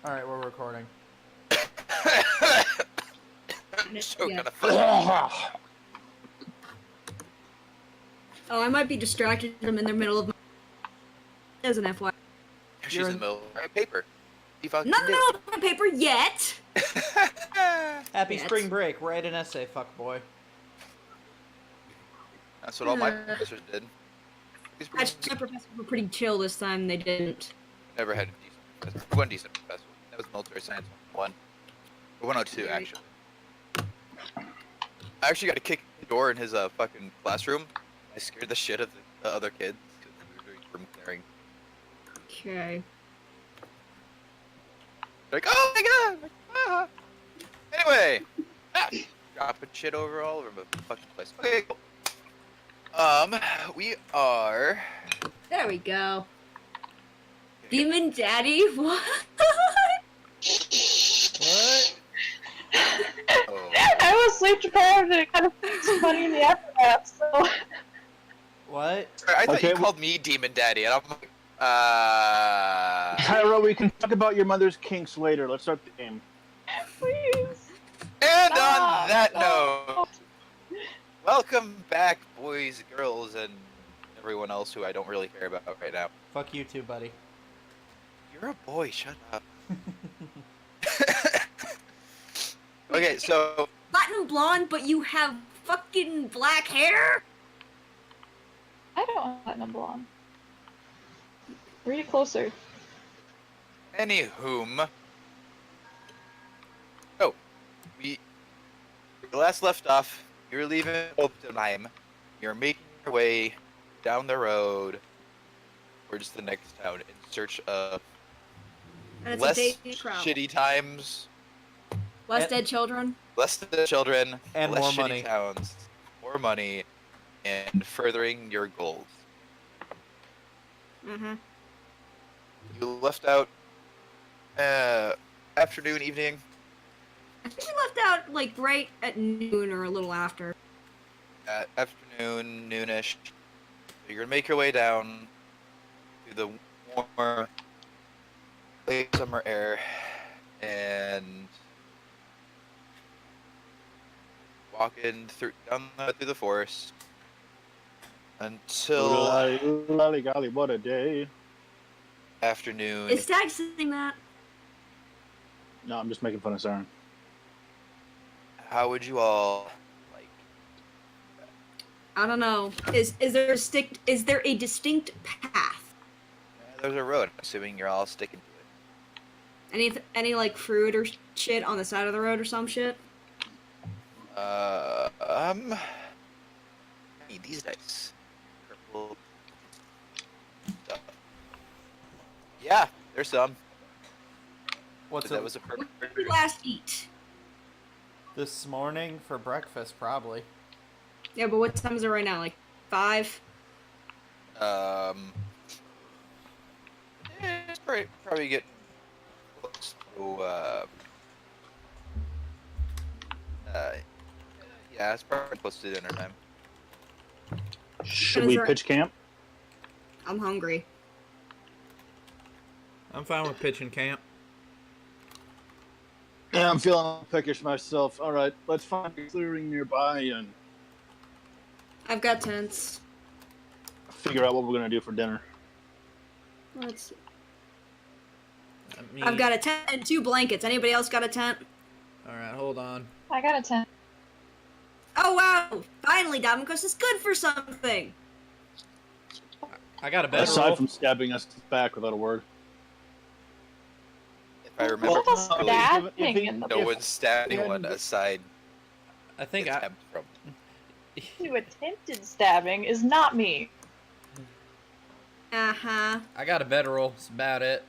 Alright, we're recording. So Yeah. kind of fun. Oh, I might be distracted. I'm in the middle of my... As an FYI. She's in the middle of writing paper. You fucking Not in the do. middle of my paper yet! Happy Yes. spring break. Write an essay, fuckboy. That's what all my professors did. Actually, my professors were pretty chill this time. They didn't. Never had a decent professor. One decent professor. That was military science 101. Or 102, Right. actually. I actually got to kick the door in his fucking classroom. I scared the shit out of the other kids because we were doing room clearing. Okay. They're like, oh my god! I'm like, ah. Anyway, dropping shit over all over the fucking place. Okay, cool. We are. There we go. Demon Daddy? What? What? Oh. I was sleep deprived and it kind of makes money in the aftermath, so... What? Sorry, I thought Okay, you called me Demon Daddy, and I'm like, Tyra, we can talk about your mother's kinks later. Let's start the game. Please. And on Stop. that No. note, welcome back, boys, girls, and everyone else who I don't really care about right now. Fuck you too, buddy. You're a boy, shut up. Okay, so Platinum blonde, but you have fucking black hair? I don't have platinum blonde. Read it closer. anywhom, oh, we last left off. You're leaving Oppenheim. You're making your way down the road towards the next town in search of And it's less a day travel. shitty times, Less dead children? less the children, And less more shitty money. towns, more money, and furthering your goals. Mm-hmm. You left out afternoon, evening. I think we left out, like, right at noon or a little after. Afternoon, noonish. You're gonna make your way down to the warm, late summer air, and walking down through the forest until Lolly golly, what a day. afternoon. Is Stag saying that? No, I'm just making fun of Siren. How would you all like? I don't know. Is there a distinct path? There's a road. I'm assuming you're all sticking to Any like fruit or shit on the side of the road or some shit? it. I need these dice. Purple stuff. Yeah, there's some. What's That up? was a When perfect. did we last eat? This morning for breakfast, probably. Yeah, but what time is it right now? Like 5? It's probably getting close to, yeah, it's probably close to dinner time. Should Is we there- pitch camp? I'm hungry. I'm fine with pitching camp. Yeah, I'm feeling peckish myself. All right, let's find a clearing nearby and I've got tents. figure out what we're gonna do for dinner. Let's see. Me. I've got a tent and 2 blankets. Anybody else got a tent? Alright, hold on. I got a 10. Oh wow! Finally, Dominikus is good for something. I got a bedroll. Aside from stabbing us back without a word. If I remember What was correctly, that if thing he- in the no one's stabbing Yeah. anyone aside I think attempt from. who attempted stabbing is not me. Uh-huh. I got a bedroll. That's about it.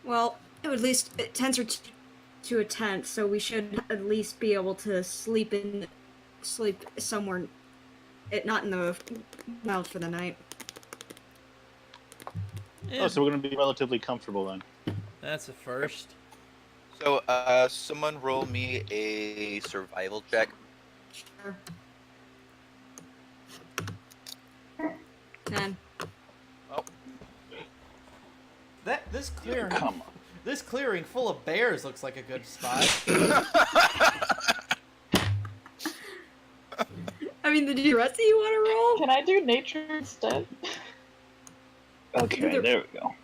Well, at least tents are to a tent, so we should at least be able to sleep somewhere, not in the mouth for the night. Yeah, Oh, so we're gonna be relatively comfortable then. that's a first. So, someone roll me a survival check. Sure. This clearing, Come on. this clearing full of bears looks like a good spot. I mean, did the rest of you want to roll? Can I do nature instead? Okay, Either- there we go.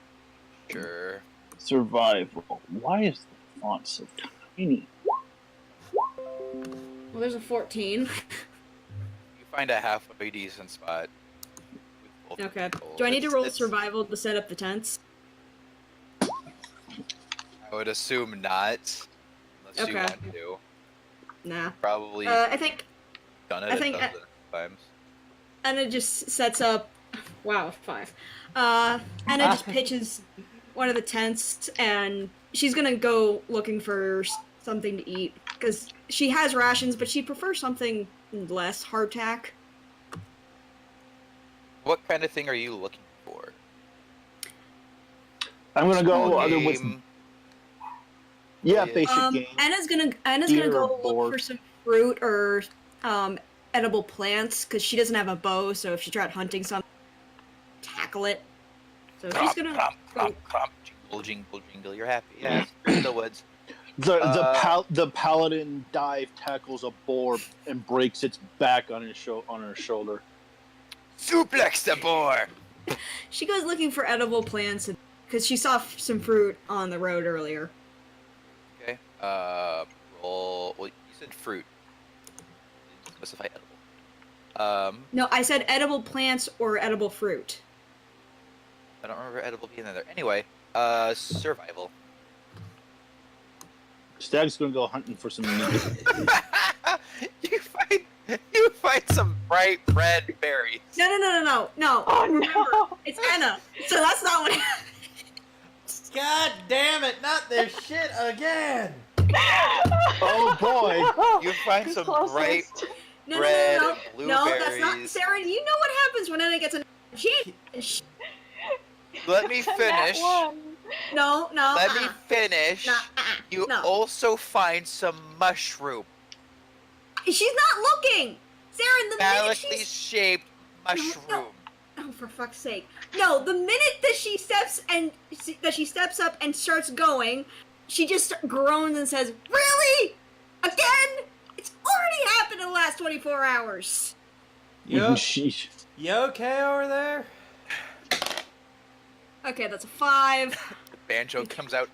Sure. Survival. Why is the font so tiny? Well, there's a 14. You find a halfway decent spot. with both Okay. people. Do I need to It's- roll it's- survival to set up the tents? I would assume not. Unless you Okay. want to. Nah. Probably I think done it I a think dozen times. Anna just sets up. Wow, 5. Anna just pitches one of the tents, and she's gonna go looking for something to eat because she has rations, but she prefers something less hardtack. What kind of thing are you looking for? I'm gonna go Small other with. game, Yeah, Yeah. basic game. Anna's gonna Deer go or look boar. for some fruit or edible plants because she doesn't have a bow. So if she tried hunting something, tackle it. So she's Cromp, gonna. cromp, cromp, cromp, jingle, jingle, jingle. You're happy. Yes. In the woods. The paladin dive tackles a boar and breaks its back on her shoulder. Suplex the boar. She goes looking for edible plants because she saw some fruit on the road earlier. Okay. Roll. Well, you said fruit. You didn't specify edible. No, I said edible plants or edible fruit. I don't remember edible being in there. Anyway, survival. Stag's gonna go hunting for some meat. you find some bright red berries. No. Oh Remember, no! it's Anna. So that's not what. God damn it! Not this shit again. Oh boy! You find Who's some closest? bright No, red no, and no, no. That's not blueberries. Sarah. You know what happens when Anna gets a. She. Let me That finish. one. No. Let me finish. No, You no. also find some mushroom. She's not looking. Sarah, the minute Phallically she's. shaped mushroom. Oh, for fuck's sake! No, the minute that she steps up and starts going, she just groans and says, "Really? Again? It's already happened in the last 24 hours." You, Sheesh. you okay over there? Okay, that's a 5. The banjo comes out.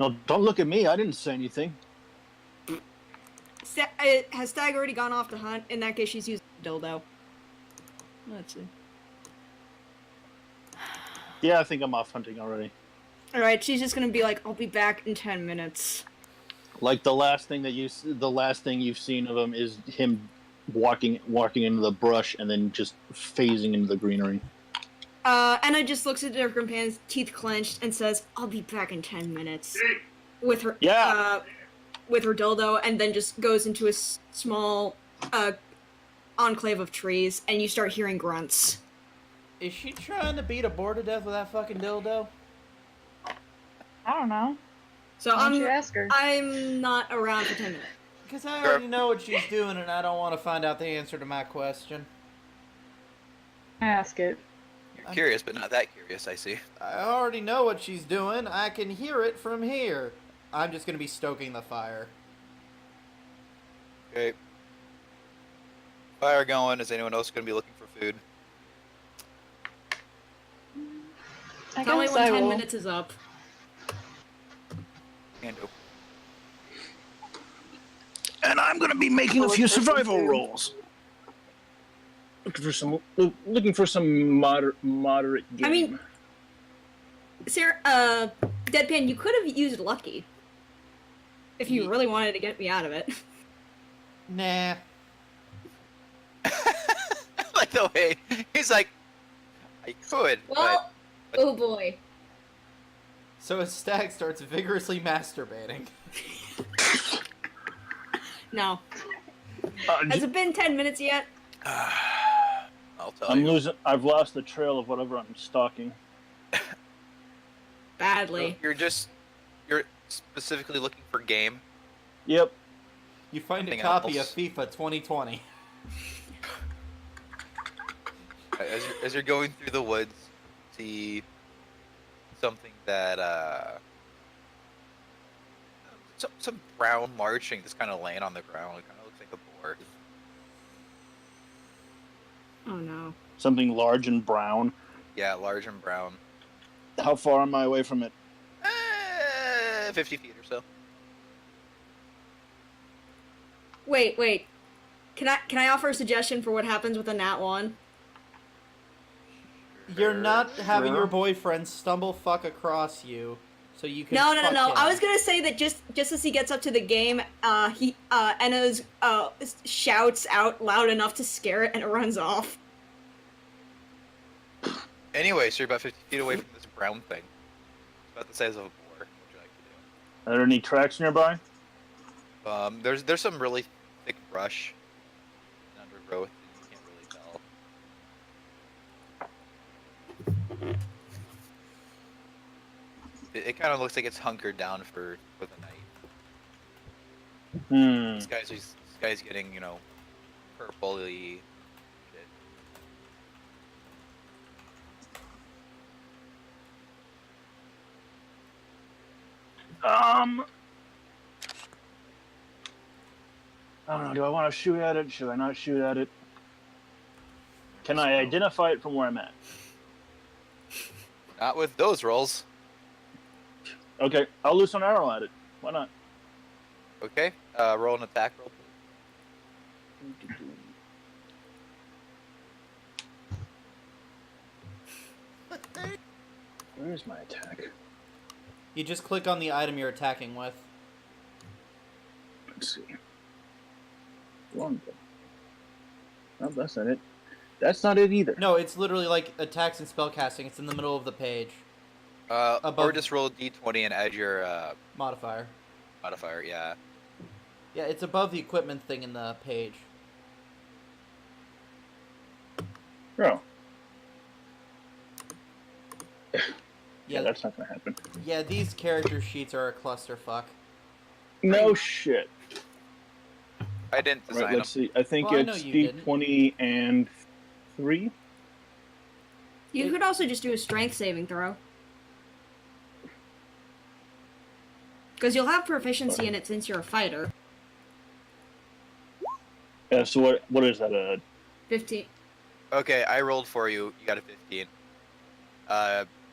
No, don't look at me. I didn't say anything. Has Stag already gone off to hunt? In that case, she's using a dildo. Let's see. Yeah, I think I'm off hunting already. Alright, she's just gonna be like, I'll be back in 10 minutes. Like the last thing you've seen of him is him walking into the brush and then just phasing into the greenery. Anna just looks at her companions, teeth clenched, and says, I'll be back in 10 minutes. With her, with her dildo, and then just goes into a small, enclave of trees, and you start hearing grunts. Is she trying to beat a boar to death with that fucking dildo? I don't know. So Why don't you ask her? I'm not around for 10 minutes. Because I already know what she's doing, and I don't want to find out the answer to my question. Ask it. You're curious, but not that curious, I see. I already know what she's doing. I can hear it from here. I'm just gonna be stoking the fire. Okay. Fire going. Is anyone else going to be looking for food? I Tell me guess when I 10 will. minutes is up. And And I'm gonna be making a few survival rolls. Looking for some moderate game. I mean, Sarah, Deadpan, you could have used Lucky. If you really wanted to get me out of it. Nah. I like the way he's like, I could, Well, oh boy. So as Stag starts vigorously masturbating. No. Has it been 10 minutes yet? but I'll tell you. I've lost the trail of whatever I'm stalking. Badly. You're specifically looking for game. Yep. You find a Anything copy else? of FIFA 2020. As you're going through the woods, see something that some brown marching that's kind of laying on the ground. It kind of looks like a boar. Oh no. Something large and brown. Yeah, large and brown. How far am I away from it? 50 feet or so. Wait. Can I offer a suggestion for what happens with a nat 1? You're not having Sure. your boyfriend stumble fuck across you, so you can. No. fuck him. I was gonna say that just as he gets up to the game, Enna's shouts out loud enough to scare it, and it runs off. Anyway, so you're about 50 feet away from this brown thing. It's about the size of a boar. What would you like to Are there any tracks nearby? do? There's some really thick brush and undergrowth, and you can't really tell. It kind of looks like it's hunkered down for the night. This guy's getting, purpley shit. I don't know. Do I want to shoot at it? Should I not shoot at it? Can I identify it from where I'm at? Not with those rolls. Okay, I'll loose an arrow at it. Why not? Okay, roll an attack roll. Where's my attack? You just click on the item you're attacking with. Let's see. Longbow. No, that's not it. That's not it either. No, it's literally like attacks and spellcasting. It's in the middle of the page. Or Above- just roll a d20 and add your Modifier. modifier. Yeah. Yeah, it's above the equipment thing in the page. Oh. Yeah, Yeah, that's not gonna happen. yeah, these character sheets are a clusterfuck. No shit. I didn't design Right, let's see. I think Well, I know it's you didn't. D20 and 3. You could also just do a strength saving throw. Because you'll have proficiency in it since you're a fighter. Yeah, so what is that? 15. Okay, I rolled for you. You got a 15.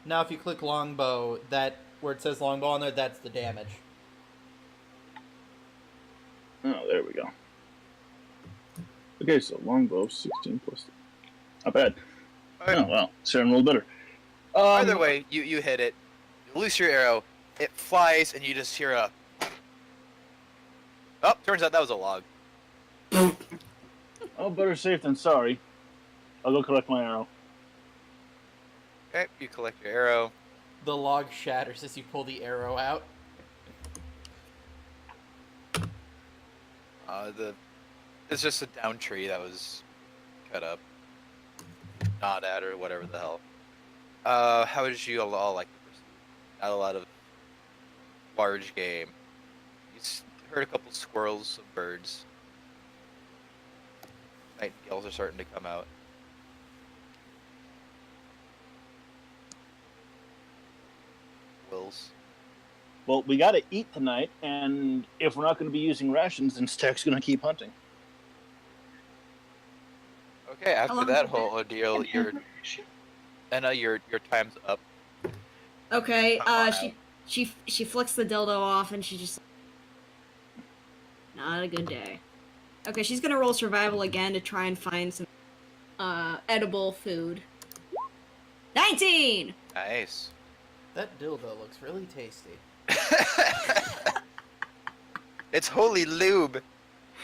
Now, if you click longbow, that where it says longbow on there, that's the damage. Oh, there we go. Okay, so longbow 16 plus. Not bad. Oh well, Sharon rolled better. Either way, you hit it. You loose your arrow. It flies, and you just hear a. Oh, turns out that was a log. Oh, better safe than sorry. I'll go collect my arrow. Okay, you collect your arrow. The log shatters as you pull the arrow out. It's just a down tree that was cut up. Not at or whatever the hell. How did you all like the pursuit? Not a lot of large game. You heard a couple squirrels, some birds. Nightingales are starting to come out. Wills. Well, we gotta eat tonight, and if we're not gonna be using rations, then Stack's gonna keep hunting. Okay, after long that is it? whole ordeal, your time's up. Okay, Come on she flicks the dildo off and she just not a good day. Okay, she's gonna roll survival again to try and find some edible food. 19! Nice. That dildo looks really tasty. It's holy lube,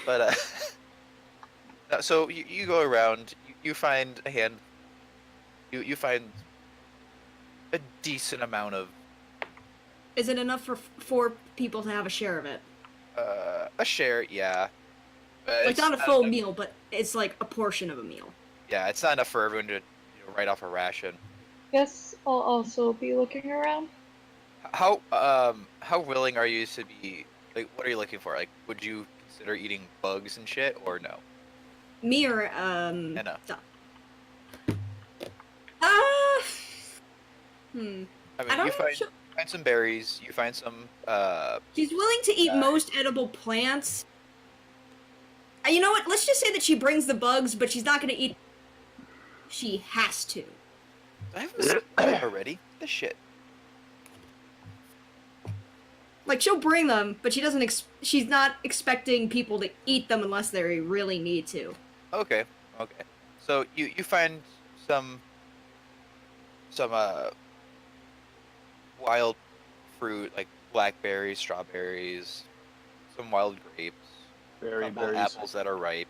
but no, so you go around, you find a hand, you find a decent amount of Is it enough for 4 people to have a share of it? a share, yeah. Like It's not a full enough- meal, but it's like a portion of a meal. Yeah, it's not enough for everyone to write off a ration. Guess I'll also be looking around. How willing are you to be? Like, what are you looking for? Like, would you consider eating bugs and shit, or no? Me or No. uh, hmm. I mean, I don't you know. find some berries. You find some. She's willing to eat Yeah. most edible plants. You know what? Let's just say that she brings the bugs, but she's not going to eat. She has to. I have this already. This shit. Like she'll bring them, but she doesn't. She's not expecting people to eat them unless they really need to. Okay. Okay. So you find some wild fruit like blackberries, strawberries, some wild grapes, couple Berries. apples that are ripe.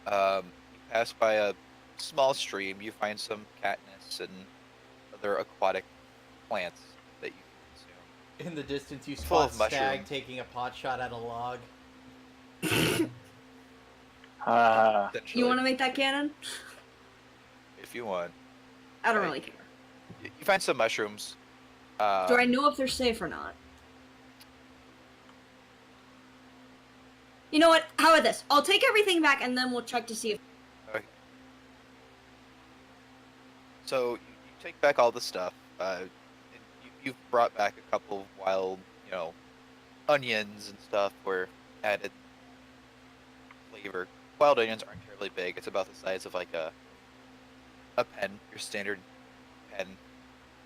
You pass by a small stream. You find some catnip and other aquatic plants that you can consume. In the distance, you Full spot of Stag mushrooms. taking a pot shot at a log. Ah, Essentially, You want to make that canon? if you want. I don't Right. really care. You find some mushrooms. Do I know if they're safe or not? You know what? How about this? I'll take everything back and then we'll check to see if. Okay. So you take back all the stuff. And you've brought back a couple of wild, onions and stuff for added flavor. Wild onions aren't terribly big. It's about the size of like a pen, your standard pen.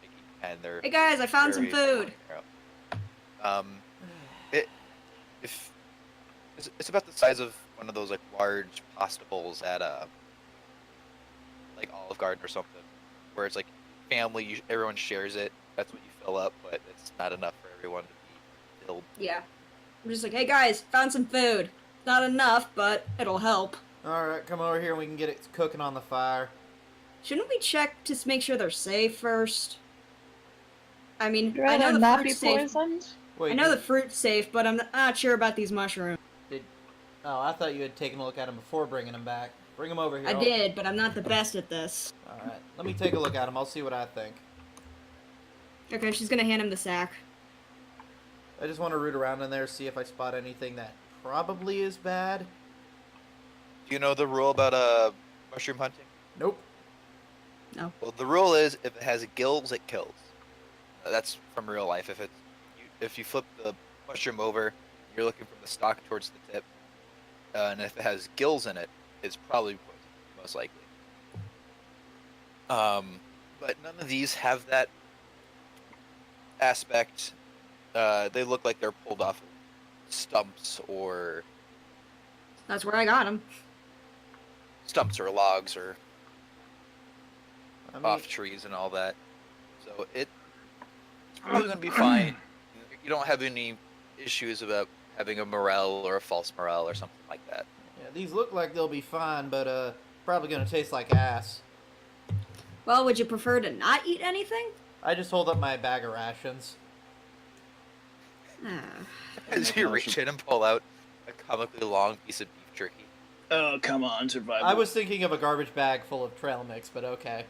Mickey pen. They're Hey guys, I found some very food. narrow. It's about the size of one of those like large pasta bowls at like Olive Garden or something, where it's like family, everyone shares it. That's what you fill up, but it's not enough for everyone to be filled. Yeah. I'm just like, hey guys, found some food. Not enough, but it'll help. Alright, come over here and we can get it cooking on the fire. Shouldn't we check to make sure they're safe first? I mean, You'd I rather know the not be fruit's safe. poisoned? Wait, I know the fruit's safe, but I'm not sure about these mushrooms. Oh, I thought you had taken a look at them before bringing them back. Bring them over here. I did, but I'm not the best at this. Alright, let me take a look at them. I'll see what I think. Okay, she's gonna hand him the sack. I just want to root around in there, see if I spot anything that probably is bad. Do you know the rule about mushroom hunting? Nope. Well, the rule is if it has gills, it kills. That's from real life. If you flip the mushroom over, you're looking from the stalk towards the tip, and if it has gills in it, it's probably poison, most likely. But none of these have that aspect. They look like they're pulled off of stumps or That's where I got him. logs or I mean, off trees and all that. So it's probably going to be fine. You don't have any issues about having a morel or a false morel or something like that. yeah, these look like they'll be fine, but probably gonna taste like ass. Well, would you prefer to not eat anything? I just hold up my bag of rations. Ah. As you reach in and pull out a comically long piece of beef jerky. oh come on, survival. I was thinking of a garbage bag full of trail mix, but okay.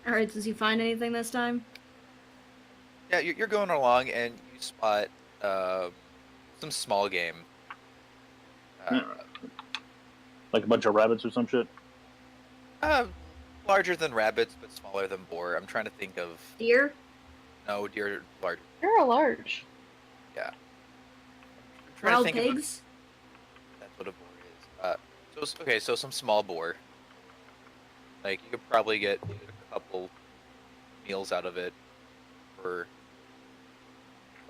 Alright, did you find anything this time? Yeah, you're going along and you spot some small game. like a bunch of rabbits or some shit. Larger than rabbits, but smaller than boar. I'm trying to think of... Deer? No, deer are larger. You're a large. I'm trying to Wild think of pigs? that's what a boar is. So some small boar. Like, you could probably get a couple meals out of it for...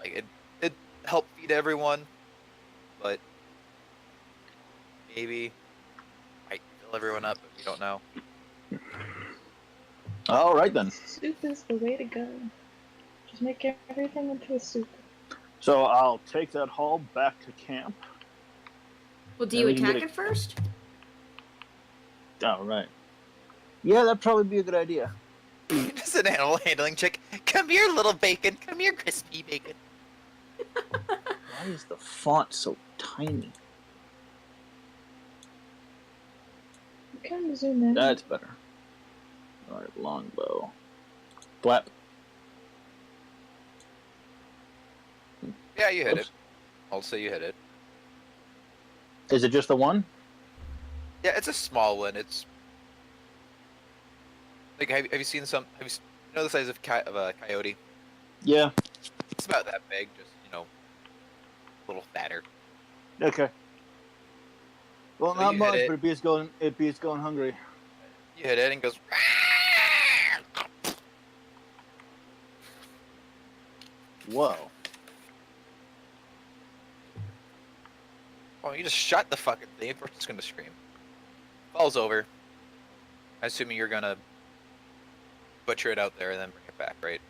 Like, it'd help feed everyone, but maybe might fill everyone up, but we don't know. All right then. Soup is the way to go. Just make everything into a soup. So I'll take that haul back to camp. Well, do Yeah, you we can attack get it first? All right. Yeah, that'd probably be a good idea. Just an animal handling chick. Come here, little bacon. Come here, crispy bacon. Why is the font so tiny? You can zoom in. That's better. All right, longbow. Flap. Yeah, you hit Oops. it. I'll say you hit it. Is it just the one? Yeah, it's a small one. It's like have you seen some? Have you You know the size of a coyote? Yeah. It's about that big, just a little fatter. Okay. Well, So not you hit much, it. but it beats going hungry. You hit it and it goes. Whoa. Oh, you just shot the fucking thing. Of course it's gonna scream. Falls over. Assuming you're gonna butcher it out there and then bring it back, right?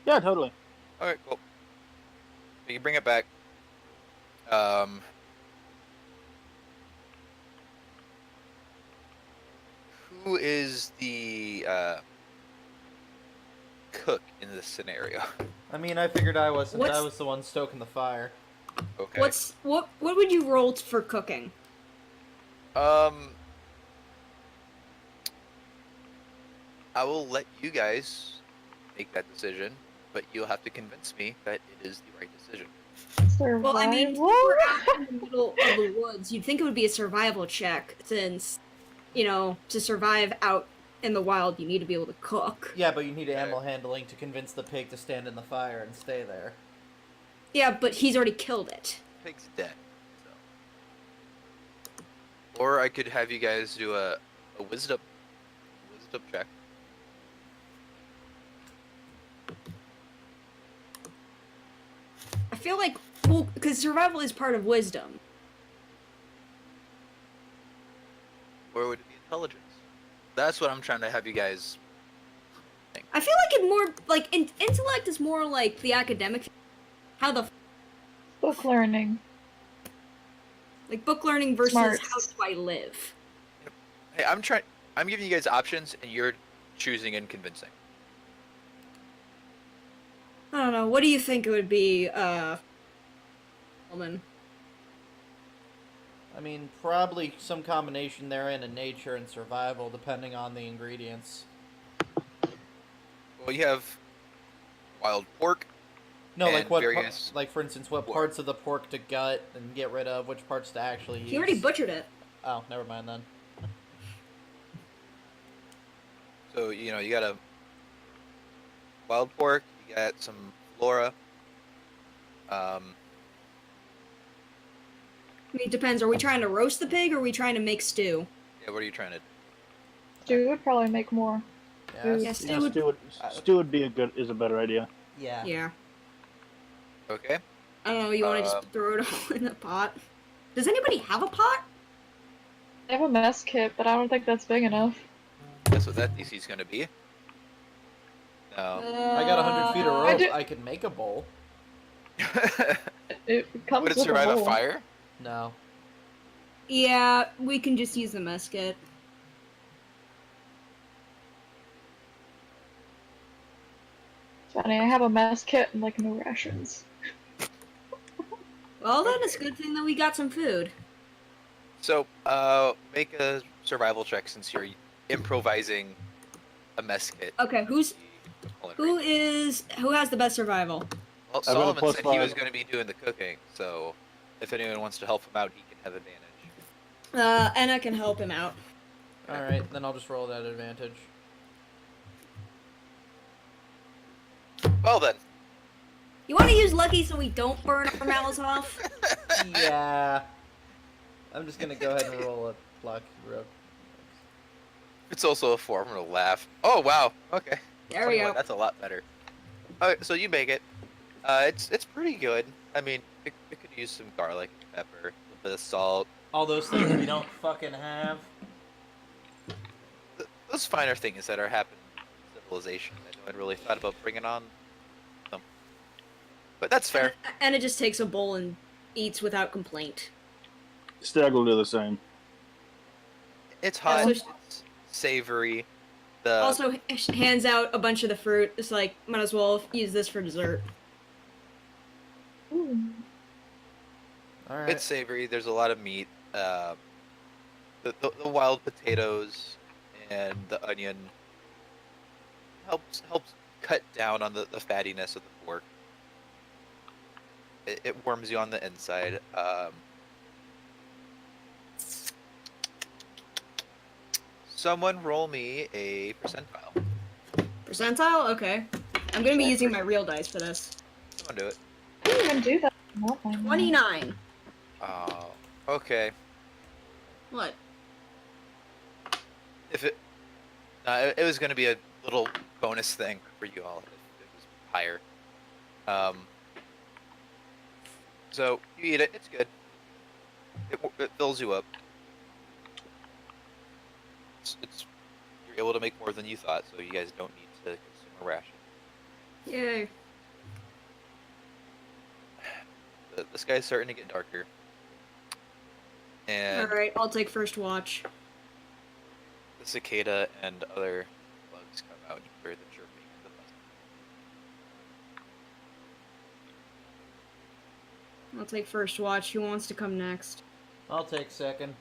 Yeah, totally. Okay, cool. So you bring it back. Um, who is the cook in this scenario? I mean, I figured I was, since I What's- was the one stoking the fire. Okay. What would you roll for cooking? I will let you guys make that decision, but you'll have to convince me that it is the right decision. Survival. Well, I mean, we're out in the middle of the woods. You'd think it would be a survival check, since, to survive out in the wild, you need to be able to cook. Yeah, but you need animal handling to convince the pig to stand in the fire and stay there. Yeah, but he's already killed it. Pig's dead. So. Or I could have you guys do a wisdom check. I feel like, because survival is part of wisdom. Or would it be intelligence? That's what I'm trying to have you guys think. I feel like it more like intellect is more like the academic. How the Book learning. like book learning versus Smarts. how do I live? Hey, I'm giving you guys options and you're choosing and convincing. I don't know. What do you think it would be, woman? I mean, probably some combination therein of nature and survival, depending on the ingredients. Well, you have wild pork. No, like And what, various like for instance, what pork. parts of the pork to gut and get rid of, which parts to actually use. He already butchered it. Oh, never mind then. So, you got a wild pork, you got some flora. I mean, it depends. Are we trying to roast the pig or are we trying to make stew? Yeah, what are you trying to do? Stew would probably make more. Yeah. Yeah, Yeah, stew would. stew would be is a better idea. Yeah. Yeah. Okay. I don't know. You want to just throw it all in a pot? Does anybody have a pot? I have a mess kit, but I don't think that's big enough. That's what that DC's gonna be. No. I got 100 feet of Uh, rope. do- I could make a bowl. It comes Would it with survive a a bowl. fire? No. Yeah, we can just use the mess kit. Funny, I have a mess kit and like no rations. Well, then it's a good thing that we got some food. So, make a survival check since you're improvising a mess kit. Okay, who has the best survival? Well, I've got a Solomon plus said he was 5. going to be doing the cooking, so if anyone wants to help him out, he can have advantage. Anna can help him out. Alright, then I'll just roll that advantage. Well then, You want to use Lucky so we don't burn our mouths off? Yeah. I'm just gonna go ahead and roll a luck real. it's also a form of a laugh. Oh wow, okay. There we 21, go. That's a lot better. Alright, so you make it. It's pretty good. I mean, it could use some garlic, pepper, a little bit of salt. All those things we don't fucking have. Those finer things that are happening in civilization. I haven't really thought about bringing on them. But that's fair. Anna just takes a bowl and eats without complaint. Stag will do the same. It's hot, so it's savory. The Also, hands out a bunch of the fruit. It's like, might as well use this for dessert. Ooh. Alright. It's savory. There's a lot of meat. The wild potatoes and the onion helps cut down on the fattiness of the pork. It warms you on the inside. Someone roll me a percentile. Percentile? Okay. I'm gonna be using my real dice for this. Someone do it. I didn't even do that. Not my 29. Oh, okay. What? If it was going to be a little bonus thing for you all if it was higher. So you eat it. It's good. It fills you up. It's you're able to make more than you thought, so you guys don't need to consume a ration. Yay. The sky's starting to get darker, and Alright, I'll take first watch. the cicada and other bugs come out and you hear the chirping and the buzzing. I'll take first watch. Who wants to come next? I'll take second.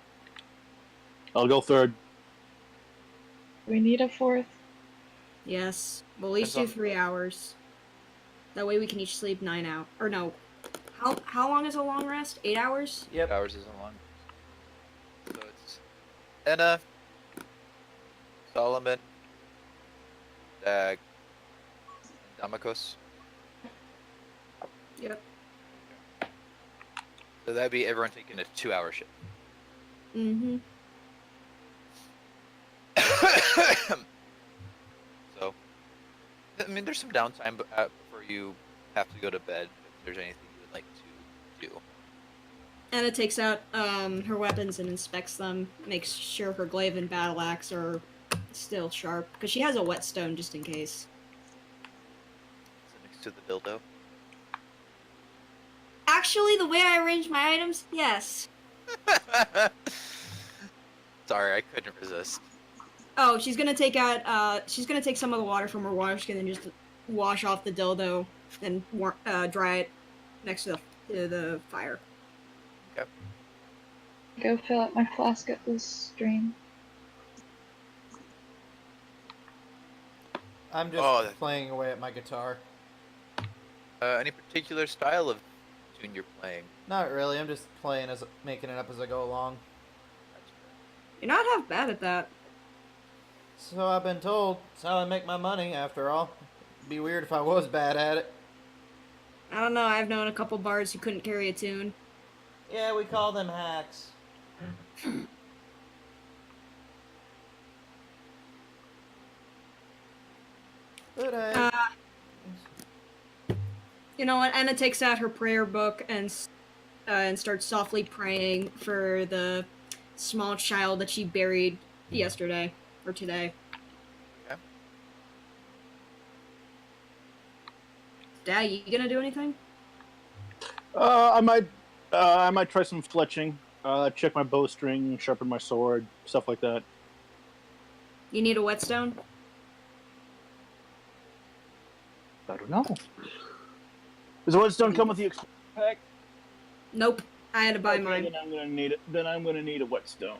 I'll go third. We need a fourth. Yes. We'll each Depends do on- 3 hours. That way we can each sleep 9 out. Or no. How long is a long rest? 8 hours? Yep. Hours isn't long. So it's Enna, Solomon, Dag, and Damokos. Yep. So that'd be everyone taking a 2-hour shift. Mm-hmm. So, I mean, there's some downtime before you have to go to bed. If there's anything you would like to do. Anna takes out her weapons and inspects them. Makes sure her glaive and battle axe are still sharp. Because she has a whetstone just in case. Is it next to the dildo? Actually, the way I arrange my items, yes. Sorry, I couldn't resist. Oh, she's gonna take out. She's gonna take some of the water from her water skin and just wash off the dildo and dry it next to the fire. Go fill up my flask at this stream. I'm just Oh, playing away at my guitar. Any particular style of tune you're playing? Not really. I'm just playing making it up as I go along. You're not half bad at that. So I've been told. It's how I make my money, after all. It'd be weird if I was bad at it. I don't know. I've known a couple bards who couldn't carry a tune. Yeah, we call them hacks. But You know what? Anna takes out her prayer book and starts softly praying for the small child that she buried yesterday or today. Okay. Dad, you gonna do anything? I might try some fletching. Check my bowstring, sharpen my sword, stuff like that. You need a whetstone? I don't know. Does the whetstone come with the expansion pack? Nope. I had to buy Okay, mine. Then I'm gonna need it. Then I'm gonna need a whetstone.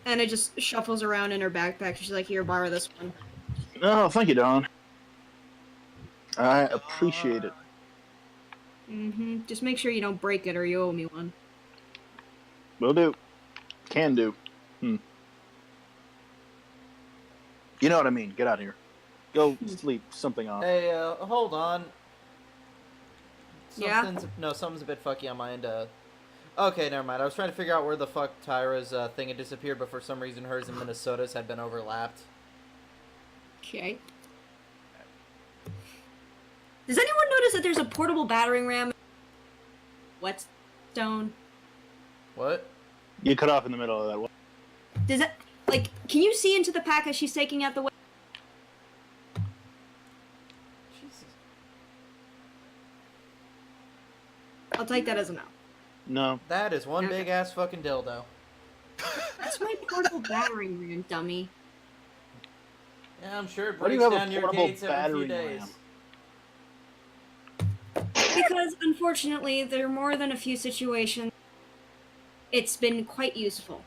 And it just shuffles around in her backpack. She's like, "Here, borrow this one." Oh, thank you, Don. I appreciate it. Mm-hmm. Just make sure you don't break it, or you owe me one. Will do. Can do. You know what I mean. Get out of here. Go sleep. Something on. hey, hold on. Yeah? Something's a bit fucky on my end. Okay, never mind. I was trying to figure out where the fuck Tyra's thing had disappeared, but for some reason hers and Minnesota's had been overlapped. Okay. Does anyone notice that there's a portable battering ram? Whetstone. What? You cut off in the middle of that one. Does that can you see into the pack as she's taking out the? Jesus. I'll take that as a no. No. That is one Okay. big ass fucking dildo. That's my portable battering ram, dummy. Yeah, I'm sure it Why do you breaks have a down your portable gates every few battering days. ram? Because unfortunately, there are more than a few situations. It's been quite useful.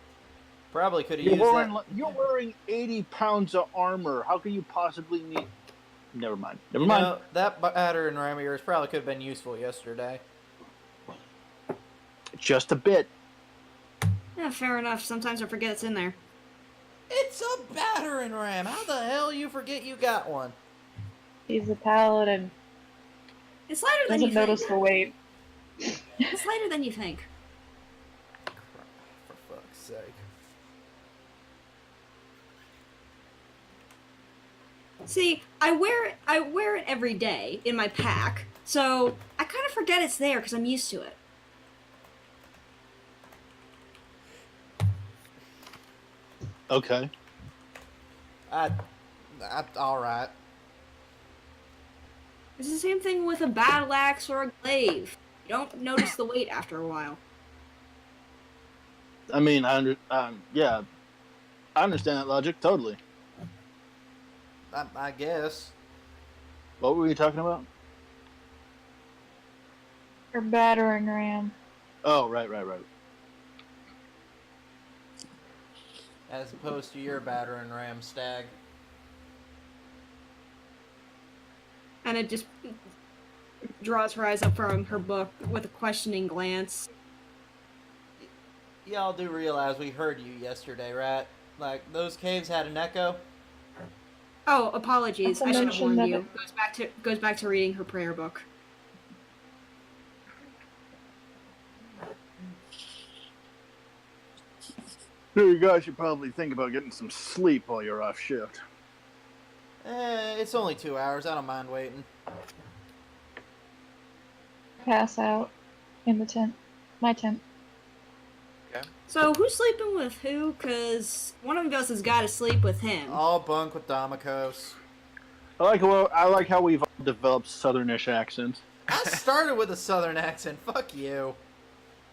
Probably could have You're used wearing, that. you're wearing 80 pounds of armor. How can you possibly need? Never mind. Never You mind. know, that battering ram of yours probably could have been useful yesterday. Just a bit. Yeah, fair enough. Sometimes I forget it's in there. It's a battering ram. How the hell you forget you got one? He's a paladin. It's lighter than Doesn't you think. notice the weight. It's lighter than you think. For fuck's sake. See, I wear it every day in my pack, so I kind of forget it's there because I'm used to it. Okay. All right. It's the same thing with a battle axe or a glaive. You don't notice the weight after a while. I mean, yeah, I understand that logic totally. I guess. What were you talking about? Or battering ram. Oh, right. As opposed to your battering ram, Stag. And it just draws her eyes up from her book with a questioning glance. Y'all do realize we heard you yesterday, right? Like, those caves had an echo? Oh, apologies. Also I should have mentioned warned that you. Goes back to reading her prayer book. You guys should probably think about getting some sleep while you're off shift. It's only 2 hours. I don't mind waiting. Pass out in the tent. My tent. So who's sleeping with who? Cause one of us has got to sleep with him. All bunk with Damikos. I like how we've all developed southernish accents. I started with a southern accent. Fuck you.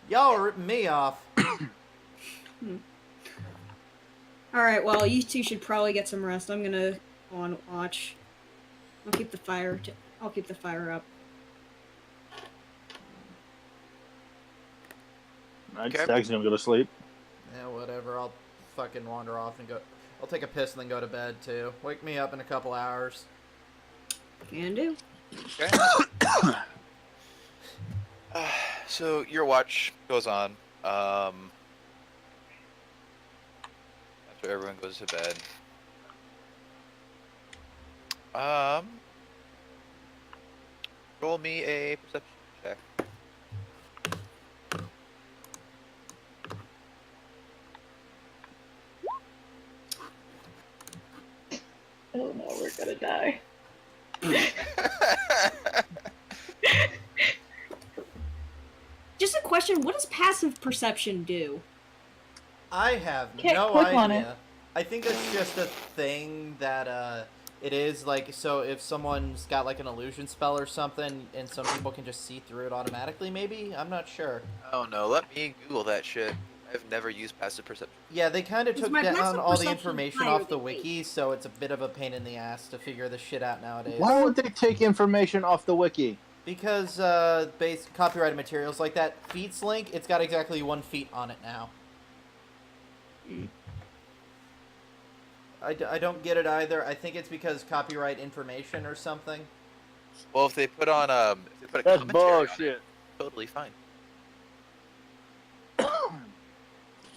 Y'all are ripping me off. Alright, well, you two should probably get some rest. I'm gonna go on watch. I'll keep the fire up. Right, Okay. Stag's gonna go to sleep. Yeah, whatever. I'll fucking wander off and go. I'll take a piss and then go to bed too. Wake me up in a couple hours. Can do. Okay. So your watch goes on. After everyone goes to bed. Roll me a perception check. Oh no, we're gonna die. Just a question, what does passive perception do? I have Can't no click idea. on it. I think it's just a thing that it is like, so if someone's got like an illusion spell or something and some people can just see through it automatically, maybe? I'm not sure. Oh no, let me Google that shit. I've never used passive perception. Yeah, they kind of Is took my down passive all the perception information higher off the than wiki, so it's a bit of a pain in the ass to figure this shit out nowadays. Why would they take information off the wiki? Because base copyrighted materials like that feats link, it's got exactly 1 feet on it now. I don't get it either. I think it's because copyright information or something. Well, if they put on if they put a That's commentary on it, bullshit. totally fine.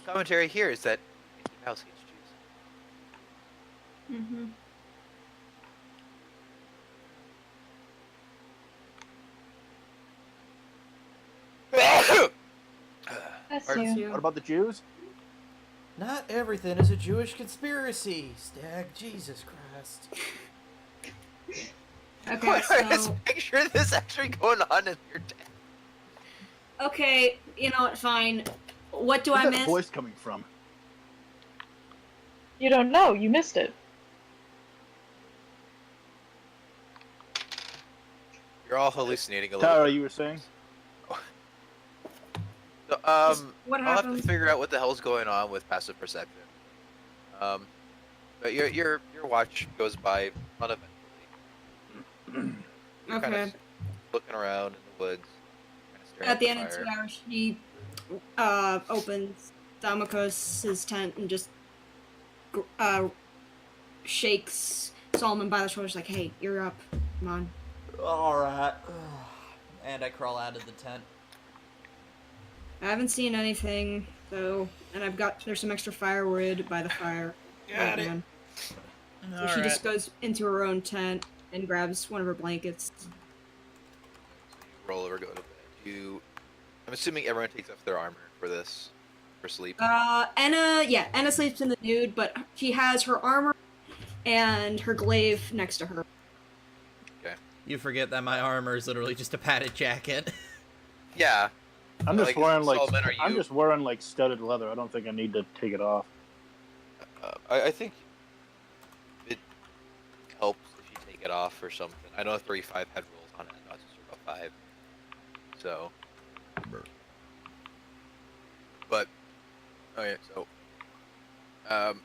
Commentary here is that Mickey Mouse hates Jews. Mm-hmm. That's Pardon? you. What about the Jews? Not everything is a Jewish conspiracy, Stag. Jesus Christ. Okay, Let's so make sure this is actually going on in your day. okay, you know what? Fine. What do Where's I that miss? voice coming from? You don't know. You missed it. You're all hallucinating a little. Tara, you were saying? So, What I'll have to happened? figure out what the hell's going on with passive perception. But your watch goes by uneventfully. You're kind Okay. of looking around in the woods. Kind of staring At the end fire. of 2 hours, she opens Damokos' tent and just shakes Solomon by the shoulders like, "Hey, you're up. Come on." Alright. And I crawl out of the tent. I haven't seen anything, so, and there's some extra firewood by the fire. Got it. man. So All she just right. goes into her own tent and grabs one of her blankets. So you roll over, go to bed. I'm assuming everyone takes off their armor for this, for sleep. Anna sleeps in the nude, but she has her armor and her glaive next to her. You forget that my armor is literally just a padded jacket. Yeah. I'm just wearing Solomon, are I'm you- just wearing like studded leather. I don't think I need to take it off. I think it helps if you take it off or something. I know 35 had rules on it, not just 5. So. But, okay, so.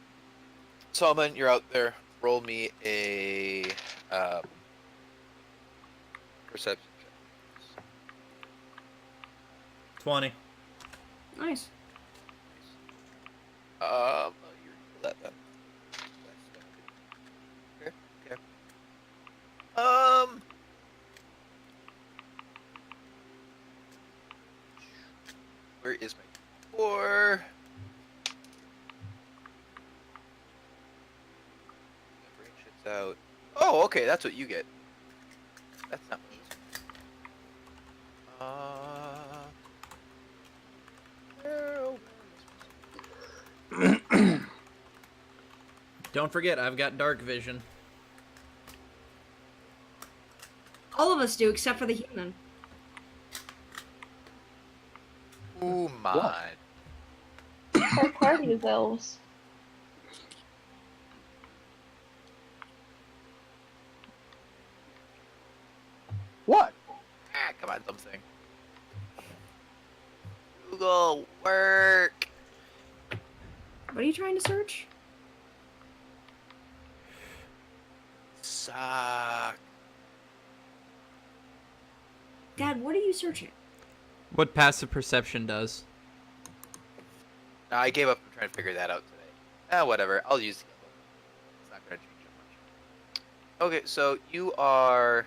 Solomon, you're out there. Roll me a perception check. 20. Nice. You're that then. Okay, okay. Where is my 4? Brain shit's out. Oh, okay, that's what you get. That's not what Don't forget, I've got dark vision. All of us do, except for the human. oh my. Our party is elves. What? Ah, come on, something. Google, work. What are you trying to search? Suck. Dad, what are you searching? What passive perception does. No, I gave up on trying to figure that out today. Ah, whatever. I'll use the other. It's not going to change that much. Okay, so you are.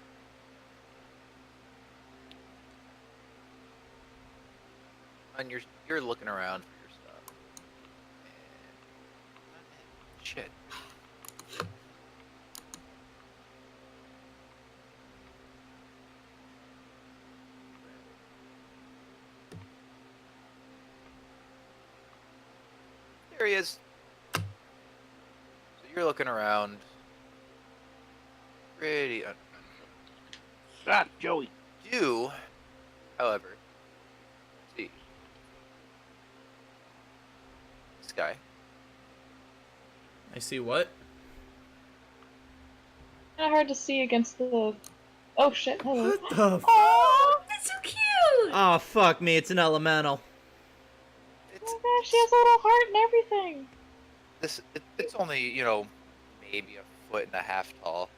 On your, you're looking around for your stuff. And, shit. There he is. So you're looking around. Pretty. Ah, Joey. You, however, see this guy. I see what? Kinda hard to see against the. Oh shit! Hello. What the f- Oh, that's so cute! Oh, fuck me, it's an elemental. It's Oh my gosh, she has a little heart and everything. it's only maybe a foot and a half tall.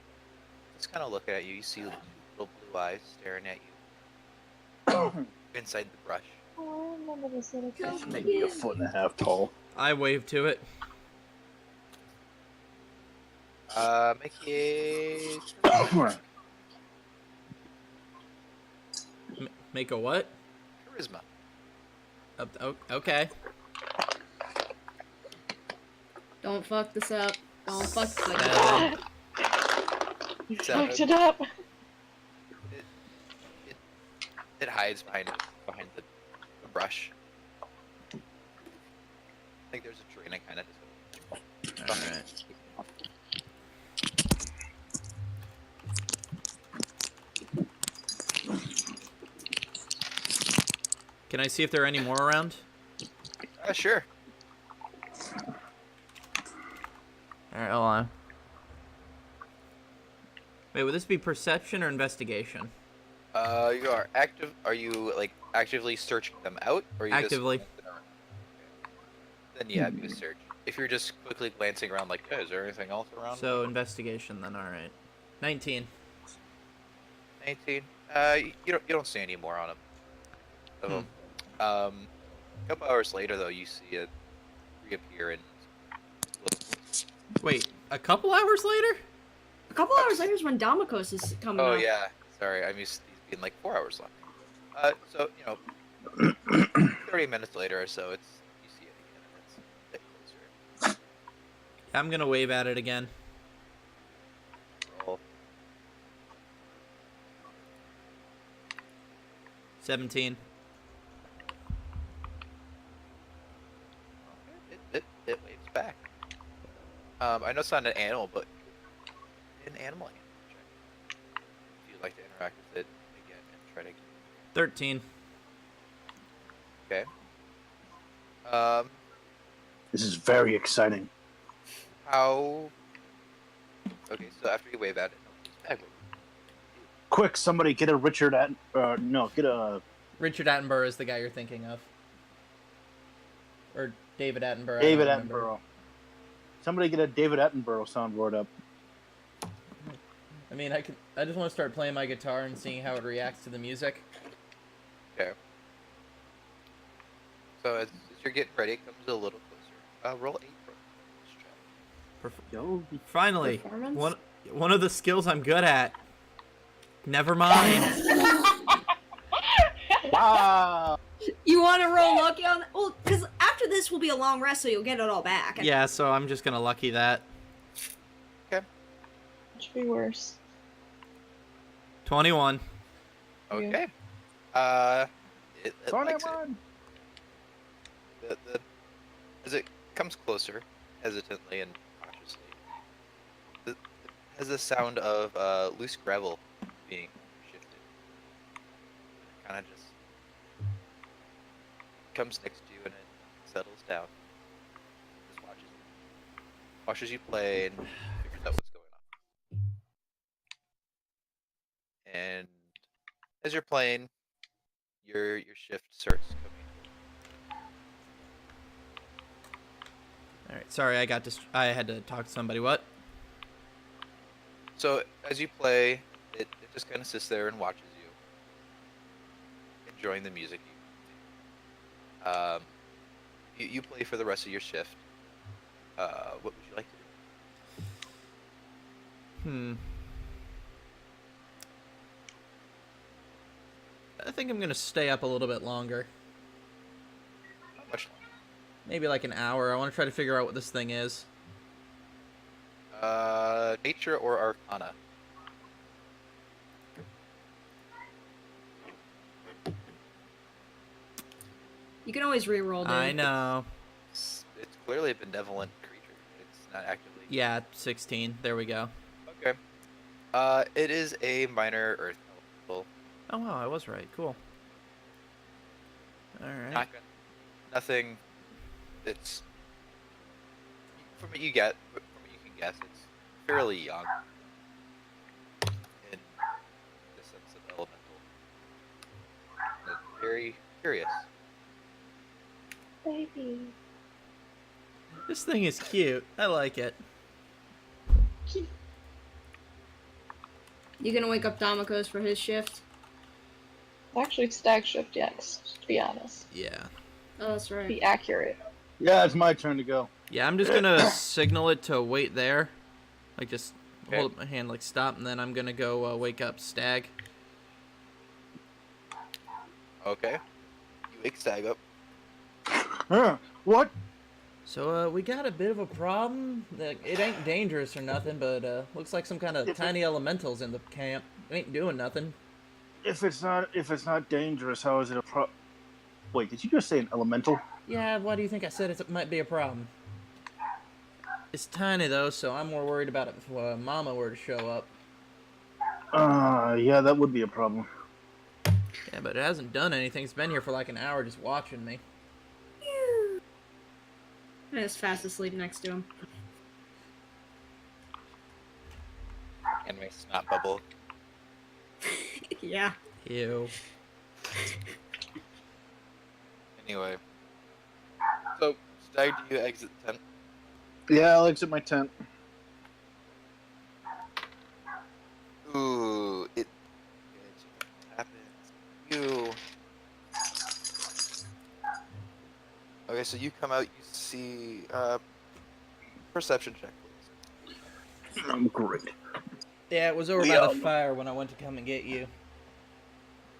It's kind of looking at you. You see little blue eyes staring at you inside the brush. Oh, I remember this little So kid. Maybe a foot and a half tall. I wave to it. Make it. Make a what? Charisma. Okay. Don't fuck this up. Don't fuck this up. You Seven. fucked it up. It hides behind the brush. I think there's a tree and I kind of just. Alright. Can I see if there are any more around? Sure. Alright, hold on. Wait, would this be perception or investigation? You are active. Are you like actively searching them out, or are you Actively. Just then yeah, it'd be a search. If you're just quickly glancing around, like, hey, is there anything else around? So, investigation then, alright. 19. 19. You don't see any more on them. Of them. A couple hours later, though, you see it reappear and. Wait, a couple hours later? A couple hours later is when Damokos is coming Oh up. yeah, sorry, I'm used to these being like 4 hours long. So 30 minutes later or so, you see it again. And it's a bit closer. I'm gonna wave at it again. Roll. 17. It waves back. I know it's not an animal, but an animal handling check. If you'd like to interact with it again and try to. 13. Okay. This is very exciting. How? Okay, so after you wave at it, it waves back. Quick, somebody get a Richard at no, get a Richard Attenborough is the guy you're thinking of. Or David Attenborough. David I don't remember. Attenborough. Somebody get a David Attenborough soundboard up. I mean, I just want to start playing my guitar and seeing how it reacts to the music. Okay. So as you're getting ready, it comes a little closer. Roll 8 for this check. Yo, Finally, Performance? one of the skills I'm good at. Never mind. wow. You want to roll lucky on? Well, because after this will be a long rest, so you'll get it all back. Yeah, so I'm just gonna lucky that. Should be worse. 21. Okay. It likes it. 21. As it comes closer, hesitantly and cautiously, it has the sound of loose gravel being shifted. Kind of just comes next to you and it settles down. Just watches you play and figures out what's going on. And as you're playing, your shift starts coming. All right, sorry, I had to talk to somebody. What? So as you play, it just kind of sits there and watches you, enjoying the music. You play for the rest of your shift. What would you like to do? I think I'm gonna stay up a little bit longer. How much longer? Maybe like an hour. I want to try to figure out what this thing is. Nature or Arcana? You can always re-roll, dude. I know. It's clearly a benevolent creature. It's not actively. Yeah, 16. There we go. Okay. It is a minor earth elemental. Oh wow, I was right. Cool. All right. Nothing. It's from what you get. From what you can guess, it's fairly young in the sense of elemental. And very curious. Baby. This thing is cute. I like it. You gonna wake up Damokos for his shift? Actually, stag shift, yes, to be honest. Yeah. Oh, that's right. Be accurate. Yeah, it's my turn to go. Yeah, I'm just gonna signal it to wait there. Like just Okay. hold up my hand like stop, and then I'm gonna go wake up Stag. Okay. You wake Stag up. What? So we got a bit of a problem. It ain't dangerous or nothing, but looks like some kind of tiny elementals in the camp. It ain't doing nothing. If it's not dangerous, how is it a pro? Wait, did you just say an elemental? Yeah, why do you think I said it might be a problem? It's tiny though, so I'm more worried about it if Mama were to show up. Yeah, that would be a problem. Yeah, but it hasn't done anything. It's been here for like an hour just watching me. I just fast asleep next to him. Anime snot bubble. Yeah. Ew. Anyway. So, Stag, do you exit the tent? Yeah, I'll exit my tent. Ooh, it happens. You. Okay, so you come out, you see, perception check, please. I'm great. Yeah, it was over We by all- the fire when I went to come and get you.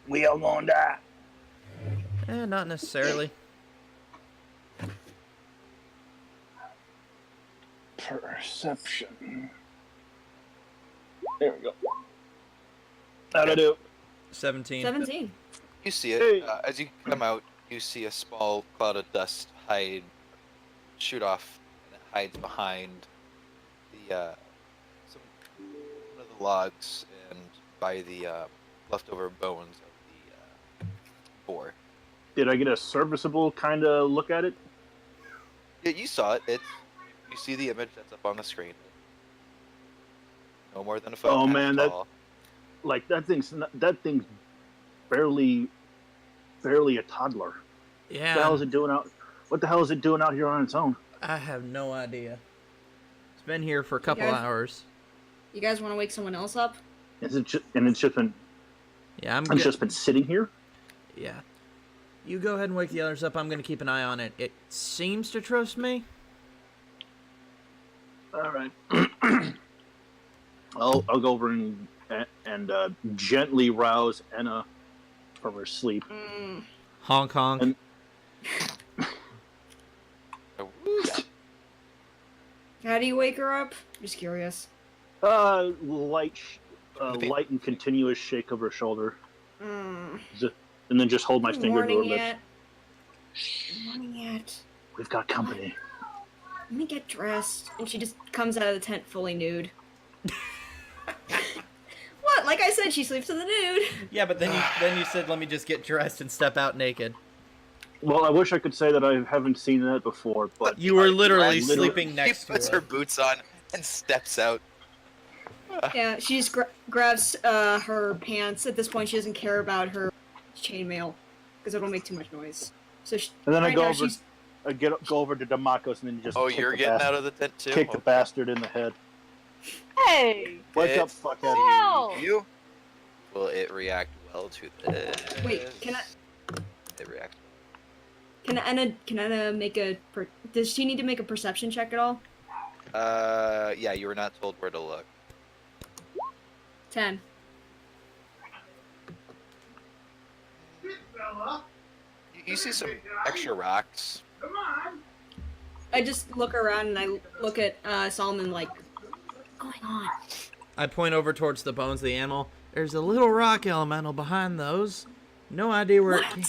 We all gonna die. Not necessarily. Perception. There we go. How'd I do? 17. 17. You see it. Hey. As you come out, you see a small cloud of dust shoot off, and it hides behind the one of the logs and by the leftover bones of the boar. Did I get a serviceable kind of look at it? Yeah, you saw it. You see the image that's up on the screen. No more than a foot. Oh, and a man, half tall. Like that thing's barely a toddler. Yeah. What the hell is it doing out? What the hell is it doing out here on its own? I have no idea. It's been here for a couple guys- hours. You guys want to wake someone else up? Is it it's just been Yeah, it's just been sitting here? Yeah. You go ahead and wake the others up. I'm going to keep an eye on it. It seems to trust me. All right. I'll go over and gently rouse Enna from her sleep. Honk honk. And- How do you wake her up? Just curious. Light and continuous shake of her shoulder, Mm. and then just hold my Good finger to her morning lips. yet. Good morning yet. We've got company. Let me get dressed. And she just comes out of the tent fully nude. What? Like I said, she sleeps in the nude. Yeah, but then you said, let me just get dressed and step out naked. Well, I wish I could say that I haven't seen that before, but You were literally Literally- sleeping next She to puts her her. boots on and steps out. Yeah, she just grabs her pants. At this point, she doesn't care about her chainmail because it'll make too much noise. So she, and then I right go now over, she's go over to Demakos and then just Oh, kick you're the getting bastard, out of the tent too? kick the bastard in the head. Hey! Wake up, It fuckhead! Hell! You? Will it react well to this? Wait, can I? It reacts. Can Anna make a? Does she need to make a perception check at all? Yeah, you were not told where to look. 10. You see some extra rocks. I just look around and I look at Solomon like, what's going on? I point over towards the bones of the animal. There's a little rock elemental behind those. No idea where it came.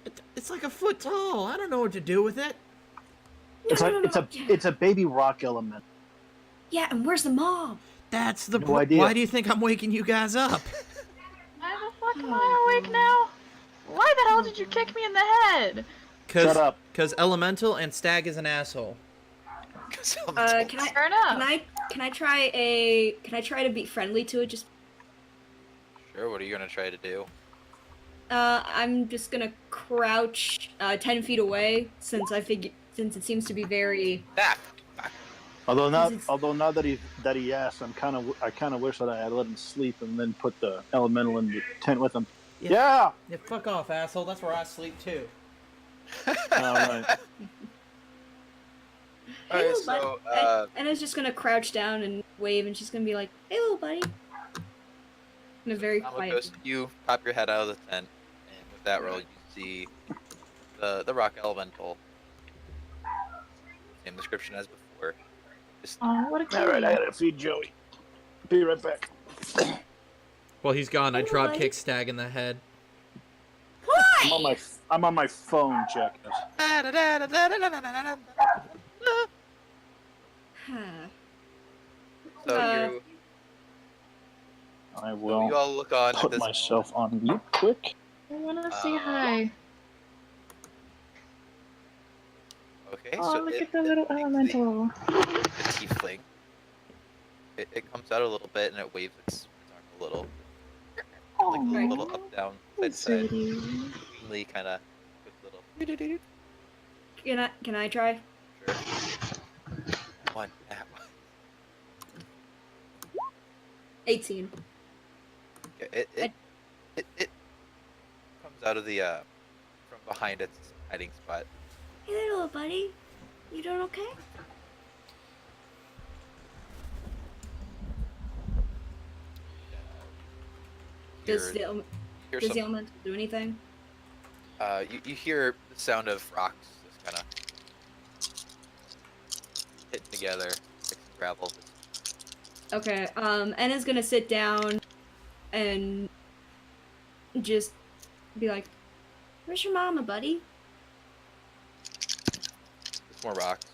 What? It's like a foot tall. I don't know what to do with it. It's a baby rock element. Yeah, and where's the mom? That's the No idea. Why do you think I'm waking you guys up? Why the fuck am I awake now? Why the hell did you kick me in the head? Shut up. Cause elemental and stag is an asshole. Can I? Fair enough. Can I try to be friendly to it? Just Sure, what are you gonna try to do? I'm just gonna crouch 10 feet away since it seems to be very. Ah! Although It's- now that he asked, I kind of wish that I had let him sleep and then put the elemental in the tent with him. Yeah. Yeah, fuck off, asshole. That's where I sleep too. All right. Hey, Alright, little buddy. so, Anna's just gonna crouch down and wave, and she's gonna be like, "Hey, little buddy." In a very quiet. Amalgos, you pop your head out of the tent, and with that roll, you see the rock elemental. Same description as before. Just Oh, what a All right. I cutie. gotta feed Joey. Be right back. Well, he's gone. I Oh, drop buddy. kick stag in the head. Why? I'm on my phone, Jack. so you I you will all look on at put this. myself on mute quick. I wanna say hi. Okay, Oh, so look it, at the little elemental. The tiefling. It comes out a little bit and it waves its arm a little, like a Oh, little up down side to side, sweetie. cleanly kind of with little. Can I try? Sure. One. Ah, 18. yeah, it comes out of the from behind its hiding spot. Hey, there, little buddy. You doing okay? Does Hear- the hear does the some- elemental do anything? you hear the sound of rocks just kind of hitting together. gravel. Okay, Anna's gonna sit down and just be like, "Where's your mama, buddy?" It's more rocks.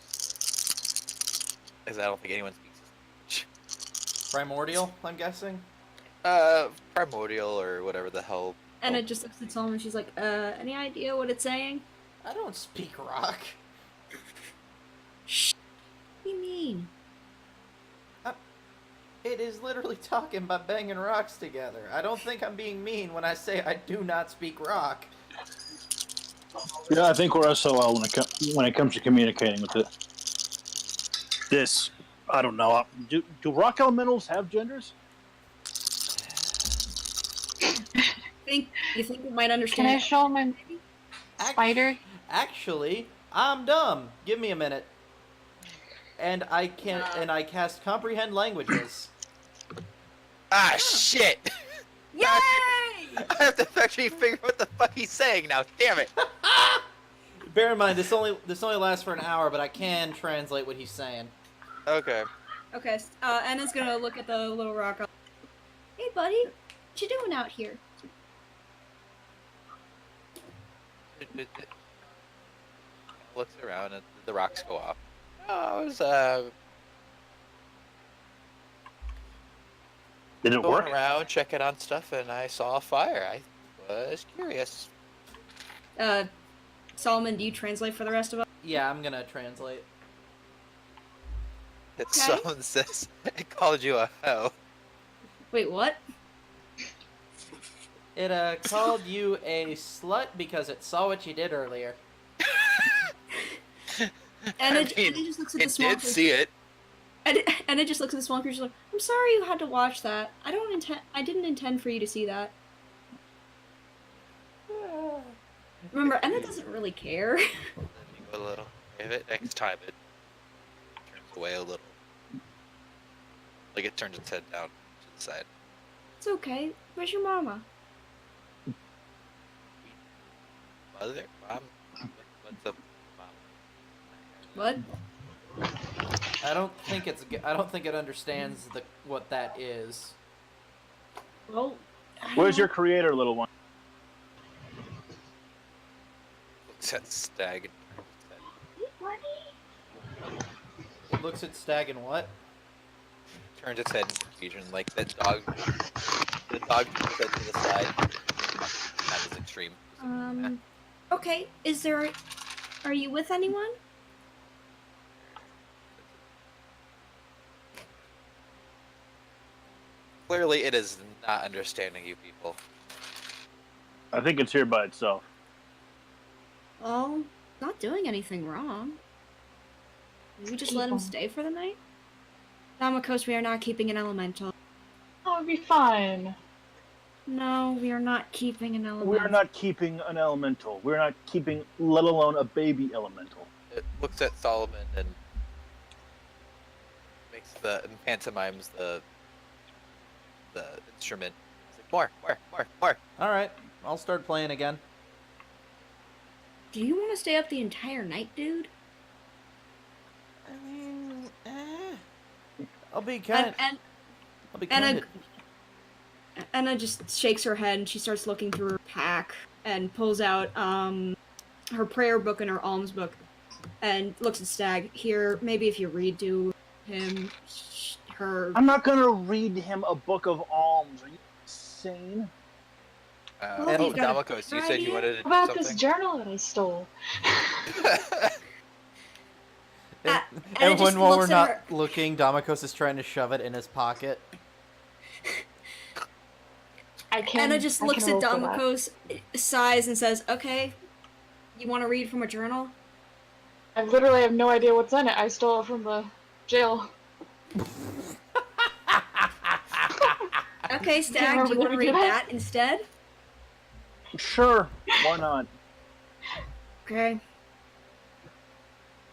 Because I don't think anyone speaks. Primordial, I'm guessing. Primordial or whatever the hell. Anna just looks at Solomon and she's like, any idea what it's saying? I don't speak rock. Shh. What do you mean? It is literally talking about banging rocks together. I don't think I'm being mean when I say I do not speak rock. Yeah, I think we're SOL when it comes to communicating with it. This, I don't know. Do rock elementals have genders? You think we might Can understand? I show my spider? Actually, I'm dumb. Give me a minute. And I can and I cast comprehend languages. Ah, shit! Yay! I have to actually figure out what the fuck he's saying now. Damn it! Bear in mind, this only lasts for an hour, but I can translate what he's saying. Okay. Okay, Anna's gonna look at the little rock. Hey, buddy, what you doing out here? Looks around and the rocks go off. Oh, I was Did it going work? around checking on stuff and I saw a fire. I was curious. Solomon, do you translate for the rest of us? Yeah, I'm gonna translate. That Okay. someone says I called you a hoe. Wait, what? It called you a slut because it saw what you did earlier. Anna, I mean, Anna just looks at the It small did see it. Anna just looks at the small creature like, I'm sorry you had to watch that. I didn't intend for you to see that. Remember, Anna doesn't really care. Let me go a little. If it next time it turns away a little. Like it turns its head down to the side. It's okay. Where's your mama? Mother? Mom? What's up, Mom? What? I don't think it understands what that is. Well, Where's your creator, little one? Looks at Stag and It looks at Stag and what? turns its head in confusion, like that dog. The dog turns its head to the side. That is extreme. Okay. Are you with anyone? Clearly, it is not understanding you people. I think it's here by itself. Oh, not doing anything wrong. Did we just let him People. stay for the night? Namakos, we are not keeping an elemental. Oh, it'd be fine. No, we are not keeping an elemental. We're not keeping an elemental. We're not keeping, let alone a baby elemental. It looks at Solomon and pantomimes the instrument. It's like, more. All right, I'll start playing again. Do you want to stay up the entire night, dude? I mean, I'll be kind. And I'll be Anna, kind. Anna just shakes her head and she starts looking through her pack and pulls out her prayer book and her alms book and looks at Stag. Here, maybe if you read to him, her. I'm not gonna read him a book of alms. Are you insane? Well, And you've got a Damakos, you better said you idea? wanted to How do about something. this journal that I stole? And, Anna and just while we're looks at not her- looking, Damakos is trying to shove it in his pocket. I can. Anna just I looks can at roll for that. Damakos, sighs, and says, "Okay, you want to read from a journal?" I literally have no idea what's in it. I stole it from the jail. Okay, Stag, do you want to read that instead? Sure, why not? Okay.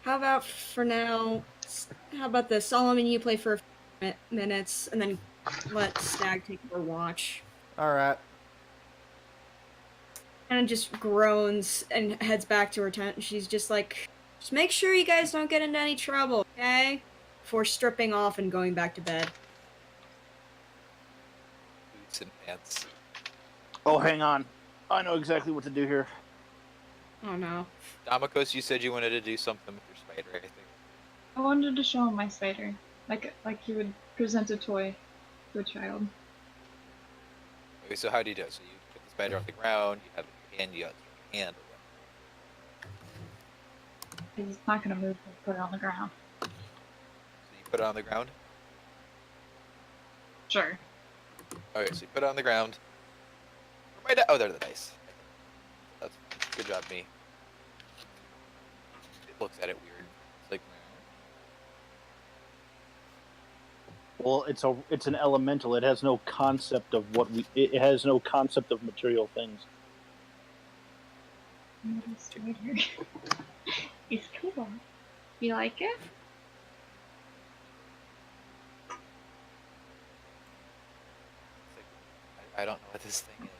How about for now? How about this? Solomon, you play for a few minutes, and then let Stag take over watch. All right. And just groans and heads back to her tent. And she's just like, "Just make sure you guys don't get into any trouble, okay? before stripping off and going back to bed. Boots and pants. Oh, hang on. I know exactly what to do here. Oh no. Damakos, you said you wanted to do something with your spider, I think. I wanted to show him my spider, like you would present a toy to a child. Okay, so how do you do it? So you put the spider on the ground, you have it in your hand, you have your hand. He's not gonna move and put it on the ground. So you put it on the ground? Sure. Okay, so you put it on the ground. Right out. Oh, there are the dice. That's good job, me. It looks at it weird. It's like, Well, it's an elemental. It has no concept of it has no concept of material things. Spider. It's cool. You like it? I don't know what this thing is.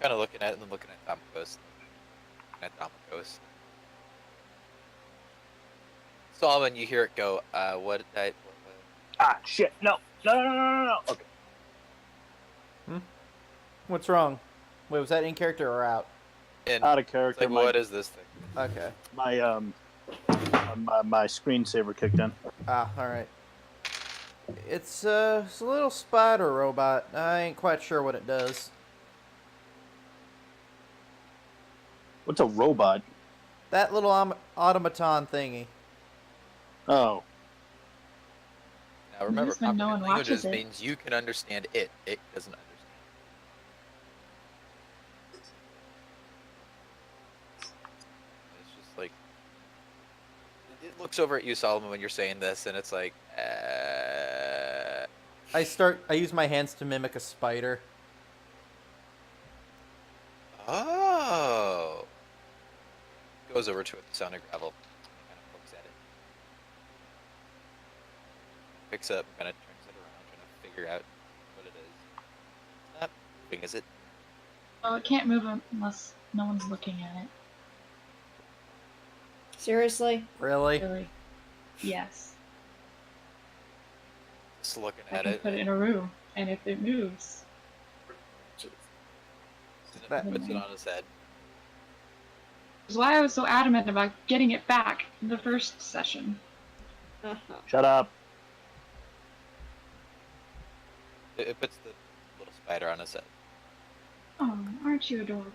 Kind of looking at it and then looking at Damakos. Solomon, you hear it go, what did Ah, shit! No! No! Okay. What's wrong? Wait, was that in character or out? and Out of it's character. like, what is this thing? Okay. My screensaver kicked in. Ah, alright. It's a little spider robot. I ain't quite sure what it does. What's a robot? That little automaton thingy. Oh. Now remember, Just when no one comprehensive languages watches it. means you can understand it. It doesn't understand. It's just like it looks over at you, Solomon, when you're saying this, and it's like, I use my hands to mimic a spider. oh. Goes over to it, the sound of gravel, kind of pokes at it. Picks up, kind of turns it around, trying to figure out what it is. It's not moving, is it? Well, it can't move unless no one's looking at it. Seriously? Really? Really? Yes. Just looking I at can it. put it in a room, and if it moves, That- Puts it on his head. which is why I was so adamant about getting it back in the first session. Uh-huh. Shut up. It puts the little spider on his head. Oh, aren't you adorable?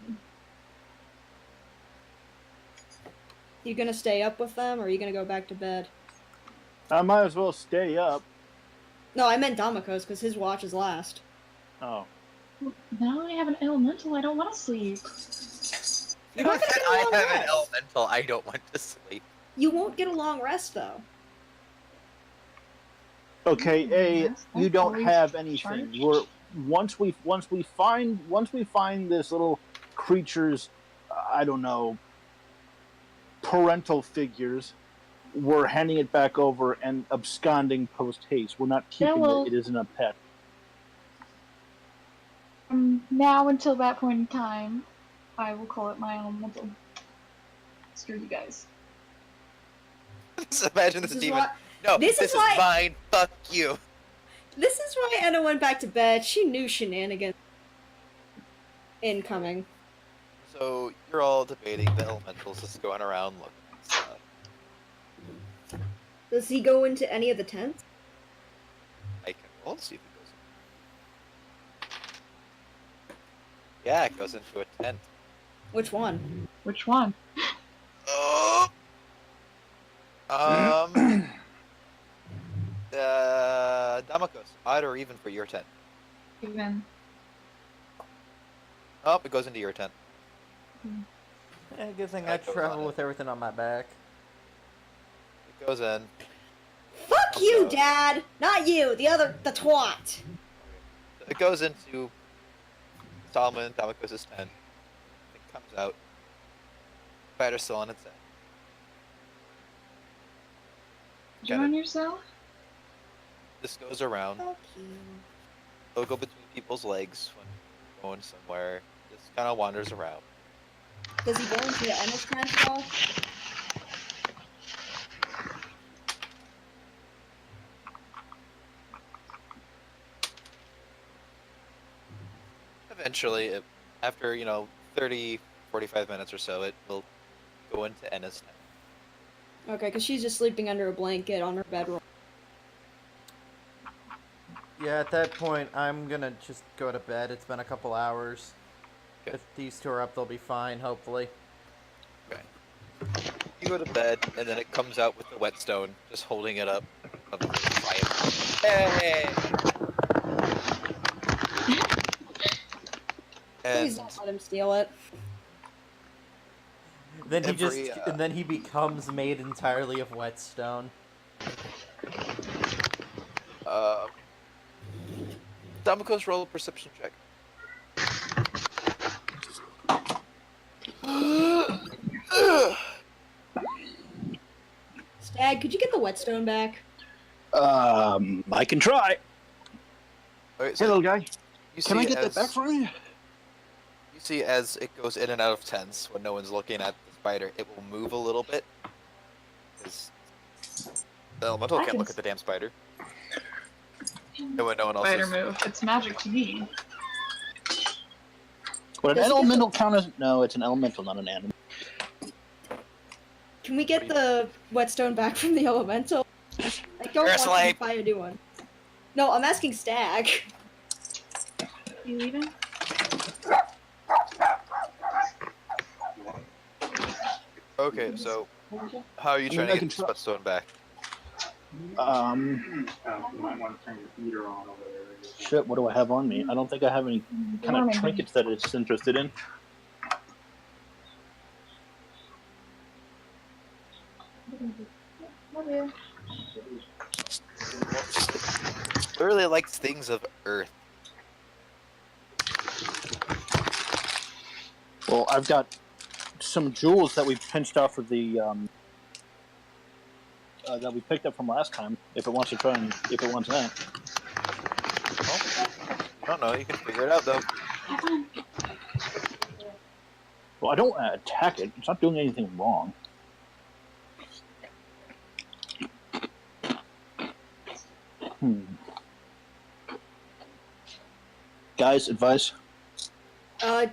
You gonna stay up with them, or are you gonna go back to bed? I might as well stay up. No, I meant Damakos, because his watch is last. Oh. Now I have an elemental, I don't want to sleep. You're not gonna get a I long have an rest. elemental. I don't want to sleep. You won't get a long rest, though. Okay, Yes, you that's don't always have anything. charged. Once we find this little creature's, I don't know, parental figures, we're handing it back over and absconding post haste. We're not keeping well- it. It isn't a pet. From now until that point in time, I will call it my elemental. Screw you guys. Just imagine this This is demon. why. No, this this is is why- mine. Fuck you. This is why Anna went back to bed. She knew shenanigans incoming. So you're all debating the elementals just going around looking at stuff. Does he go into any of the tents? I can roll, see if it goes in. Yeah, it goes into a tent. Which one? Which one? Oh. Damakos, odd or even for your tent? Even. Oh, it goes into your tent. Good thing I That goes travel on with everything on my back. It goes in. Fuck you, Dad! Not you! The twat! It goes into Solomon and Damakos' tent. It comes out. Spider's still on its head. Did you Got it. run yourself? This goes around. Fuck you. It'll go between people's legs when going somewhere. Just kind of wanders around. Does he go into the Ennis trench at all? Eventually, after 30, 45 minutes or so, it will go into Ennis Town. Okay, because she's just sleeping under a blanket on her bedroll. Yeah, at that point, I'm gonna just go to bed. It's been a couple hours. Okay. If these two are up, they'll be fine, hopefully. Okay. You go to bed, and then it comes out with the whetstone, just holding it up. Hey! Please And don't let him steal it. Then he Every, and then he becomes made entirely of whetstone. Damiko's roll a perception check. Stag, could you get the whetstone back? I can try. Okay, Hey, so little guy. you Can I see get that as- back for me? You see, as it goes in and out of tents when no one's looking at the spider, it will move a little bit. Because the elemental can't look at the damn spider. And when no one else Spider is. move. It's magic to me. Would an Does he get elemental count as... No, it's an elemental, not an animal. Can we get the whetstone back from the elemental? I don't You're want asleep. to buy a new one. No, I'm asking Stag. You leaving? Okay, so how are you trying I to can get this try- whetstone back? Shit, what do I have on me? I don't think I have any kind of trinkets that it's interested in. It really likes things of earth. Well, I've got some jewels that we pinched off of the that we picked up from last time. If it wants to try and if it wants that. I don't know, you can figure it out though. Well, I don't want to attack it. It's not doing anything wrong. Guys, advice?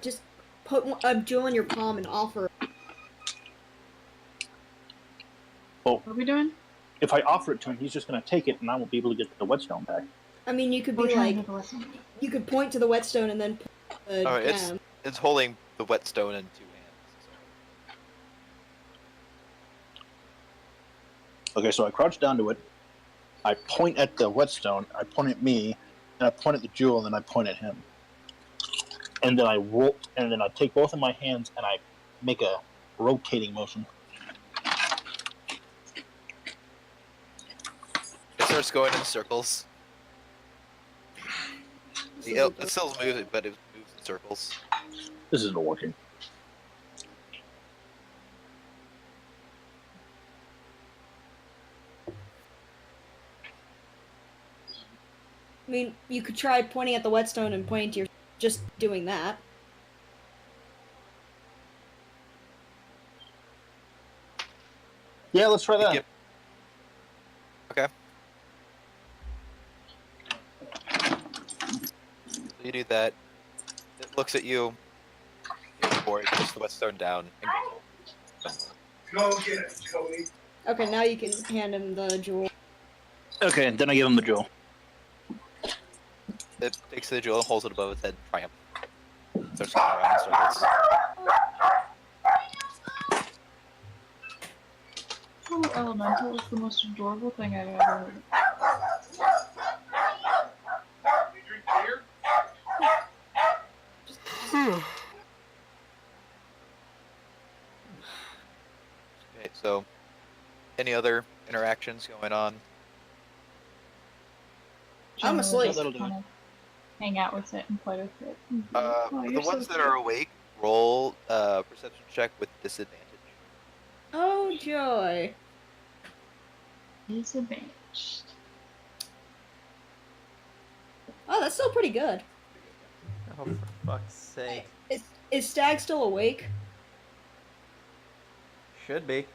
Just put a jewel in your palm and offer it. What are we doing? If I offer it to him, he's just going to take it, and I won't be able to get the whetstone back. I mean, you could We're be trying like, to listen. you could point to the whetstone and then put the Oh, gem. it's holding the whetstone in two hands. Okay, so I crouch down to it. I point at the whetstone. I point at me, and I point at the jewel, and then I point at him. And then I roll, and then I take both of my hands and I make a rotating motion. It starts going in circles. It still moves, but it moves in circles. This isn't working. I mean, you could try pointing at the whetstone and pointing to your... just doing that. Yeah, let's try that. Yep. Okay. So you do that. It looks at you. It puts the whetstone down and goes. Go get it, Joey. Okay, now you can hand him the jewel. Okay, then I give him the jewel. It takes the jewel and holds it above its head. Triumph. Starts going around in circles. Oh, elemental is the most adorable thing I've ever heard. You drink beer? Okay, so any other interactions going on? I'm asleep. Just kind of hang out with it and play with it. The you're ones so that are awake, roll a perception check with disadvantage. Oh, joy. Disadvantage. Oh, that's still pretty good. Oh, for fuck's sake. Is Stag still awake? Should be.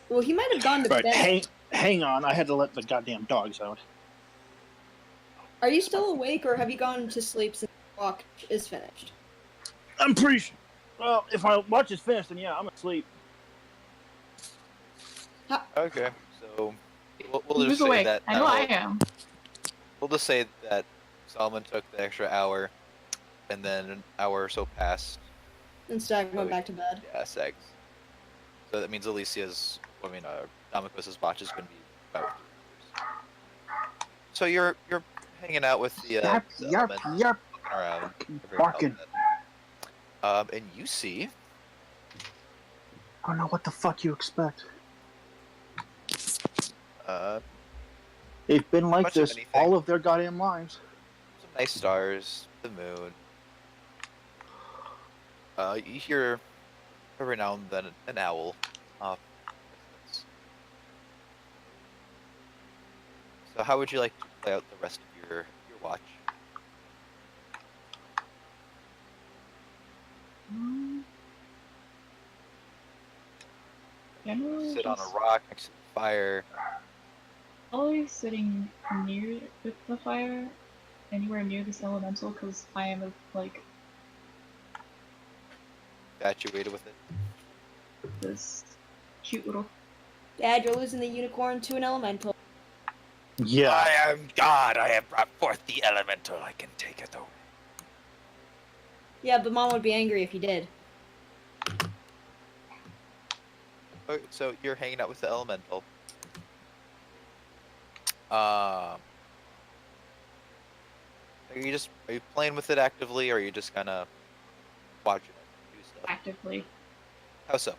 Well, he might have gone to But bed. hang on, I had to let the goddamn dogs out. Are you still awake, or have you gone to sleep since the walk is finished? I'm pretty sure. Well, if my watch is finished, then yeah, I'm asleep. Okay, so we'll just Who's say awake? that. I know I am. We'll just say that Solomon took the extra hour, and then an hour or so passed. And Stag went back to bed. Yeah, segs. So that means Domicus's watch is going to be about 3 years. So you're hanging out with the Yep, element, yep. walking around. Barking. And you see. I don't know what the fuck you expect. They've been like much of this anything. all of their goddamn lives. Some nice stars, the moon. You hear every now and then an owl off in the distance. So how would you like to play out the rest of your watch? Generally Sit on just a rock next to the fire. always sitting near with the fire, anywhere near this elemental, because I am like Infatuated with it. this cute little. Dad, you're losing the unicorn to an elemental. Yeah. I am God. I have brought forth the elemental. I can take it away. Yeah, but Mom would be angry if you did. Okay, so you're hanging out with the elemental. Are you playing with it actively, or are you just kind of watching it do stuff? Actively. How so?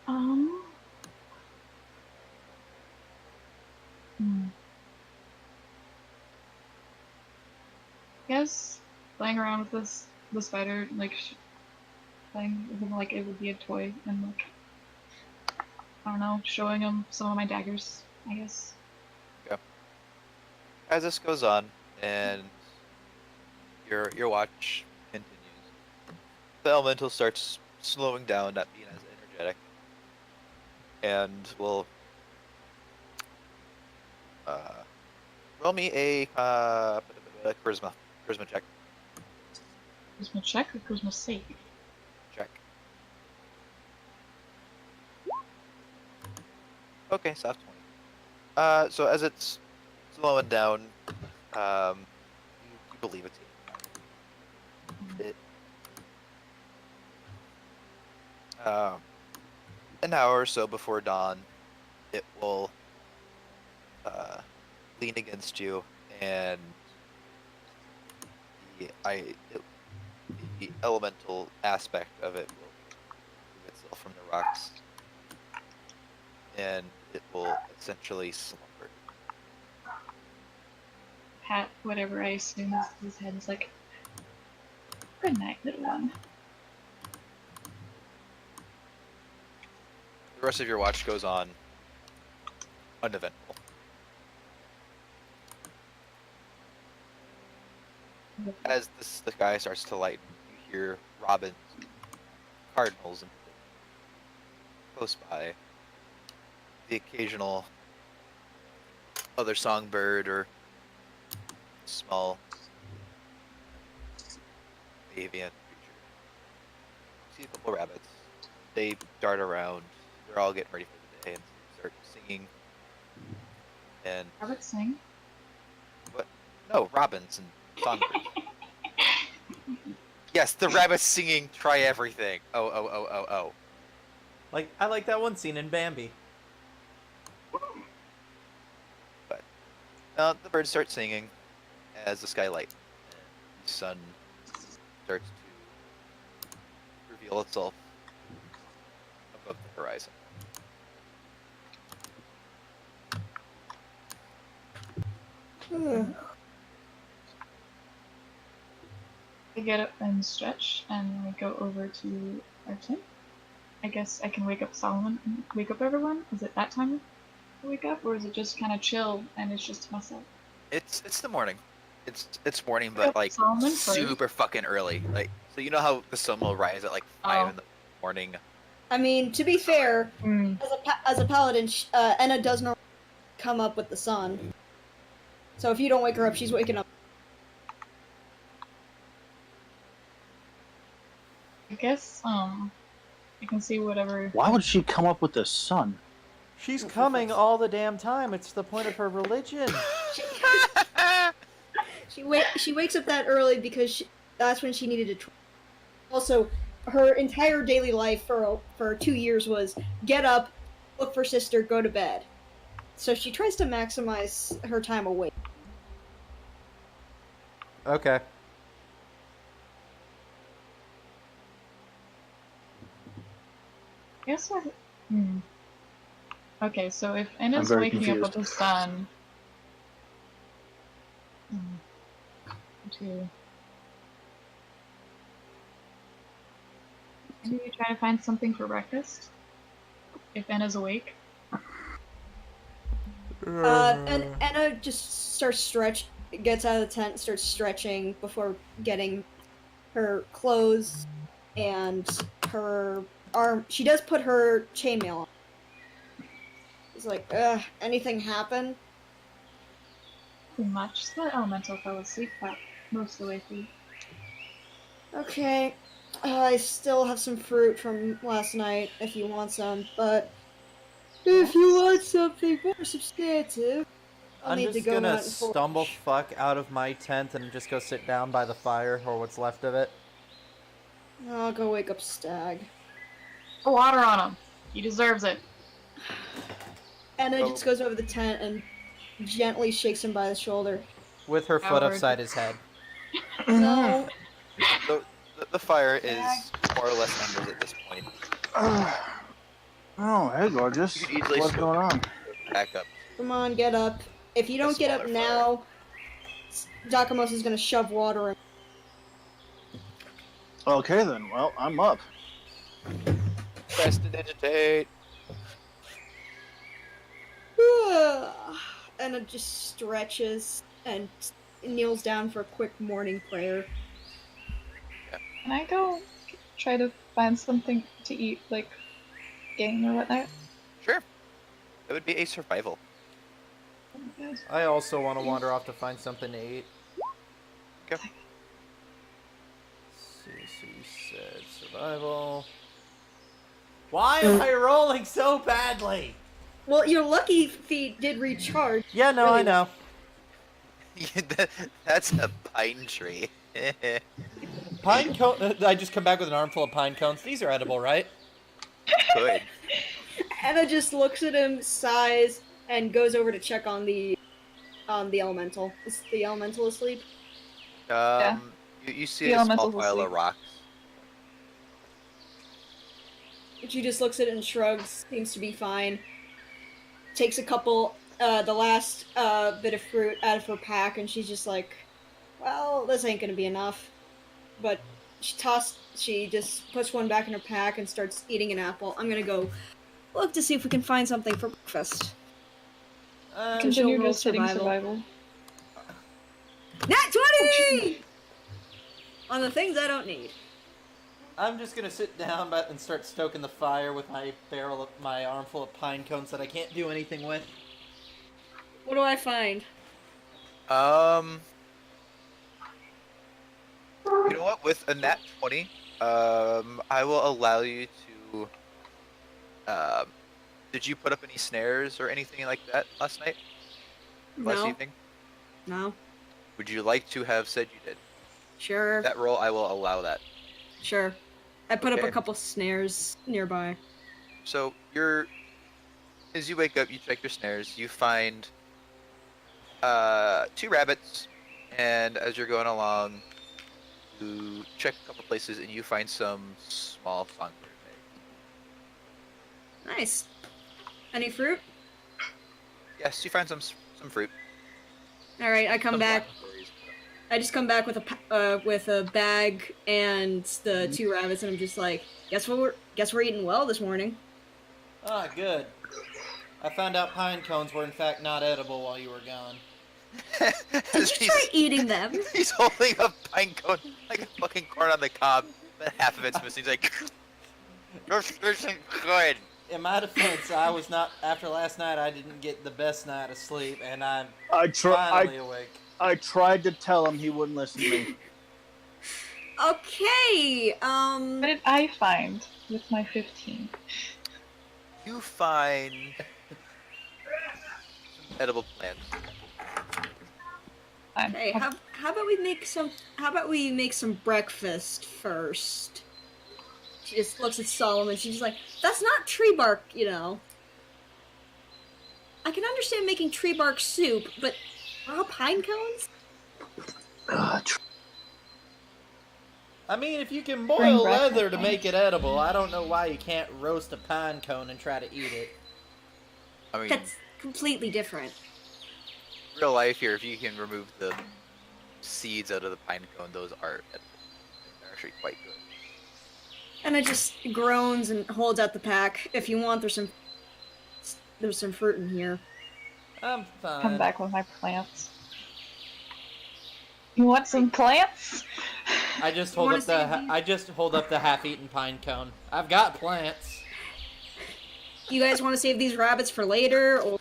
Um. Hmm. I guess playing around with the spider, like playing with him like it would be a toy, and like I don't know, showing him some of my daggers. I guess. As this goes on, and your watch continues, the elemental starts slowing down, not being as energetic, and will roll me a charisma check. Charisma check or charisma save? Check. Okay, soft 20. So as it's slowing down, you believe it's it. An hour or so before dawn, it will lean against you, and the elemental aspect of it will remove itself from the rocks, and it will essentially slumber. Pat whatever I assume is his head is like, good night, little one. The rest of your watch goes on uneventful. As the sky starts to lighten, you hear robins, cardinals, and close by. The occasional other songbird or small avian creature. You see a couple rabbits. They dart around. They're all getting ready for the day and start singing. And Rabbit sing. no, robins and songbirds. Yes, the rabbits singing "Try Everything." Oh. Like, I like that one scene in Bambi. But the birds start singing as the sky lightens and the sun starts to reveal itself above the horizon. I get up and stretch, and I go over to our tent. I guess I can wake up Solomon and wake up everyone. Is it that time to wake up, or is it just kind of chill and it's just myself? It's the morning. It's morning, but Yep, like Solomon first. super fucking early. Like So you know how the sun will rise at like 5 in the morning. I mean, to be fair, Hmm. as a paladin, Enna does not come up with the sun. So if you don't wake her up, she's waking up. I guess you can see whatever. Why would she come up with the sun? She's coming all the damn time. It's the point of her religion. She wakes up that early because that's when she needed to. Also, her entire daily life for 2 years was get up, look for sister, go to bed. So she tries to maximize her time awake. Okay. I guess what? Hmm. Okay, so if Enna's very waking up with confused. the sun. To maybe try to find something for breakfast. If Enna's awake. And Enna just gets out of the tent, starts stretching before getting her clothes and her arm. She does put her chainmail on. It's like, anything happen? Too much. So the elemental fell asleep that most of the way through. Okay. I still have some fruit from last night if you want some, but if you want something more substantive, I'll I'm need just to go gonna out and forage. stumble fuck out of my tent and just go sit down by the fire, or what's left of it. I'll go wake up Stag. Pour water on him. He deserves it. Anna Oh. just goes over the tent and gently shakes him by the shoulder. With her foot Howard. upside his head. No. So the fire is more or less embers at this point. Oh, hey, gorgeous. You could easily What's scope going on? back up. Come on, get up. If you don't get up smaller now, Dakamos is gonna shove water in. Okay, then. Well, I'm up. Prestidigitate. Anna just stretches and kneels down for a quick morning prayer. Can I go try to find something to eat, like game or whatnot? Sure. That would be a survival. I also want to wander off to find something to eat. Okay. So you said survival. Why am I rolling so badly? Well, your lucky feet did recharge. Yeah, no, I Really? know. That's a pine tree. Pine cone. I just come back with an armful of pine cones. These are edible, right? Good. Anna just looks at him, sighs, and goes over to check on the elemental. Is the elemental asleep? You see The a small elemental's pile of asleep. rocks. She just looks at it and shrugs. Seems to be fine. Takes a couple, the last bit of fruit out of her pack, and she's just like, "Well, this ain't gonna be enough." But she just puts one back in her pack and starts eating an apple. I'm gonna go look to see if we can find something for breakfast. Continue roll just hitting survival. survival. Nat 20! On the things I don't need. I'm just gonna sit down and start stoking the fire with my armful of pine cones that I can't do anything with. What do I find? You know what? With a nat 20, I will allow you to. Did you put up any snares or anything like that last night? Last No. evening? No. Would you like to have said you did? Sure. That roll, I will allow that. Sure. I put up Okay. a couple snares nearby. So as you wake up, you check your snares. You find 2 rabbits, and as you're going along, you check a couple places, and you find some small songbird eggs. Nice. Any fruit? Yes, you find some fruit. All right, I come Some back. blackberries. I just come back with a bag and the 2 rabbits, and I'm just like, guess we're eating well this morning. Ah, good. I found out pine cones were in fact not edible while you were gone. Did you try eating them? He's holding a pine cone like a fucking corn on the cob, but half of it's missing. He's like, this isn't good. In my defense, I was not. After last night, I didn't get the best night of sleep, and I'm I finally awake. tried to tell him, he wouldn't listen to me. Okay. What did I find with my 15? You find some edible plants. Fine. Hey, how about we make some breakfast first? She just looks at Solomon. She's like, "That's not tree bark, you know. I can understand making tree bark soup, but raw pine cones? I mean, if you can Bring boil breakfast, leather to thanks. make it edible, I don't know why you can't roast a pine cone and try to eat it. I mean, That's completely different." real life here, if you can remove the seeds out of the pine cone, those are edible. They're actually quite good. And it just groans and holds out the pack. If you want, there's some fruit in here. I'm fine. Come back with my plants. You want some plants? I just You hold wanna up the save these? I just hold up the half-eaten pine cone. I've got plants. You guys want to save these rabbits for later, or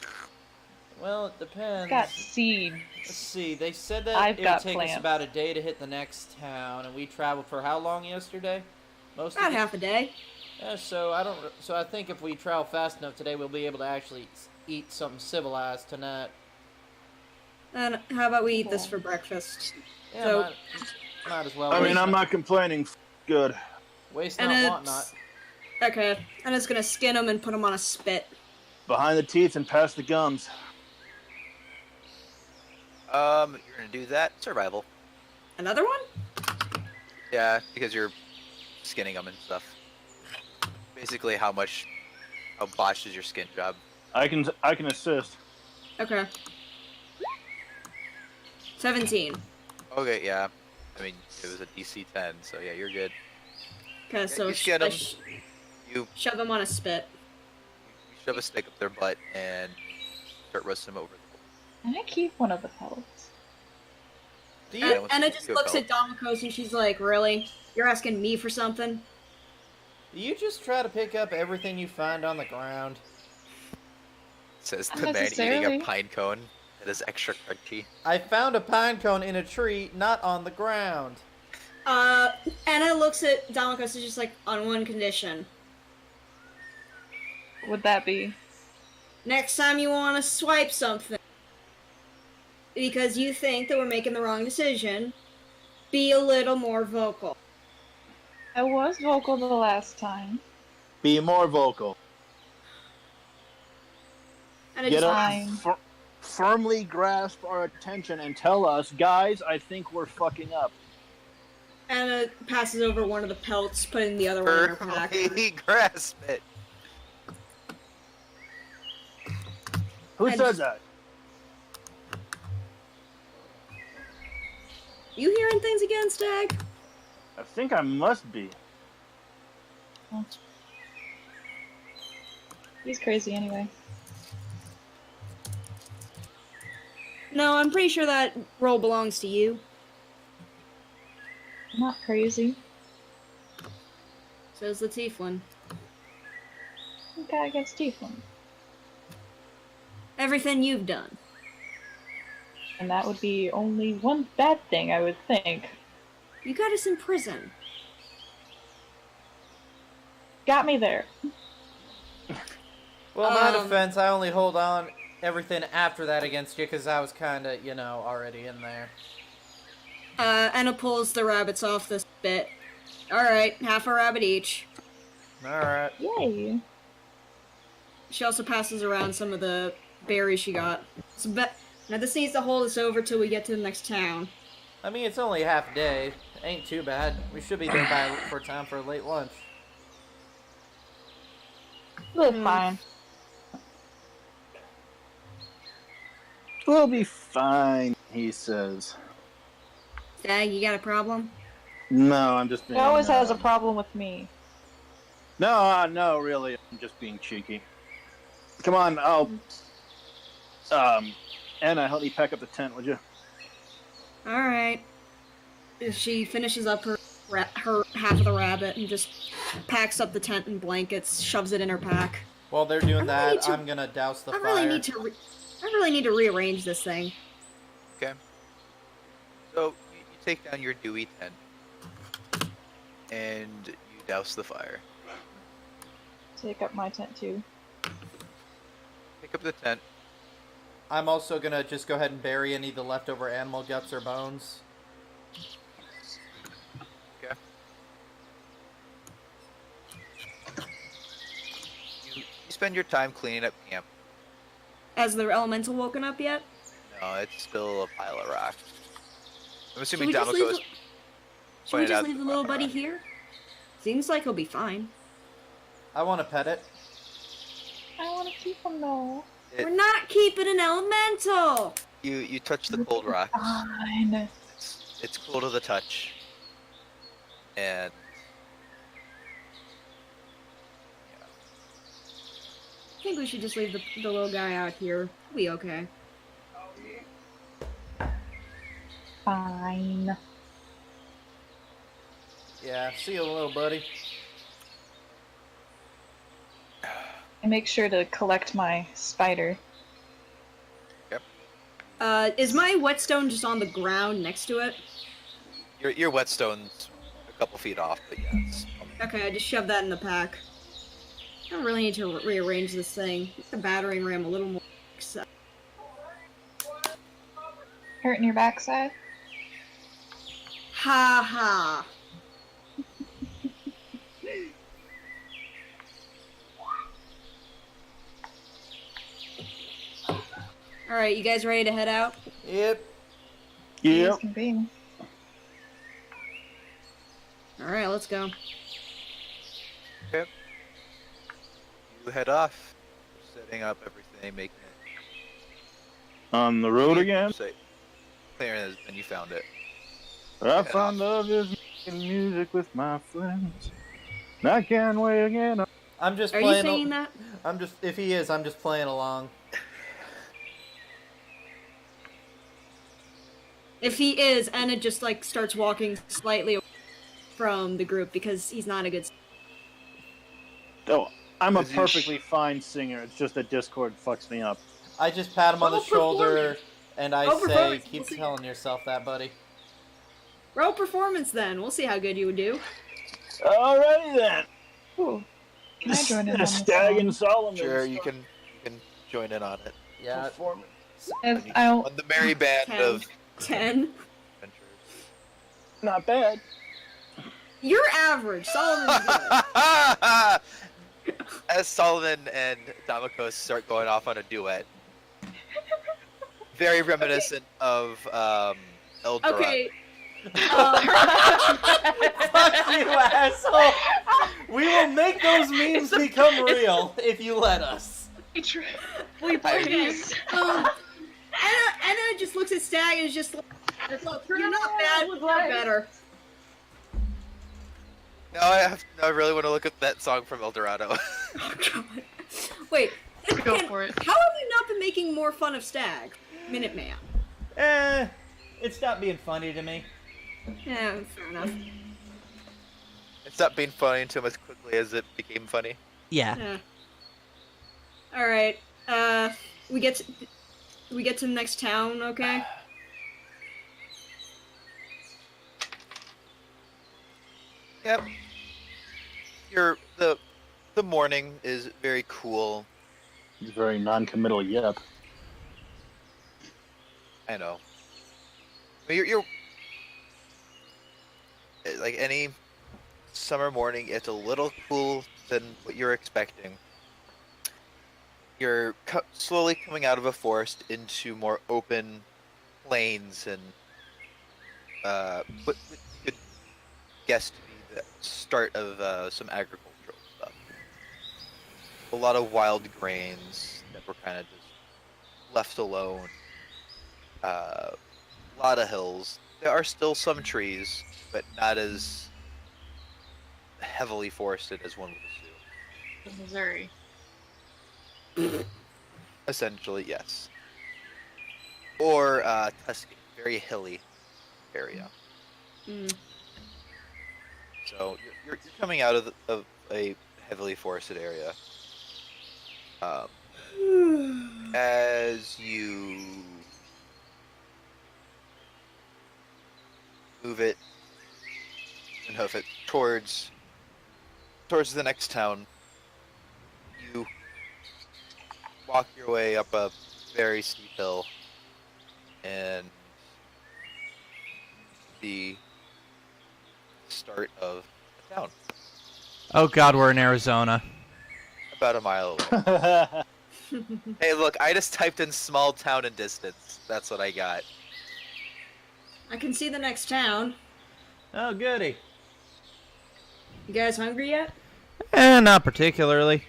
Well, it depends. Got seeds. Let's see. They said that I've it would got take us plants. about a day to hit the next town, and we traveled for how long yesterday? Most about of it? half a day? Yeah, so I don't. So I think if we travel fast enough today, we'll be able to actually eat something civilized tonight. And how about we eat this for breakfast? Yeah, So- might as well. I mean, waste I'm not- not complaining. Good. waste And not, want it's not. okay. And it's gonna skin them and put them on a spit. Behind the teeth and past the gums. You're gonna do that. Survival. Another one? Yeah, because you're skinning them and stuff. Basically, how botched is your skin job? I can assist. Okay. 17. Okay, yeah. I mean, it was a DC 10, so yeah, you're good. Okay, so you skin 'em. sh- You shove them on a spit. shove a stick up their butt and start roasting them over. Can I keep one of the pellets? Do Yeah, you let's And it do just a looks pellet. at Domikos and she's like, "Really? You're asking me for something?" do you just try to pick up everything you find on the ground? Says Not the man eating necessarily. a pine cone that is extra crunchy. I found a pine cone in a tree, not on the ground. Anna looks at Domikos and she's like, "On one condition. Would that be? Next time you want to swipe something, because you think that we're making the wrong decision, be a little more vocal." I was vocal the last time. Be more vocal. And it Get just, up, Fine. firmly grasp our attention and tell us, guys, I think we're fucking up. Anna passes over one of the pelts, putting the other one in her pack. Firmly grasp it. Who And said just- that? You hearing things again, Stag? I think I must be. He's crazy anyway. No, I'm pretty sure that role belongs to you. I'm not crazy. Says the Tieflin. What guy against Tieflin? Everything you've done. And that would be only one bad thing, I would think. You got us in prison. Got me there. Well, in my Um, defense, I only hold on everything after that against you because I was kind of, already in there. Anna pulls the rabbits off the spit. Alright, half a rabbit each. Alright. Yay. She also passes around some of the berries she got. Now this needs to hold us over till we get to the next town. I mean, it's only half a day. Ain't too bad. We should be there for time for a late lunch. We'll be fine. We'll be fine, he says. Stag, you got a problem? No, I'm just He being... always has a problem with me. No, really, I'm just being cheeky. Come on, I'll... Anna, help me pack up the tent, would you? All right. She finishes up her half of the rabbit and just packs up the tent and blankets, shoves it in her pack. While they're doing I really need that, to- I'm gonna douse the I fire. really need to rearrange this thing. Okay. So you take down your dewy tent, and you douse the fire. Take up my tent too. Pick up the tent. I'm also gonna just go ahead and bury any of the leftover animal guts or bones. Okay. You spend your time cleaning up camp. Has the elemental woken up yet? No, it's still a pile of rock. I'm Should assuming we just Damako leave is the, should we pointed just out leave the the little pile of buddy rock. here? Seems like he'll be fine. I want to pet it. I want to keep him though. It- We're not keeping an elemental! You touch the cold rock. Fine. It's cool to the touch. And I think we should just leave the little guy out here. He'll be okay. Fine. Yeah, see you, little buddy. And make sure to collect my spider. Is my whetstone just on the ground next to it? your whetstone's a couple feet off, but yes. Okay, I just shoved that in the pack. I don't really need to rearrange this thing. Make the battering ram a little more. Hurting your backside? Ha ha. Alright, you guys ready to head out? Yep. Yeah. As can be. Alright, let's go. You head off, setting up everything, making it On the road again? say, clear as when you found it. I found love is making music with my friends. And I can't wait again. I'm just Are you playing. saying that? I'm just. If he is, I'm just playing along. If he is, Anna just like starts walking slightly away from the group because he's not a good. Oh, I'm a Is he perfectly fine singer. It's just that Discord fucks me up. I just pat him on the Roll shoulder performance. and I Roll say, performance. "Keep We'll see. telling yourself that, buddy." Roll performance then. We'll see how good you would do. Alrighty then. Ooh. Can I join in on this Stag one? and Solomon. Sure, you can join in on it. Yeah. Performance. If I'll, On the merry band 10. of 10. adventurers. Not bad. You're average. Solomon's good. As Solomon and Damako start going off on a duet, very reminiscent of El Dorado. Okay. Fuck you, asshole! We will make those memes become real if you let us. we please. Anna just looks at Stag and is just like, look, you're not bad, but you're better. No, I really want to look at that song from El Dorado. Oh, God. Wait. Go for it. How have you not been making more fun of Stag? Minuteman. It stopped being funny to me. Yeah, fair enough. It stopped being funny to him as quickly as it became funny. Yeah. Yeah. Alright. We get to the next town, okay? Yep. The morning is very cool. It's very non-committal. Yep. I know. But you're like any summer morning. It's a little cool than what you're expecting. You're slowly coming out of a forest into more open plains and what you could guess to be the start of some agricultural stuff. A lot of wild grains that were kind of just left alone. A lot of hills. There are still some trees, but not as heavily forested as one would assume. Missouri. Essentially, yes. or Tuscany, very hilly area. Mm. So you're coming out of a heavily forested area. As you move it and hoof it towards the next town, you walk your way up a very steep hill and the start of the town, Oh God, we're in Arizona. about a mile away. Hey, look, I just typed in small town and distance. That's what I got. I can see the next town. Oh goody. You guys hungry yet? Not particularly.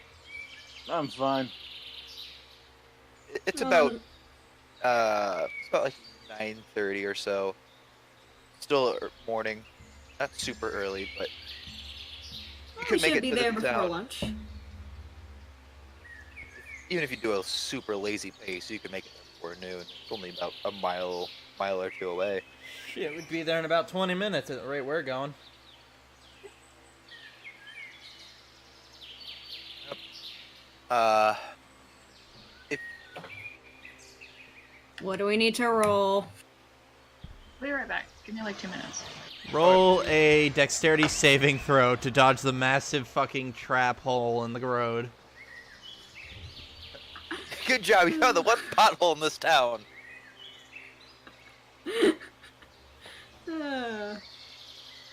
I'm fine. It's about like 9:30 or so. Still morning, not super early, but you We can make should it be to there the before town. lunch. Even if you do a super lazy pace, you can make it before noon. It's only about a mile or two away. Shit, we'd be there in about 20 minutes at the rate we're going. If What do we need to roll? I'll be right back. Give me like 2 minutes. Roll a dexterity saving throw to dodge the massive fucking trap hole in the road. good job, you found the one pothole in this town.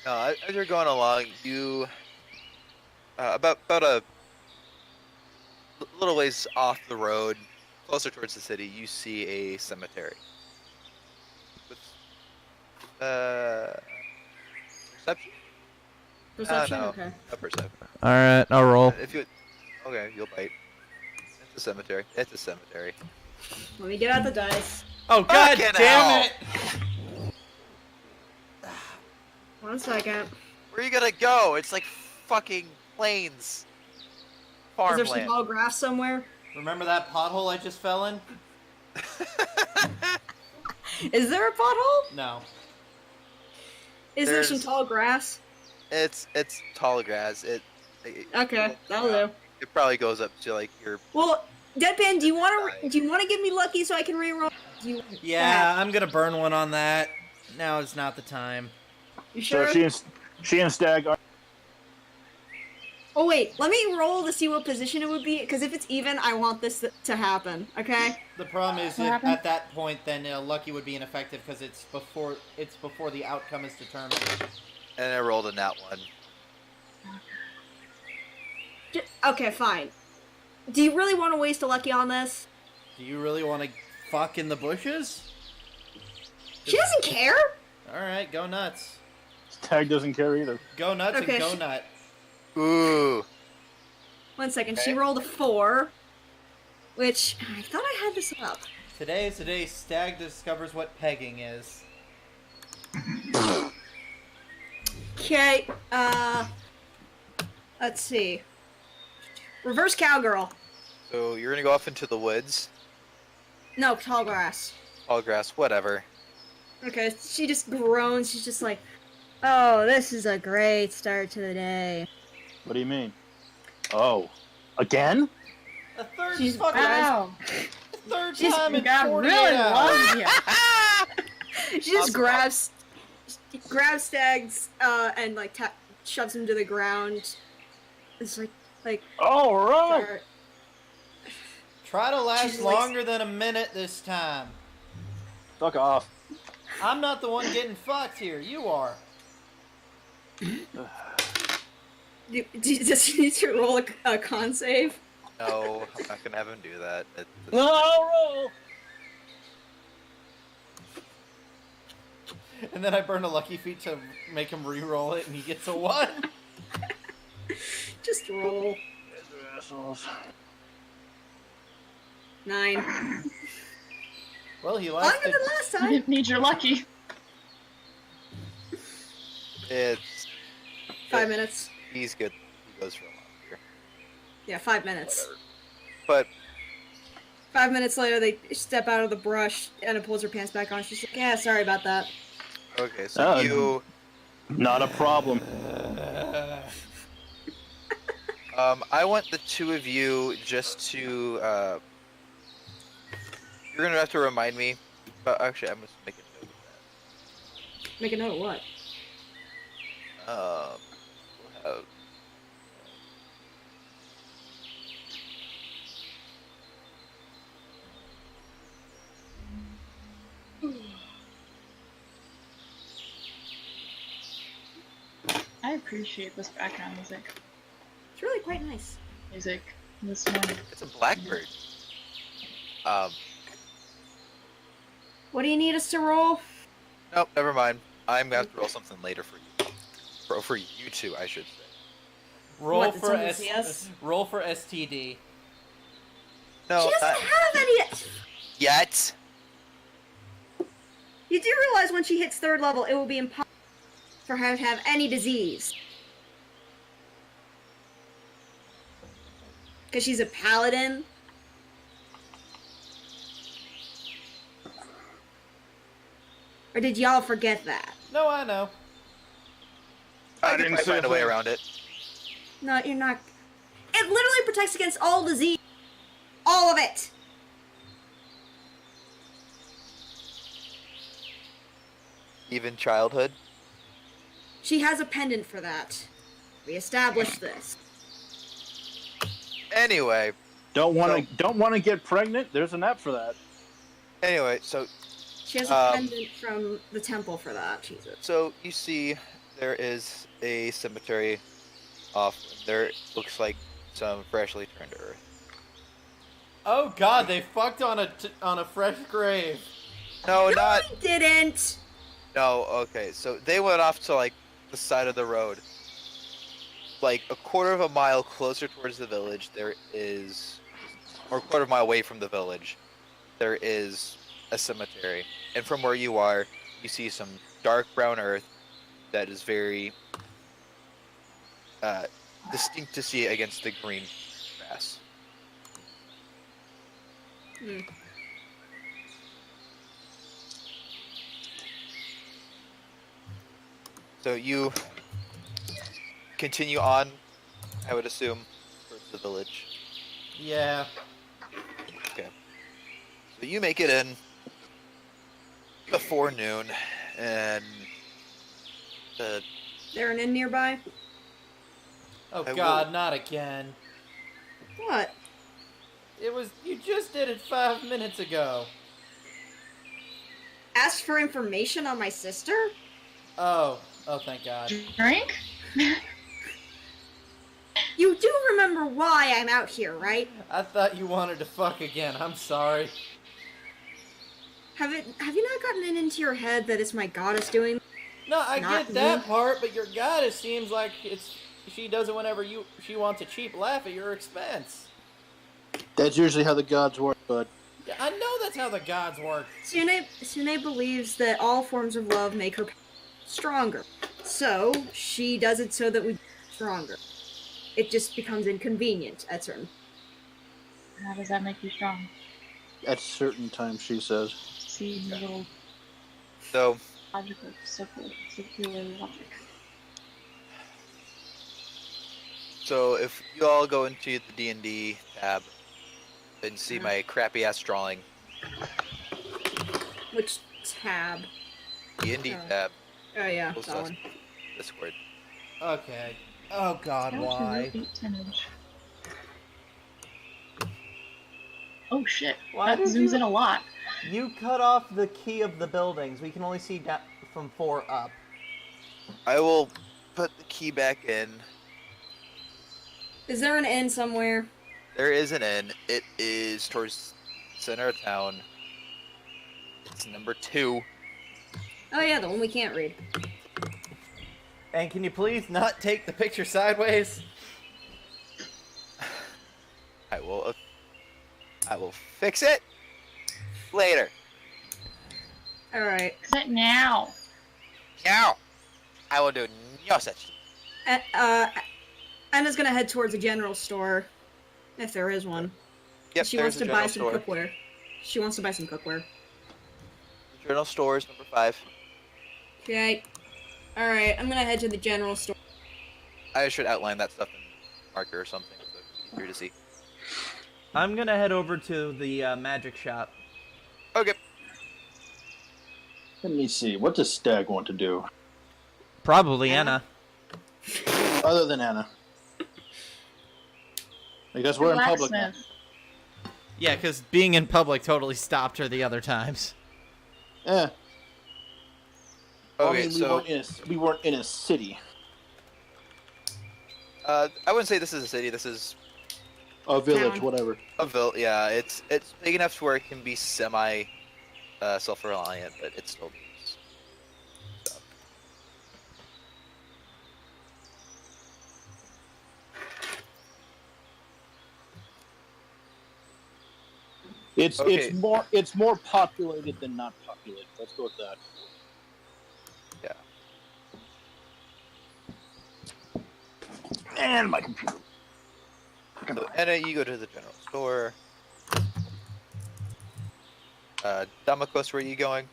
As you're going along, you about a little ways off the road, closer towards the city, you see a cemetery. With, perception? Perception? No, Okay. a perception. Alright, I'll roll. If you, okay, you'll bite. It's a cemetery. It's a cemetery. Let me get out the dice. Oh God Fucking damn hell. it! 1 second. Where are you gonna go? It's like fucking plains. Is there some Farmland. tall grass somewhere? Remember that pothole I just fell in? Is there a pothole? No. Is there some There's- tall grass? It's tall grass. Okay, that'll do. It probably goes up to like your. Well, Deadpan, do you want to give me lucky so I can reroll? Do you? Yeah, I'm gonna burn one on that. Now is not the time. You So sure? she and Stag are. Oh wait, let me roll to see what position it would be. Because if it's even, I want this to happen. Okay. The problem is What if happened? at that point, then lucky would be ineffective because it's before the outcome is determined. And I rolled a nat one. Okay, fine. Do you really want to waste a lucky on this? Do you really want to fuck in the bushes? She doesn't care. All right, go nuts. Stag doesn't care either. Go nuts Okay, and go she- nut. Ooh. 1 second. Okay. She rolled a 4, which I thought I had this up. Today is the day Stag discovers what pegging is. Okay. Let's see. Reverse cowgirl. So you're gonna go off into the woods, No, tall grass. all grass, whatever. Okay, she just groans. She's just like, "Oh, this is a great start to the day." What do you mean? Oh, again? A third She's fucking Wow. third she's time in God 48 really hours. loves you. She just Awesome. grabs Stags, and like shoves him to the ground. It's like. All right. Or- Try to last She's like- longer than a minute this time. Fuck off. I'm not the one getting fucked here. You are. Does he need to roll a con save? No, I'm not gonna have him do that. No, roll. And then I burn a lucky feat to make him re-roll it, and he gets a 1. Just roll. Assholes. 9. Well, he Longer lasted. than last You time. didn't need your lucky. It's 5 minutes. he's good. He goes for a lot here. Yeah, 5 minutes. Whatever. But 5 minutes later, they step out of the brush. Anna pulls her pants back on. She's like, "Yeah, sorry about that." Okay, so you. Not a problem. I want the two of you just to. You're gonna have to remind me, but actually, I must make a note of Make a note of what? that. We'll have. I appreciate this background music. It's really quite nice. Music this morning. It's a blackbird. What do you need us to roll? Nope, never mind. I'm gonna have to roll something later for you. For you two, I should say. Roll What, did for someone see us? roll for STD. No, She doesn't have any. yet. You do realize when she hits 3rd level, it will be impossible for her to have any disease. Because she's a paladin. Or did y'all forget that? No, I know. I didn't can say find a way that. around it. No, you're not. It literally protects against all disease. All of it. Even childhood. She has a pendant for that. We established this. Anyway, Don't want to get pregnant. There's an app for that. so She has a pendant from the temple for that. Jesus. So you see, there is a cemetery off. There looks like some freshly turned earth. Oh God, they fucked on a fresh grave. No, No, not. we didn't. No. Okay, so they went off to like the side of the road, like a quarter of a mile closer towards the village. There is, or a quarter of a mile away from the village, there is a cemetery, and from where you are, you see some dark brown earth that is very distinct to see against the green grass. Hmm. So you continue on, I would assume, towards the village. Yeah. So you make it in before noon, and There an inn nearby? Oh I God, will- not again. What? It was you just did it 5 minutes ago. Asked for information on my sister? Oh, thank God. Drink? You do remember why I'm out here, right? I thought you wanted to fuck again. I'm sorry. Have you not gotten it into your head that it's my goddess doing? No, I Not get that me. part, but your goddess seems like she does it whenever she wants a cheap laugh at your expense. That's usually how the gods work, bud. Yeah, I know that's how the gods work. Sune believes that all forms of love make her stronger. So, she does it so that we stronger. It just becomes inconvenient at certain. How does that make you strong? At certain times, she says. See, little so logical, circular logic. so if you all go into the D&D tab and see my crappy ass drawing, Which tab? D&D Oh. tab, Oh yeah, Post that us. one. Discord. Okay. Oh God, That was a why? real 8-10 Oh shit, Why that did zooms you- in a lot. You cut off the key of the buildings. We can only see from 4 up. I will put the key back in. Is there an inn somewhere? There is an inn. It is towards the center of town. It's number 2. Oh yeah, the one we can't read. And can you please not take the picture sideways? I will fix it later. Alright. Exit now. Now, I will do no such. Anna's gonna head towards a general store. If there is one. Yep, She there's wants a to general buy some store. cookware. She wants to buy some cookware. The general store is number 5. Okay. Alright, I'm gonna head to the general store. I should outline that stuff in marker or something so it can be easier to see. I'm gonna head over to the magic shop. Okay. Let me see. What does Stag want to do? Probably Anna? Anna. Other than Anna. Because we're in public now. Blacksmith. Yeah, because being in public totally stopped her the other times. Yeah. Well, Okay, I mean, so we weren't in a city. I wouldn't say this is a city. This is A village, Town. whatever. a village. Yeah, it's big enough to where it can be semi self-reliant, but it still needs stuff. It's Okay. it's more populated than not populated. Let's go with that. Yeah. And my computer. So Anna, you go to the general store. Damakos, where are you going?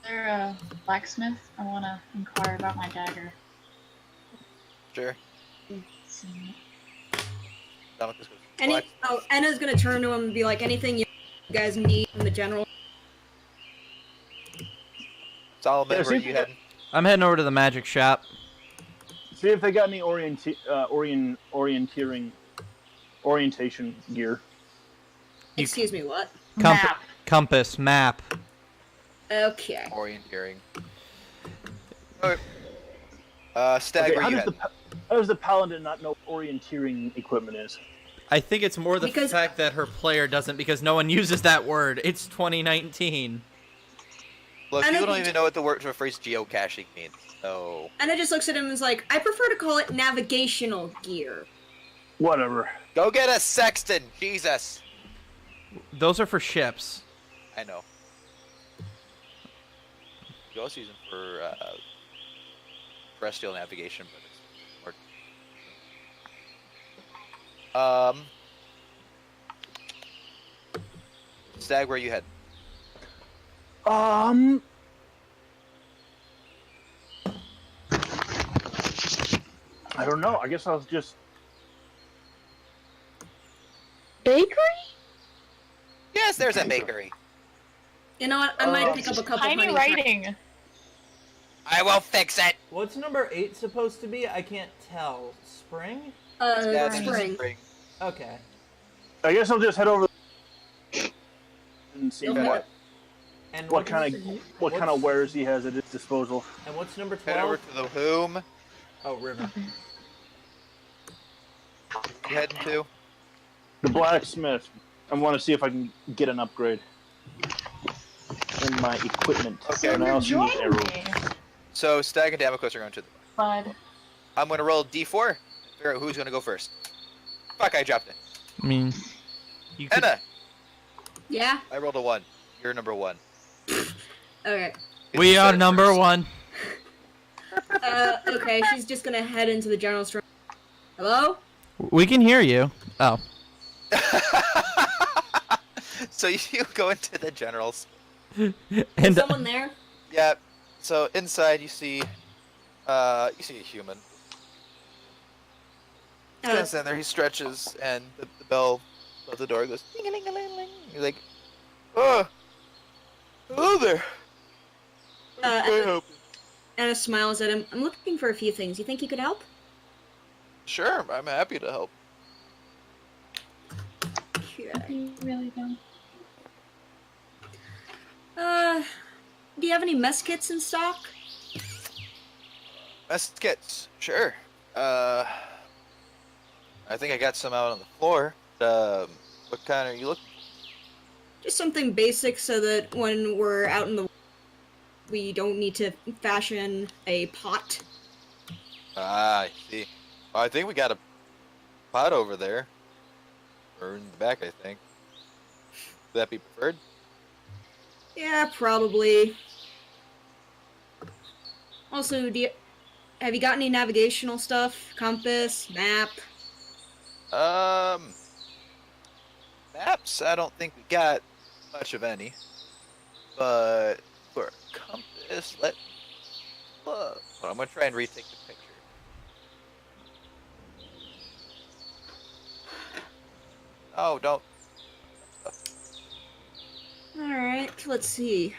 Is there a blacksmith? I want to inquire about my dagger. Sure. Damakos goes. Anna's gonna turn to him and be like, anything you guys need from the general? Solomon, Yeah, where are see- you heading? I'm heading over to the magic shop. See if they got any orientation gear. You- Excuse me, what? Map. Compass, map. Okay. Orienteering. Okay. Stag, Okay, where how you does heading? how does the paladin not know what orienteering equipment is? I think it's more the Because- fact that her player doesn't, because no one uses that word. It's 2019. Look, I people don't don't even know what the word for the phrase geocaching means. So Anna just looks at him and is like, I prefer to call it navigational gear. Whatever. go get a sextant, Jesus. Those are for ships. I know. You also use them for terrestrial navigation, but it's more. Stag, where you head? I don't know. I guess I was just. Bakery? Yes, there's a bakery. You know what? I might pick up a couple Tiny honey writing. I will fix it. What's number 8 supposed to be? I can't tell. Spring? Yeah, I think it's spring. Okay. I guess I'll just head over and see Okay. And what kind of wares he has at his disposal. And what's number Head over 12? to the whom? Oh, river. You heading to? The blacksmith. I want to see if I can get an upgrade in my equipment. Okay. And I also use Join arrows. me, So Stag and Damakos are going to the. bud. I'm gonna roll a D4 and figure out who's gonna go first. Fuck, I dropped it. I mean, you could... Anna, Yeah? I rolled a 1. You're number 1. Okay. We are number 1. Okay, she's just gonna head into the general store. Hello? We can hear you. Oh. So you go into the generals. Is And someone there? Yeah. So inside you see a human. He's gonna stand there. He stretches, and the bell of the door goes ding a ling a ling ling. He's like, "Oh, hello there. How can I help you?" Anna smiles at him. I'm looking for a few things. You think you could help? Sure, I'm happy to help. You really don't. Do you have any mess kits in stock? Mess kits, sure. I think I got some out on the floor. What kind are you looking? Just something basic so that when we're out in the we don't need to fashion a pot. Ah, I see. Well, I think we got a pot over there. Or in the back, I think. Would that be preferred? Yeah, probably. Also, have you got any navigational stuff? Compass, map? Maps, I don't think we got much of any. But for a compass, let look. Hold on, I'm gonna try and retake the picture. Oh, don't. Alright, let's see.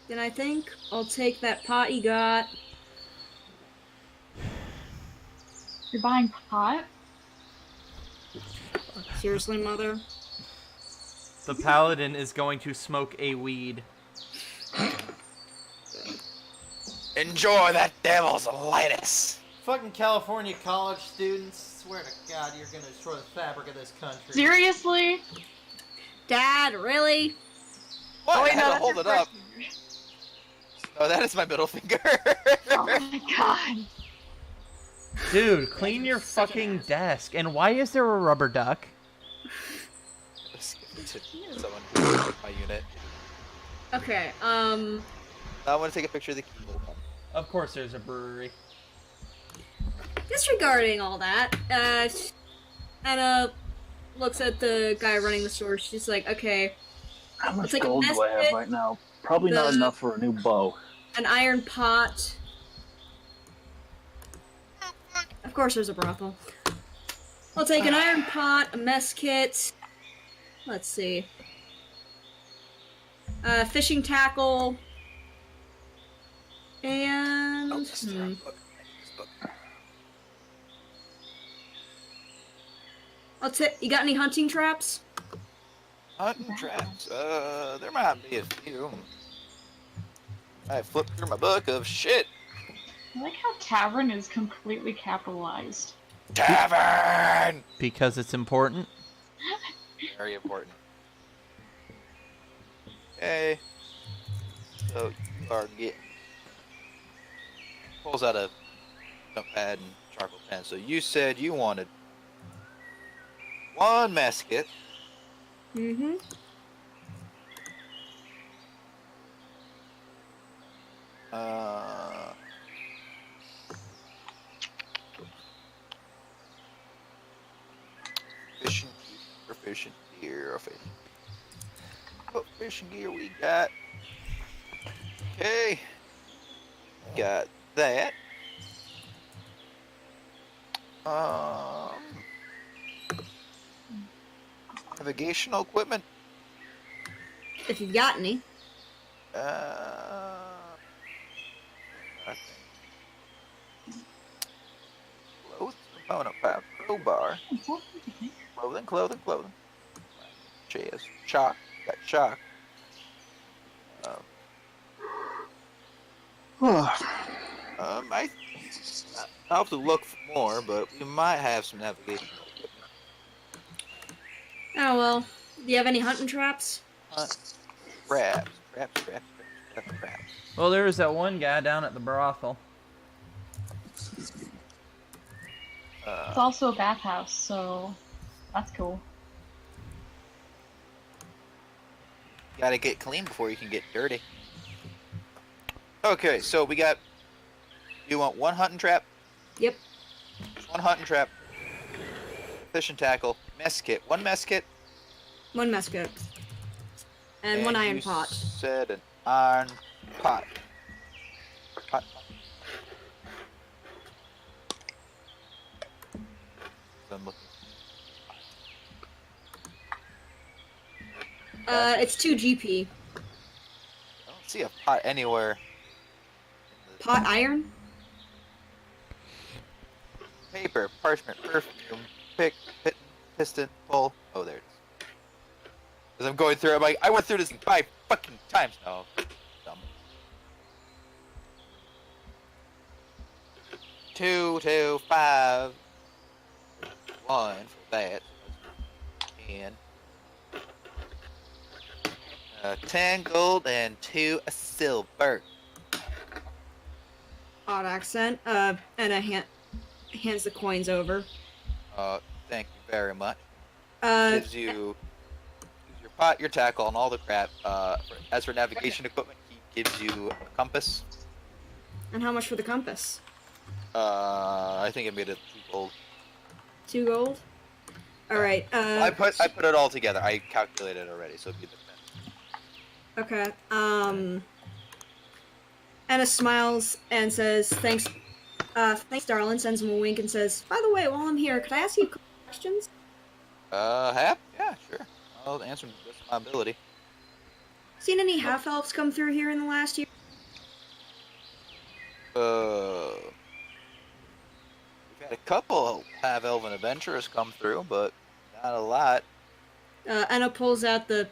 Then I think I'll take that pot you got. You're buying pot? Seriously, mother? The paladin is going to smoke a weed. Enjoy that devil's lettuce. Fucking California college students, swear to God, you're gonna destroy the fabric of this country. Seriously? Dad, really? What? Oh wait, I no, had to that's hold your it up. first finger. Oh, that is my middle finger. Oh my god. Dude, clean your such an fucking ass. desk. And why is there a rubber duck? Let's give it to someone in my unit. Okay, Now I want to take a picture of the keyhole. Of course there's a brewery. disregarding all that, Anna looks at the guy running the store. She's like, okay, How much take a gold do I have biscuit, right now? Probably not the- enough for a new bow. an iron pot. Of course, there's a brothel. I'll take an iron pot, a mess kit. Let's see. Fishing tackle. And Oh, this is our book. This book. I'll take. You got any hunting traps? Hunting traps. There might be a few. I flipped through my book of shit. I like how tavern is completely capitalized. Tavern! Because it's important. Very important. Okay. So you are getting. Pulls out a notepad and charcoal pen. So you said you wanted one mess kit. Mm-hmm. Fishing gear, fishing gear, fishing. What fishing gear we got? Okay. Got that. Navigational equipment. If you've got any. I think. Clothes, component pack, crowbar, clothing. Chairs, chalk. Got chalk. I'll have to look for more, but we might have some navigation equipment. Oh well. Do you have any hunting traps? Traps. Well, there was that one guy down at the brothel. It's also a bathhouse, so that's cool. Gotta get clean before you can get dirty. Okay, so we got. You want one hunting trap? Yep. One hunting trap. Fishing tackle. Mess kit. One mess kit. One mess kit. And one iron you pot. Said an iron pot. Pot. I'm looking. It's 2 GP. I don't see a pot anywhere. Pot iron? Paper, parchment, perfume, pick, piston, pull. Oh, there it is. As I'm going through, I'm like, I went through this 5 fucking times now. Dumb. 2, 2, 5. 1 for that. 10. 10 gold and 2 silver. Odd accent. And a hands the coins over. Thank you very much. Uh, Gives you your pot, your tackle, and all the crap. As for navigation equipment, he gives you a compass. and how much for the compass? I think I made it 2 gold. 2 gold? All right. I put it all together. I calculated it already, so it'd be the 10. Okay. Anna smiles and says, "Thanks, thanks, darling." Sends him a wink and says, "By the way, while I'm here, could I ask you a couple questions?" Yeah, sure. I'll answer them to the best of my ability. Seen any half elves come through here in the last year? We've had a couple half-elven adventurers come through, but not a lot. Anna pulls out the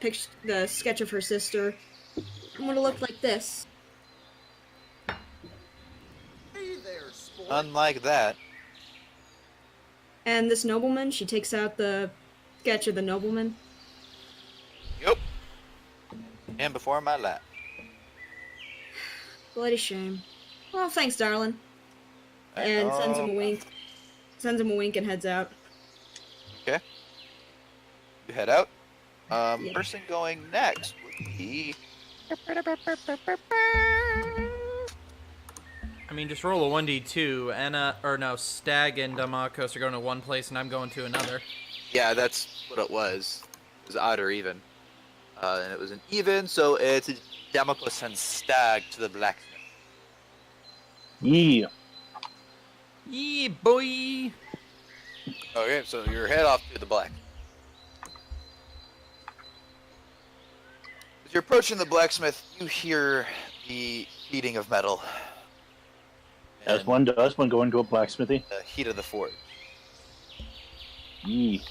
sketch of her sister. It would have looked like this. Hey there, sport. Unlike that. And this nobleman, she takes out the sketch of the nobleman. Yep. And before my lap. Bloody shame. Well, thanks, darling. And sends him a wink. Sends him a wink and heads out. Okay. You head out. Yep. Person going next would be. I mean, just roll a 1d2. Stag and Marcos are going to one place, and I'm going to another. Yeah, that's what it was. It was odd or even. And it was an even, so it's Damocles and Stag to the blacksmith. Yeah. Yee, boy! Okay, so you're head off to the black. As you're approaching the blacksmith, you hear the beating of metal. As one does when going to a blacksmithy. The heat of the forge. Yeah.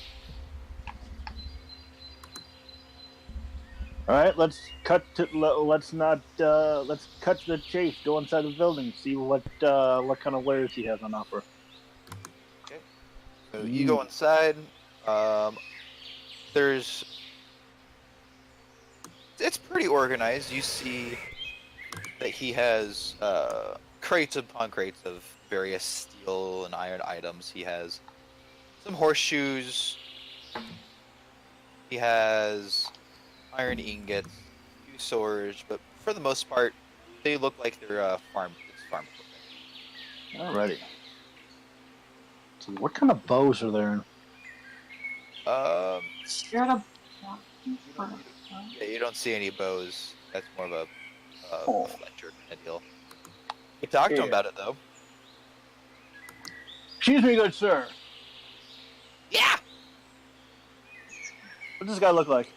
All right, let's cut to let's cut to the chase. Go inside the building, see what kind of wares he has on offer. Okay. So you go inside. It's pretty organized. You see that he has crates upon crates of various steel and iron items. He has some horseshoes. He has iron ingots, a few swords, but for the most part, they look like they're farm equipment. Alrighty. So what kind of bows are there? You're at a Yeah, you don't see any bows. That's more of a Oh. Fletcher kind of deal. You talked to him about it though. Excuse me, good sir. Yeah. What does this guy look like?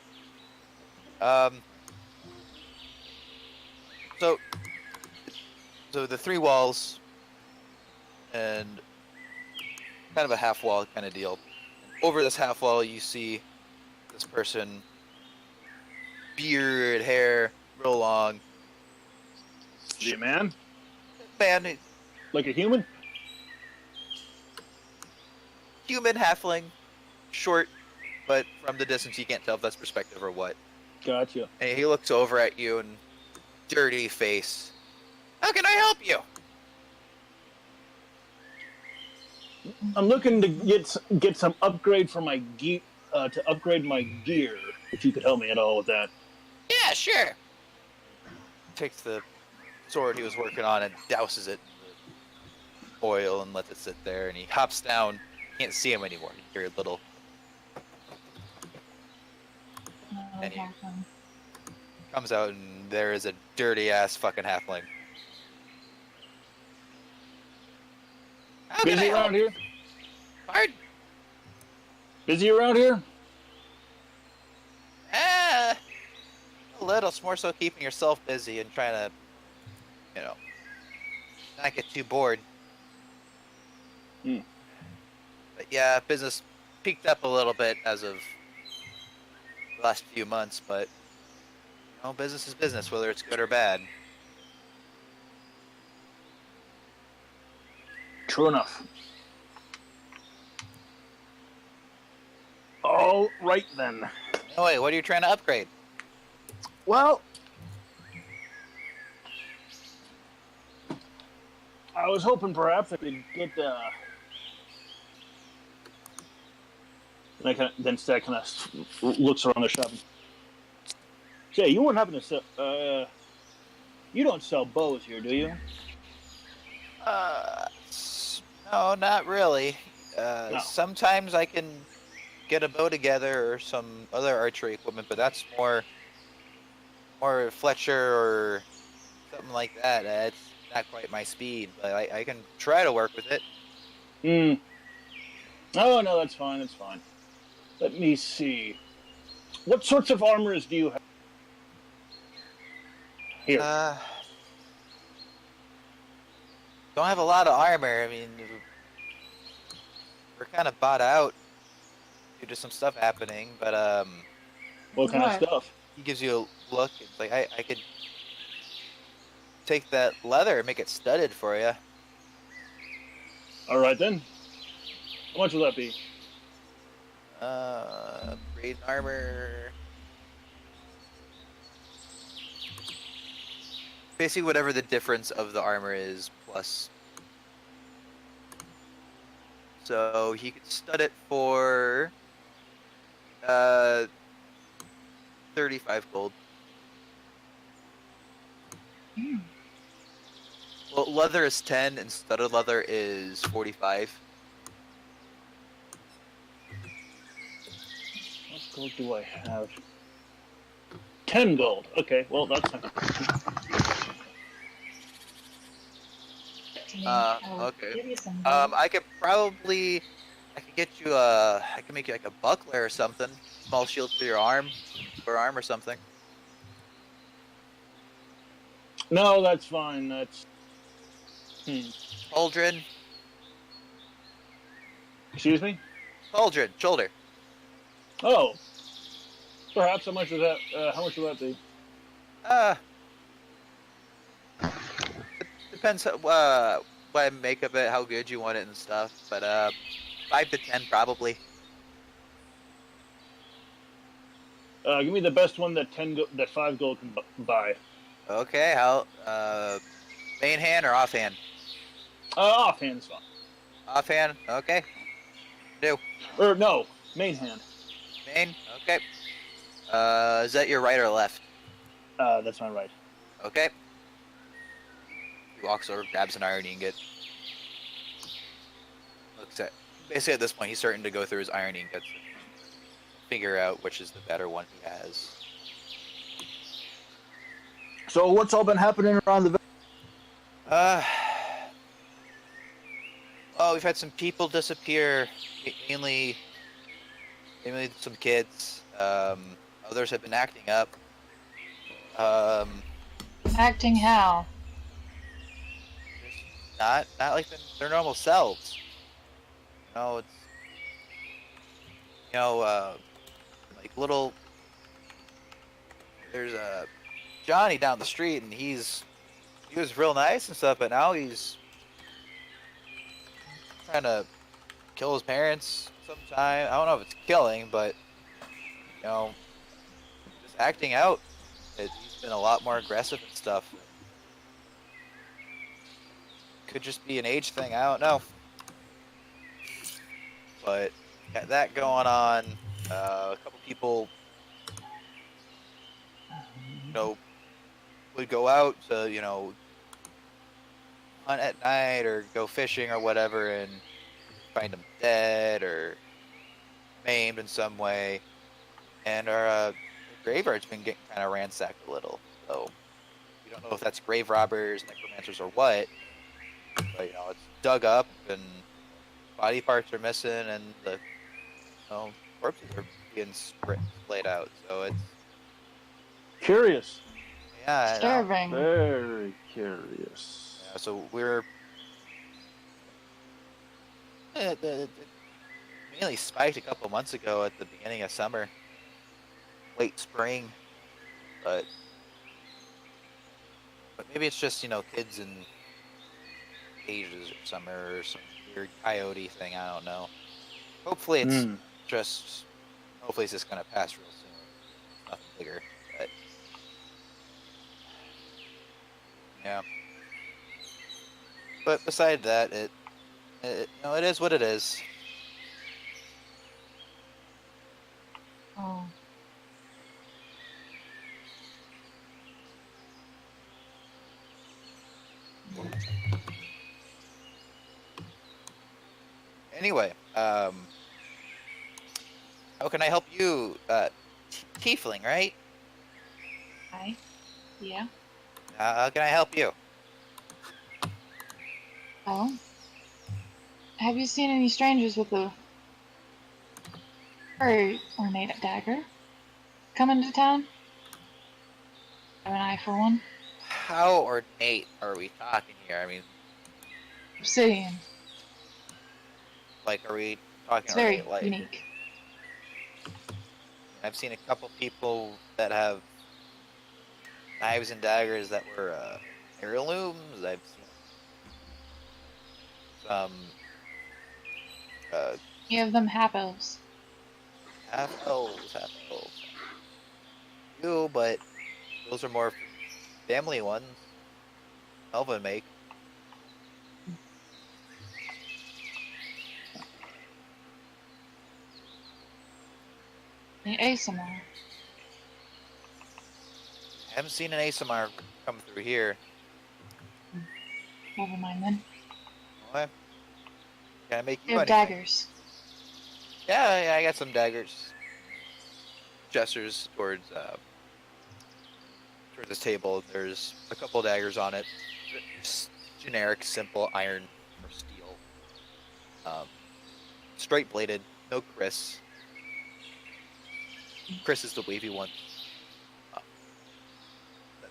So the three walls and kind of a half wall kind of deal. Over this half wall, you see this person, beard, hair, real long. Is he a man? Man, Like a human? human halfling, short, but from the distance you can't tell if that's perspective or what. Gotcha. And he looks over at you and dirty face. How can I help you? I'm looking to get some upgrade for my gear to upgrade my gear. If you could help me at all with that. Yeah, sure. Takes the sword he was working on and douses it in the oil and lets it sit there. And he hops down. Can't see him anymore. You hear a little. And he comes out and there is a dirty ass fucking halfling. How can I Busy help? around here? Pardon? Busy around here? A little. It's more so keeping yourself busy and trying to, not get too bored. Hmm. But yeah, business peaked up a little bit as of the last few months, but business is business, whether it's good or bad. True enough. All right then. No, wait, what are you trying to upgrade? Well, I was hoping perhaps I could get. Then Stack kind of looks around the shop. Say, you wouldn't happen to sell? You don't sell bows here, do you? No, not really. No. Sometimes I can get a bow together or some other archery equipment, but that's more Fletcher or something like that. It's not quite my speed, but I can try to work with it. Hmm. Oh no, that's fine. That's fine. Let me see. What sorts of armors do you have? Here. Don't have a lot of armor. I mean, we're kind of bought out due to some stuff happening, but What kind of What? stuff? he gives you a look. It's like I could take that leather and make it studded for you. All right then. How much will that be? Braid armor. Basically, whatever the difference of the armor is plus. So he could stud it for 35 gold. Hmm. Well, leather is 10 and studded leather is 45. What gold do I have? 10 gold. Okay, well that's not. Okay. I could get you I can make you like a buckler or something. Small shield for your arm or something. No, that's fine. That's. Pauldron, Excuse me. shoulder. Oh, perhaps. How much was that? How much will that be? Depends what I make of it, how good you want it and stuff. But 5 to 10 probably. Give me the best one that that 5 gold can buy. Okay, how main hand or offhand? Offhand is fine. Offhand, okay. Do Or no, main hand. main, okay. Is that your right or left? That's my right. Okay. He walks over, grabs an iron ingot. Looks at basically at this point he's starting to go through his iron ingots and figure out which is the better one he has. So what's all been happening around the? Oh, we've had some people disappear, mainly some kids. Others have been acting up. Acting how? Not like their normal selves. It's like little. There's a Johnny down the street, and he was real nice and stuff, but now he's trying to kill his parents sometime. I don't know if it's killing, but just acting out. He's been a lot more aggressive and stuff. Could just be an age thing. I don't know. But got that going on. A couple people, would go out to, hunt at night or go fishing or whatever and find them dead or maimed in some way. And our graveyard's been getting kind of ransacked a little. So we don't know if that's grave robbers, necromancers, or what. But, it's dug up and body parts are missing and the corpses are being splayed out. So it's Curious. yeah, I know. Disturbing. Very curious. Yeah, so we're it mainly spiked a couple months ago at the beginning of summer, late spring, but maybe it's just kids in cages or summer or some weird coyote thing. I don't know. Hopefully it's hopefully it's just gonna pass real soon. Nothing bigger, but yeah. But beside that, it is what it is. Oh. Anyway, How can I help you? Tiefling, right? Hi. Yeah. How can I help you? Oh. Have you seen any strangers with a very ornate dagger come into town? Have an eye for one. How ornate are we talking here? I mean, Obsidian. like, are we talking It's ornate? very Like, unique. I've seen a couple people that have knives and daggers that were heirlooms. I've seen some uh, Any of them half elves. half elves, you, but those are more family ones. Elven make. The ASMR. Haven't seen an ASMR come through here. Never mind then. What? Can I make They you have anything? daggers. Yeah, I got some daggers. Gestures towards this table. There's a couple daggers on it. Just generic, simple iron or steel. Straight bladed, no Chris. Chris is the wavy one. Uh,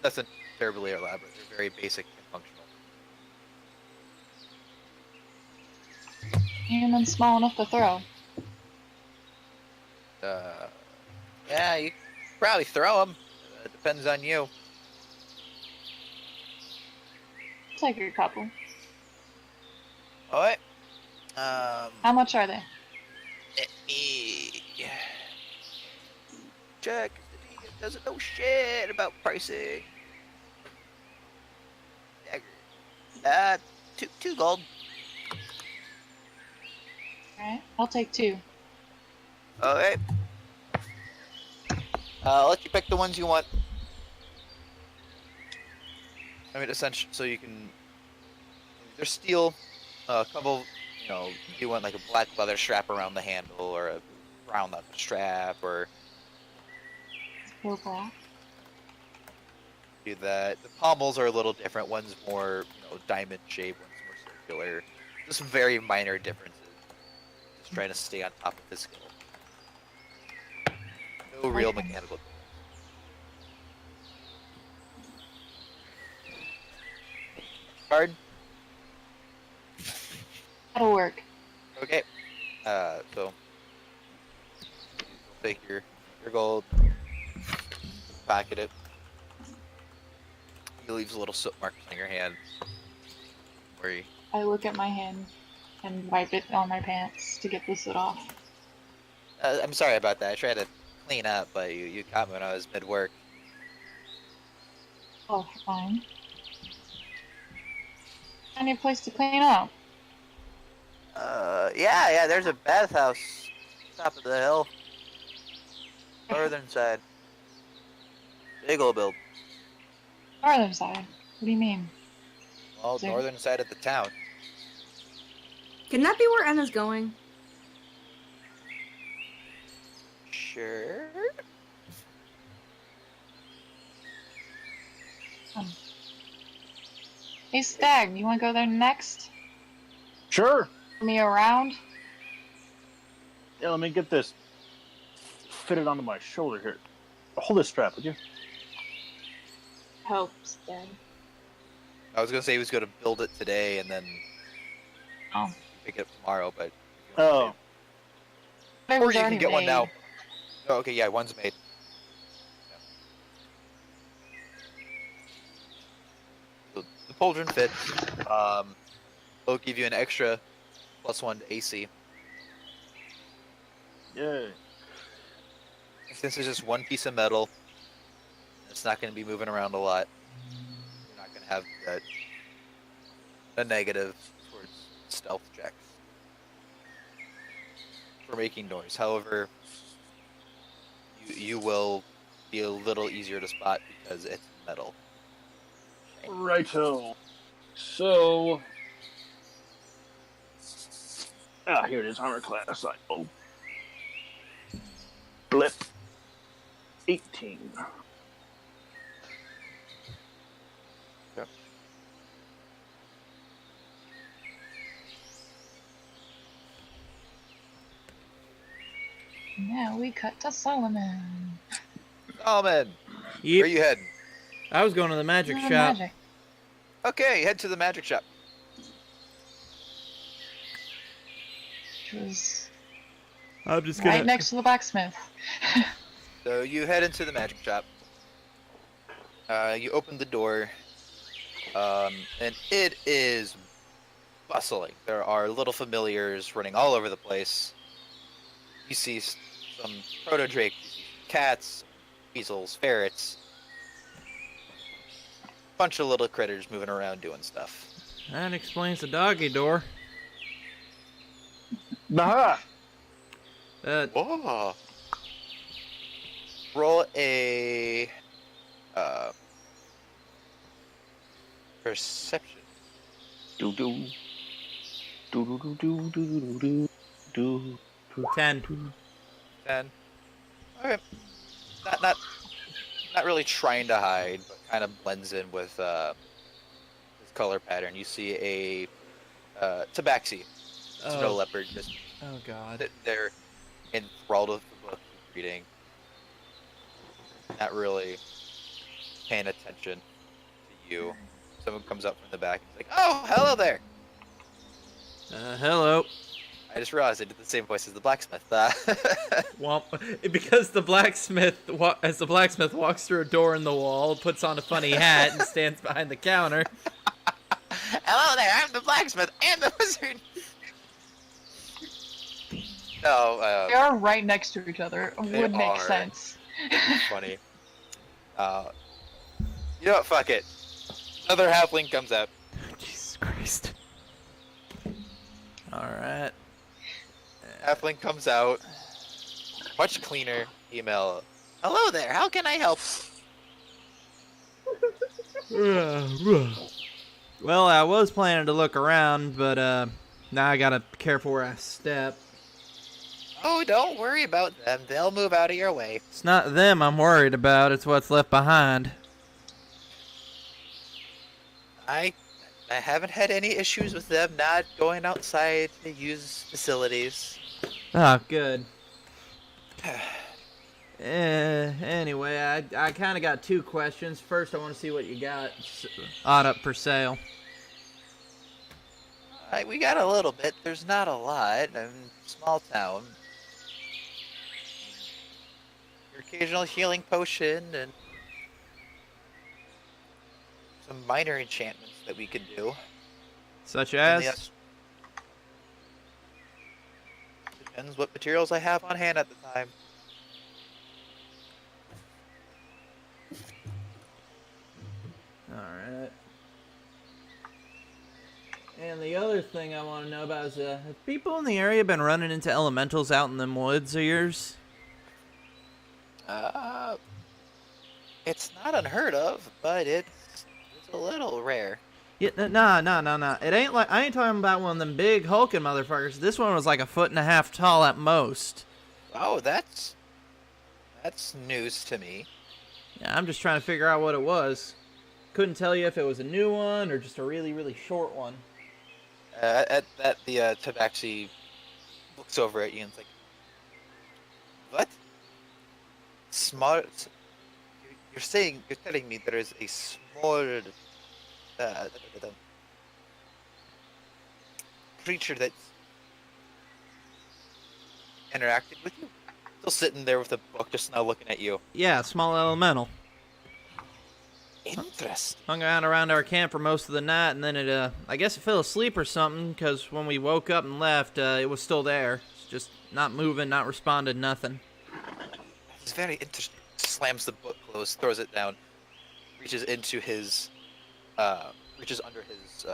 that's not terribly elaborate. They're very basic and functional. And then small enough to throw. Yeah, you could probably throw them. Depends on you. Take a couple. Alright. How much are they? Let me check. The DM doesn't know shit about pricing. Dagger. Two gold. Alright, I'll take 2. Okay. I'll let you pick the ones you want. I mean, essentially, so you can. There's steel. A couple, you want like a black leather strap around the handle, or a brown leather strap, or Go black. do that. The pommels are a little different. One's more, diamond shaped. One's more circular. Just very minor differences. Just trying to stay on top of the skill. No real Okay. mechanical difference. Card. That'll work. Okay. So take your gold, pocket it. He leaves little soot marks on your hand. Where you, I look at my hand and wipe it on my pants to get the soot off. I'm sorry about that. I tried to clean up, but you caught me when I was mid work. Oh, fine. I need a place to clean up. Yeah. There's a bathhouse top of the hill, northern side. Big old build. Northern side. What do you mean? Well, There. northern side of the town. Can that be where Emma's going? Sure. Hey, Stag, you want to go there next? Sure. Me around? Yeah, let me get this fitted onto my shoulder here. Hold this strap, would you? Help, Stag. I was gonna say he was gonna build it today and then Oh. pick it up tomorrow, but. Oh. It Or was you can already get one made. now. Oh, okay, yeah, one's made. So the pauldron fits. It'll give you an extra +1 to AC. Yay. Since it's just one piece of metal, it's not going to be moving around a lot. You're not going to have a negative towards stealth checks for making noise. However, you will be a little easier to spot because it's metal. Righto. So. Here it is, armor class. Blip. 18. Now we cut to Solomon. Solomon, where Yep. you heading? I was going to the magic Oh, shop. magic. Okay, head to the magic shop. Which was I'm just right next to the blacksmith. So you head into the magic shop. You open the door, and it is bustling. There are little familiars running all over the place. You see some proto-drake, cats, weasels, ferrets, bunch of little critters moving around doing stuff. That explains the doggy door. Aha! Whoa! Roll a perception. Do do. Do do do do do do do. 10. 10. Okay. Not really trying to hide, but kind of blends in with this color pattern. You see a tabaxi, snow leopard, just Oh god. sitting there enthralled with the book he's reading, not really paying attention to you. Someone comes up from the back and is like, "Oh, hello there." Hello. I just realized I did the same voice as the blacksmith. Well, because as the blacksmith walks through a door in the wall, puts on a funny hat, and stands behind the counter. Hello there, I'm the blacksmith and the wizard. No, They are right next to each other. They Would make are. sense. it's funny. You know what? Fuck it. Another halfling comes out. Jesus Christ. Alright. Halfling comes out. Much cleaner email. Hello there, how can I help? Well, I was planning to look around, but now I gotta be careful where I step. Oh, don't worry about them. They'll move out of your way. It's not them I'm worried about, it's what's left behind. I haven't had any issues with them not going outside to use facilities. Oh, good. Anyway, I kind of got two questions. First, I want to see what you got odd up for sale. We got a little bit. There's not a lot. Small town. Your occasional healing potion and some minor enchantments that we could do. Such And as? depends what materials I have on hand at the time. Alright. And the other thing I want to know about is, have people in the area been running into elementals out in them woods of yours? It's not unheard of, but it's a little rare. Yeah, nah. It ain't like, I ain't talking about one of them big hulking motherfuckers. This one was like 1.5 feet tall at most. Oh, that's news to me. Yeah, I'm just trying to figure out what it was. Couldn't tell you if it was a new one or just a really, really short one. The tabaxi looks over at you and is like, "What? Smart? You're telling me there is a small creature that's interacted with you? Still sitting there with a book, just now looking at you. Yeah, small elemental. Interesting. Hung out around our camp for most of the night, and then it, I guess it fell asleep or something, because when we woke up and left, it was still there. It's just not moving, not responding, nothing. It's very interesting." Slams the book closed, throws it down, reaches into his, reaches under his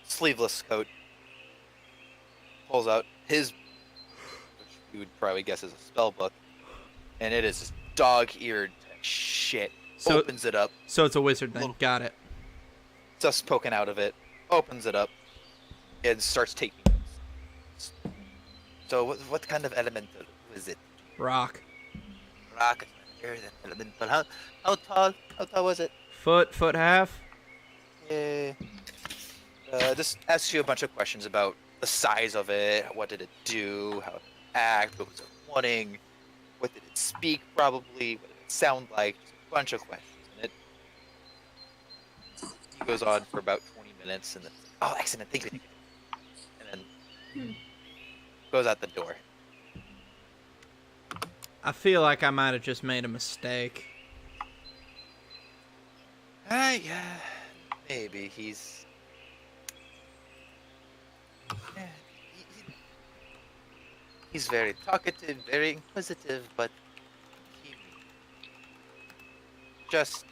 sleeveless coat, pulls out his, which you would probably guess is a spell book, and it is dog-eared shit. So- Opens it up, So it's a wizard then. Little- Got it. stuff's poking out of it, opens it up, and starts taking notes. So what kind of elemental is it? Rock. Rock is better than but how tall? How tall was it? Foot half. Yeah. Just ask you a bunch of questions about the size of it, what did it do, how it act, what was it wanting, what did it speak probably, what did it sound like, just a bunch of questions. And he goes on for about 20 minutes and then it's like, oh, excellent, thank you. And then goes out the door. I feel like I might have just made a mistake. Yeah, maybe he's. Yeah, he's very talkative, very inquisitive, but he just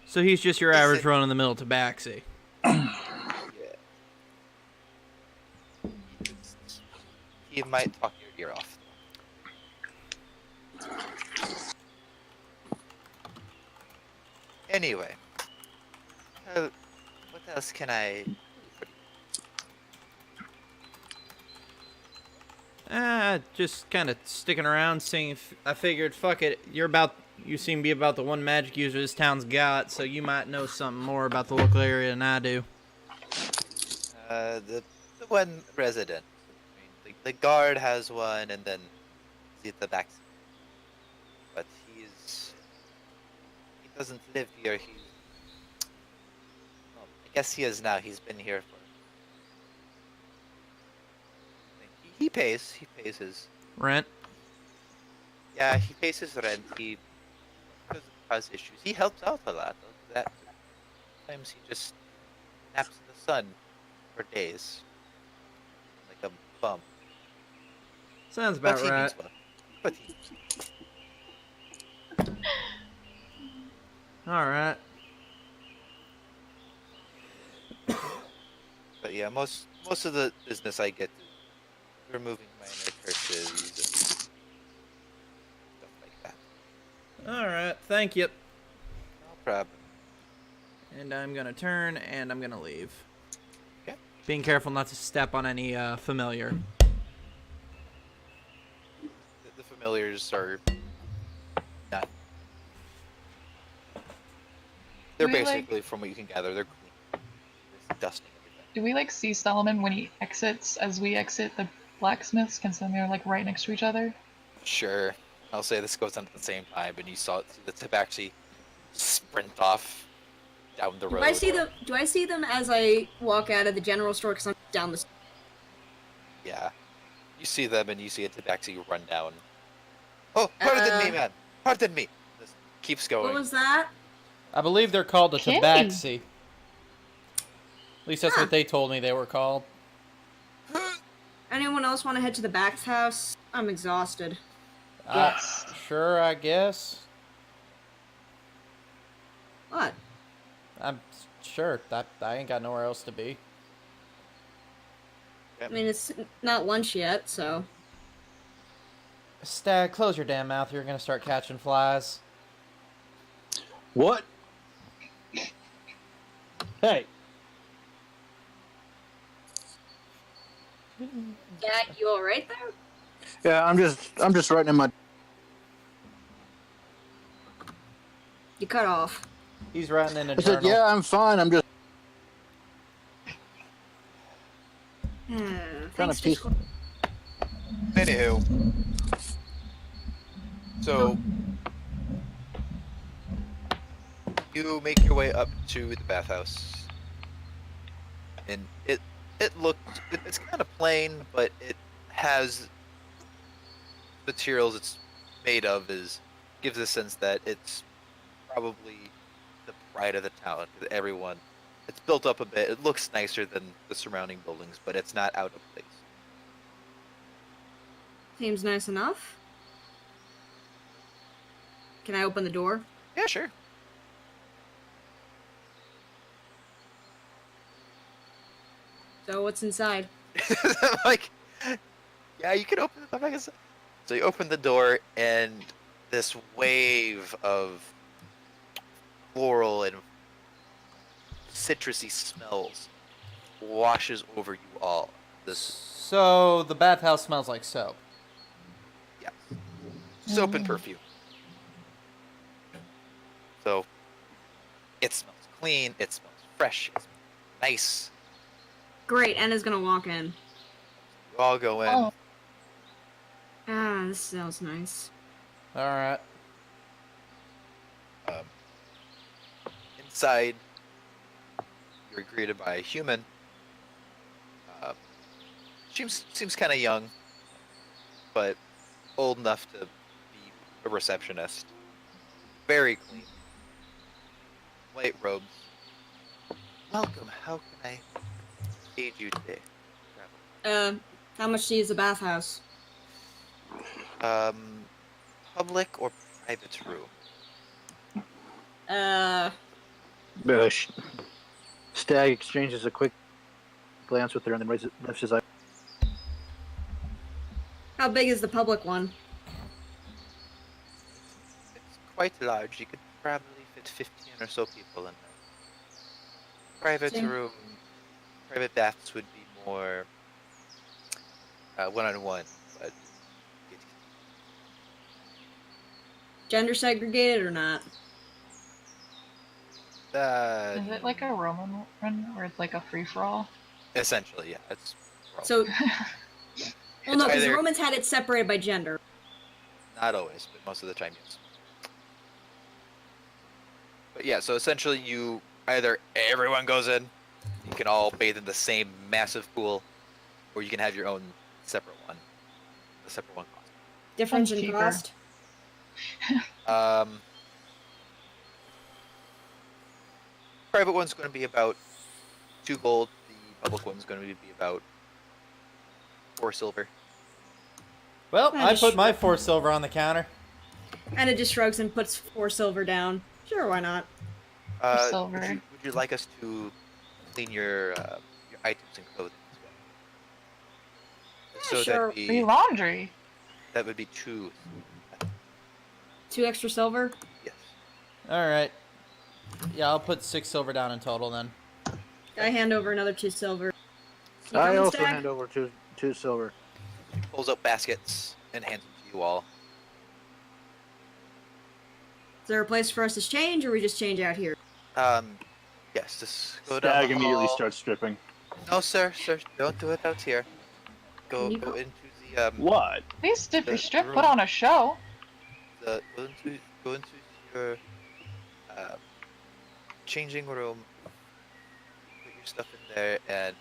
So he's just your He's average a- run-of-the-mill tabaxi. yeah. He might talk your ear off. Anyway, what else can I do for you? Just kind of sticking around, seeing if I figured, fuck it, you seem to be about the one magic user this town's got, so you might know something more about the local area than I do. The one resident. I mean, the guard has one, and then he's at the back. But he doesn't live here. Well, I guess he is now. He's been here for. He pays. He pays his. Rent? Yeah, he pays his rent. He doesn't cause issues. He helps out a lot. That sometimes he just naps in the sun for days, like a bum. Sounds about But he right. means well. But he. Alright. But yeah, most of the business I get is removing minor curses and stuff like that. Alright, thank you. No problem. And I'm gonna turn, and I'm gonna leave. Okay. Being careful not to step on any familiar. The familiars are not. They're Do we, basically, from what you can gather, they're clean. There's dusting everything. Do we like see Solomon when he exits as we exit the blacksmiths, considering they're like right next to each other? Sure. I'll say this goes on at the same time, and you see the tabaxi sprint off down the road. Do I see them as I walk out of the general store? Because I'm down the. Yeah. You see them, and you see a tabaxi run down. Oh, pardon me, man. Pardon me. This keeps going. What was that? I believe they're called a King. tabaxi. At least that's Huh. what they told me they were called. Anyone else want to head to the bathhouse? I'm exhausted. Yes. Sure, I guess. What? I'm sure. I ain't got nowhere else to be. I mean, it's not lunch yet, so. Stag, close your damn mouth. You're gonna start catching flies. What? Hey, Yeah, you all right there? yeah, I'm just writing in my. You cut off. He's writing in a I said, journal. yeah, I'm fine. I'm just kind Thanks of for peaceful. Anywho. So, you make your way up to the bathhouse. And it's kind of plain, but it has materials it's made of gives a sense that it's probably the pride of the town. Everyone, it's built up a bit. It looks nicer than the surrounding buildings, but it's not out of place. Seems nice enough. Can I open the door? Yeah, sure. So what's inside? Like, yeah, you can open the door. So you open the door, and this wave of floral and citrusy smells washes over you all. This So the bathhouse smells like soap. soap and perfume. So it smells clean, it smells fresh, it smells nice. Great, Anna's gonna walk in. You all go in. Oh. Ah, this smells nice. All right. Um, inside, you're greeted by a human. Seems kind of young, but old enough to be a receptionist. Very clean. White robes. Welcome. How can I aid you today, How much to use the bathhouse? Public or private room? Bush. Stag exchanges a quick glance with her and then lifts his eye. How big is the public one? It's quite large. You could probably fit 15 or so people in there. Private Same. room, private baths would be more one-on-one, but Gender segregated or not? uh, Is it like a Roman run where it's like a free for all? essentially, yeah, it's So, well, no, because the either- Romans had it separated by gender. not always, but most of the time, yes. But yeah, so essentially, you either everyone goes in, you can all bathe in the same massive pool, or you can have your own separate one. The separate one costs. Difference Sounds in cheaper. cost? Private one's going to be about 2 gold. The public one's going to be about 4 silver. Well, I I just put my 4 silver on the counter. Anna just shrugs and puts 4 silver down. Sure, why not? Silver. Would you like us to clean your items and clothing as well? Yeah, sure. Free laundry. That would be 2. 2 extra silver? Yes. All right. Yeah, I'll put 6 silver down in total then. I hand over another 2 silver. You I coming, also Stag? hand over two silver. He pulls out baskets and hands them to you all. Is there a place for us to change, or we just change out here? Yes, just go down Stag the immediately hall. starts stripping. No, sir, don't do it out here. Go Can you go go? into the What? Please dip your The strip, room. put on a show. go into your changing room. Put your stuff in there, and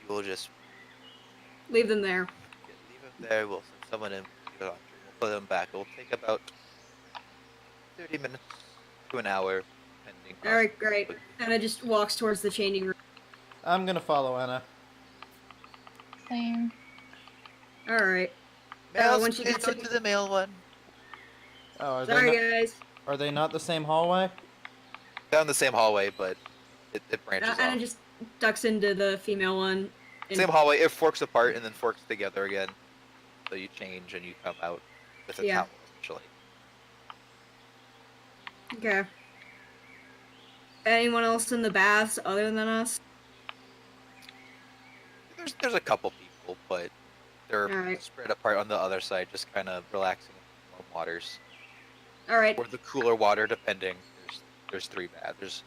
you will just Leave them there. leave them there. We'll send someone in. We'll put them back. It will take about 30 minutes to an hour, depending. on- Alright, great. Anna just walks towards the changing room. I'm gonna follow Anna. Same. Alright. Males, once you please get go to- to the male one. Oh, are Sorry, they not, guys. are they not the same hallway? Down the same hallway, but it branches Anna off. just ducks into the female one. and- Same hallway. It forks apart and then forks together again. So you change and you come out with a Yeah. towel, essentially. Okay. Anyone else in the baths other than us? There's a couple people, but they're Alright. spread apart on the other side, just kind of relaxing in the warm waters Alright. or the cooler water, depending. There's 3 baths. There's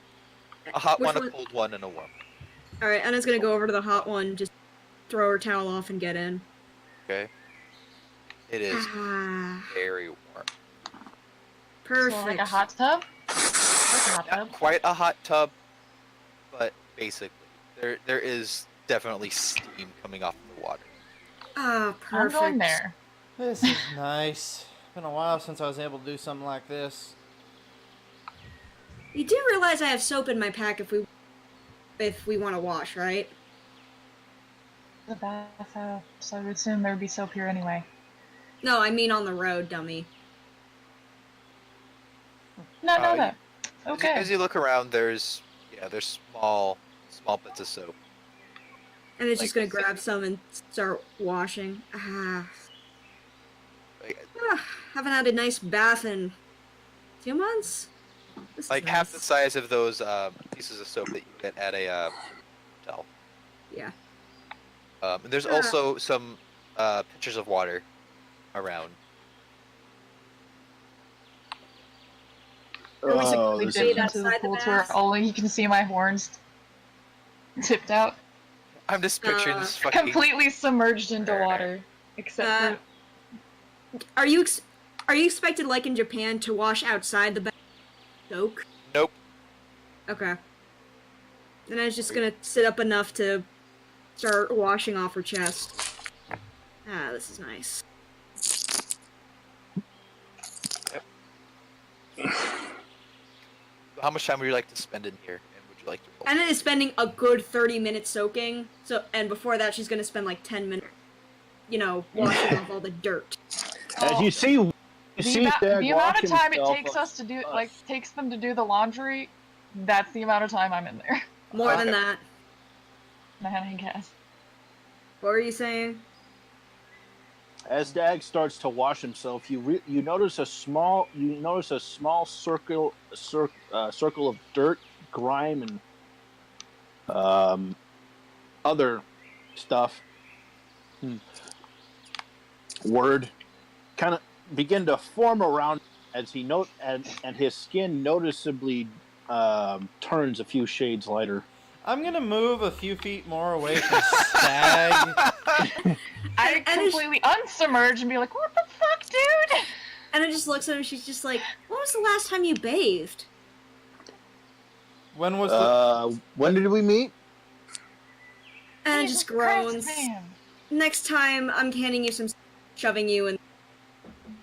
a hot Which one, a one- cold one, and a warm one. Alright, Anna's gonna go over to the hot one, just throw her towel off and get in. Okay. It is Ah, very warm. perfect. So like a hot tub? Like a hot Not tub. quite a hot tub, but basically there is definitely steam coming off the water. Ah, I'm perfect. going there. This is nice. Been a while since I was able to do something like this. You do realize I have soap in my pack if we want to wash, right? The bathhouse. So I would assume there would be soap here anyway. No, I mean on the road, dummy. No, no, Uh, no. As you- Okay. As you look around, there's small bits of soap. And it's just Like- gonna grab some and start washing. Like, Haven't had a nice bath in 2 months. This is like half the nice. size of those pieces of soap that you get at a hotel. Yeah. And there's Ah. also some pitchers of water around. Are we Oh, We this Wait, dipped is into the outside the pool to where bath? only you can see my horns tipped out, I'm just picturing this fucking. completely submerged into water, except Uh, Are you expected, like in Japan, to wash outside the bath? Soak? Nope. Okay. Then I was just gonna sit up enough to start washing off her chest. Ah, this is nice. How much time would you like to spend in here, and would you like to roll? Anna is spending a good 30 minutes soaking, and before that she's gonna spend like 10 minutes, washing off all the dirt. as you see, you see Stag the amount wash of time it himself takes up. us to do, takes them to do the laundry, that's the amount of time I'm in there. More than that. Man, I guess. What were you saying? As Dag starts to wash himself, you notice a small circle of dirt, grime, and other stuff. Word kind of begin to form around as and his skin noticeably turns a few shades lighter. I'm gonna move a few feet more away from Stag. I And it's- completely unsubmerge and be like, what the fuck, dude? Anna just looks at him and she's just like, when was the last time you bathed? When was the? When did we meet? Anna Jesus just groans. Christ, man. Next time I'm handing you some shoving you and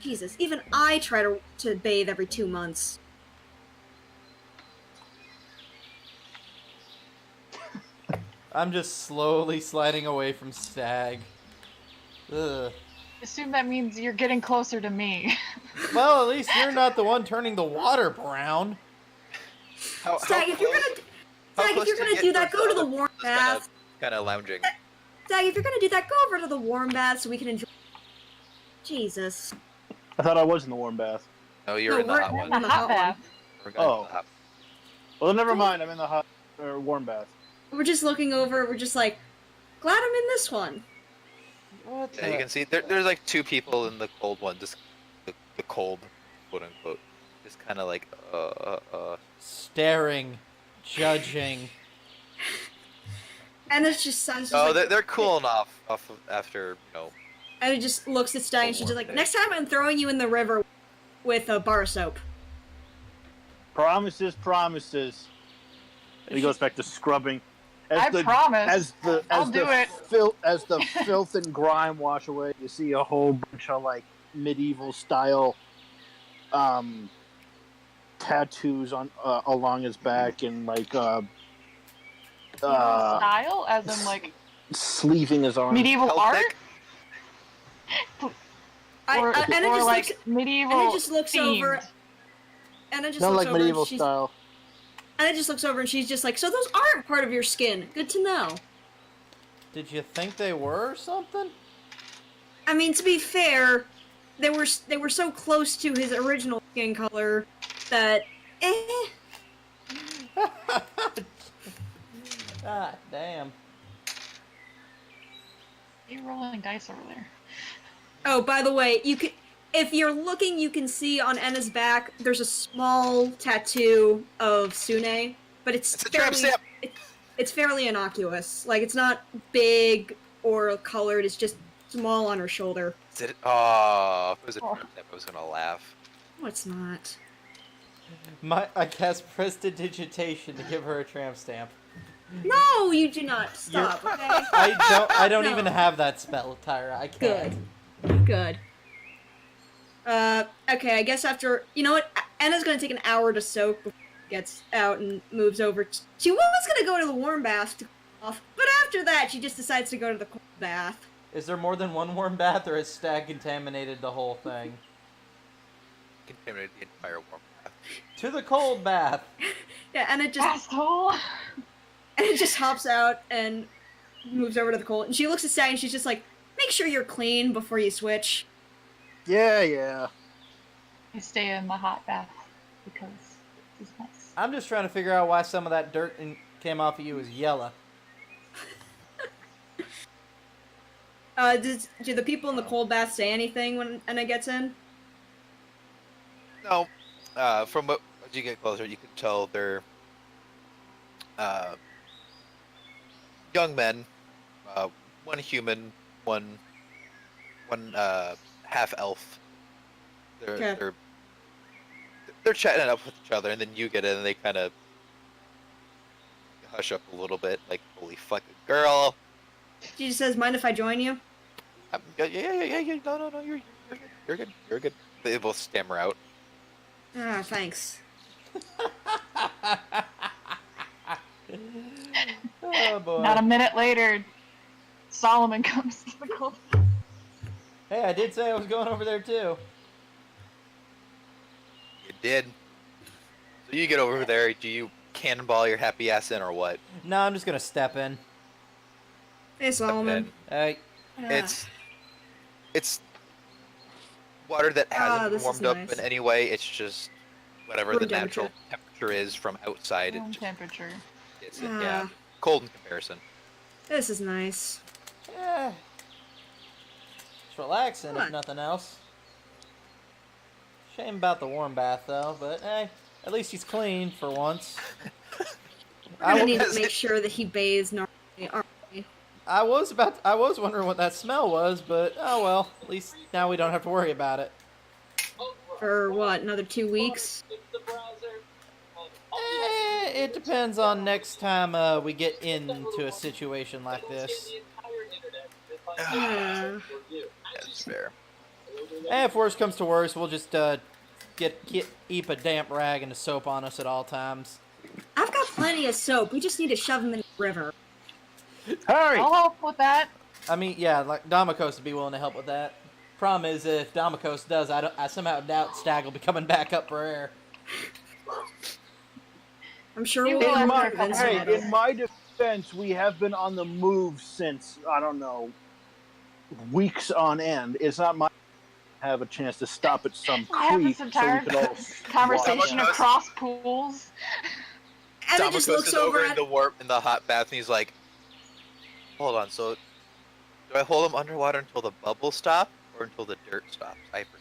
Jesus, even I try to bathe every 2 months. I'm just slowly sliding away from Stag. Ugh. Assume that means you're getting closer to me. Well, at least you're not the one turning the water brown. Stag, if you're gonna do that, go to the warm bath. Kind of lounging. Stag, if you're gonna do that, go over to the warm bath so we can enjoy. Jesus. I thought I was in the warm bath. No, you're No, in the we're hot in one. the The hot hot one. bath. We're going Oh. to the hot. Well, never mind. I'm in the hot or warm bath. We're just looking over. We're just like, glad I'm in this one. What Yeah, you can see there's like two people in the cold one, just the cold, quote unquote, just kind of like Staring, judging. And it's just sounds. Oh, Like, they're cooling off after and it just looks at Stag and she's just like, next time I'm throwing you in the river with a bar of soap. Promises. And he goes back to scrubbing. I promise. I'll As do it. As the filth and grime wash away, you see a whole bunch of like medieval style tattoos on along his back and like style, as in like sleeving his arms. medieval Health art, deck? or, and it or just like looks, medieval. and it just looks themed. over. And it just Not looks like over. medieval And she's, style. and it just looks over and she's just like, so those aren't part of your skin. Good to know. Did you think they were or something? I mean, to be fair, they were so close to his original skin color that Ah, damn. You're rolling dice over there. Oh, by the way, if you're looking, you can see on Enna's back there's a small tattoo of Sune, but It's a tramp stamp. It's fairly innocuous. Like, it's not big or colored. It's just small on her shoulder. Is it? Oh, if it was a tramp stamp, I was gonna laugh. No, it's not. I cast prestidigitation to give her a tramp stamp. No, you do not. Stop. Okay. I don't No. even have that spell, Tyra. I can't. Good. Okay, I guess after, you know what, Anna's gonna take an hour to soak before she gets out and moves over. She was gonna go to the warm bath to cool off, but after that, she just decides to go to the cold bath. Is there more than one warm bath, or has Stag contaminated the whole thing? Contaminated the entire warm bath. To the cold bath. Yeah, and it just Asshole. hops out and moves over to the cold. And she looks at Stag and she's just like, make sure you're clean before you switch. Yeah. I stay in the hot bath because it's nice. I'm just trying to figure out why some of that dirt came off of you as yellow. Do the people in the cold bath say anything when Anna gets in? No, from what as you get closer, you can tell they're uh, young men. One human, one half elf. They're Okay. they're they're chatting it up with each other, and then you get in, and they kind of hush up a little bit, like "Holy fucking girl!" She just says, "Mind if I join you?" Yeah. No, you're good. You're good. They both stammer out. Ah, thanks. Oh boy. Not a minute later, Solomon comes to the cold. Hey, I did say I was going over there too. You did. So you get over there. Do you cannonball your happy ass in, or what? No, I'm just gonna step in. Hey, Solomon. Hey, It's water that hasn't this is warmed up nice. in any way. It's just whatever Room the natural temperature is from outside. Room It just, temperature. it's yeah, Ah. cold in comparison. This is nice. yeah. It's relaxing Come if on. nothing else. Shame about the warm bath though, but hey, at least he's clean for once. We're gonna I, need to was- make sure that he bathes normally, aren't we? I was wondering what that smell was, but oh well. At least now we don't have to worry about it. For what, another 2 weeks? It depends on next time we get into a situation like this. Yeah. That's fair. And if worse comes to worse, we'll just keep a damp rag and a soap on us at all times. I've got plenty of soap. We just need to shove them in the river. Hurry! I'll help with that. I mean, yeah, like Damokos would be willing to help with that. Problem is, if Damokos does, I somehow doubt Stag will be coming back up for air. I'm sure He we'll will be able to after a convince couple him. Hey, in my defense, we have been on the move since, I don't know, weeks on end. It's not my have a chance to stop at some I have creek this entire so we could all Conversation Damokos. across pools. And then just Damokos looks is over in at. the warp in the hot bath, and he's like, "Hold on. So, do I hold him underwater until the bubbles stop, or until the dirt stops? I forget."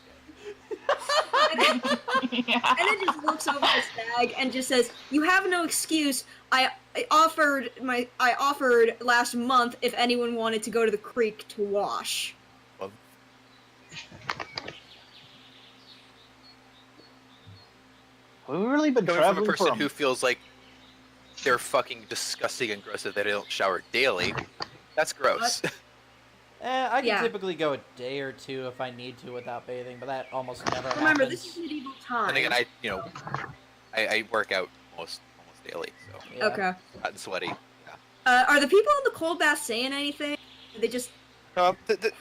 Yeah. And then just looks over at Stag and just says, "You have no excuse. I offered last month if anyone wanted to go to the creek to wash." Well, We've really been coming from a traveling person for who feels like they're fucking disgusting and gross if they don't shower daily, that's gross. I can Yeah. typically go a day or two if I need to without bathing, but that almost never Remember, happens. this is medieval times. And again, I work out almost daily, so Yeah. Okay. hot and sweaty. Are the people in the cold bath saying anything? They just. They're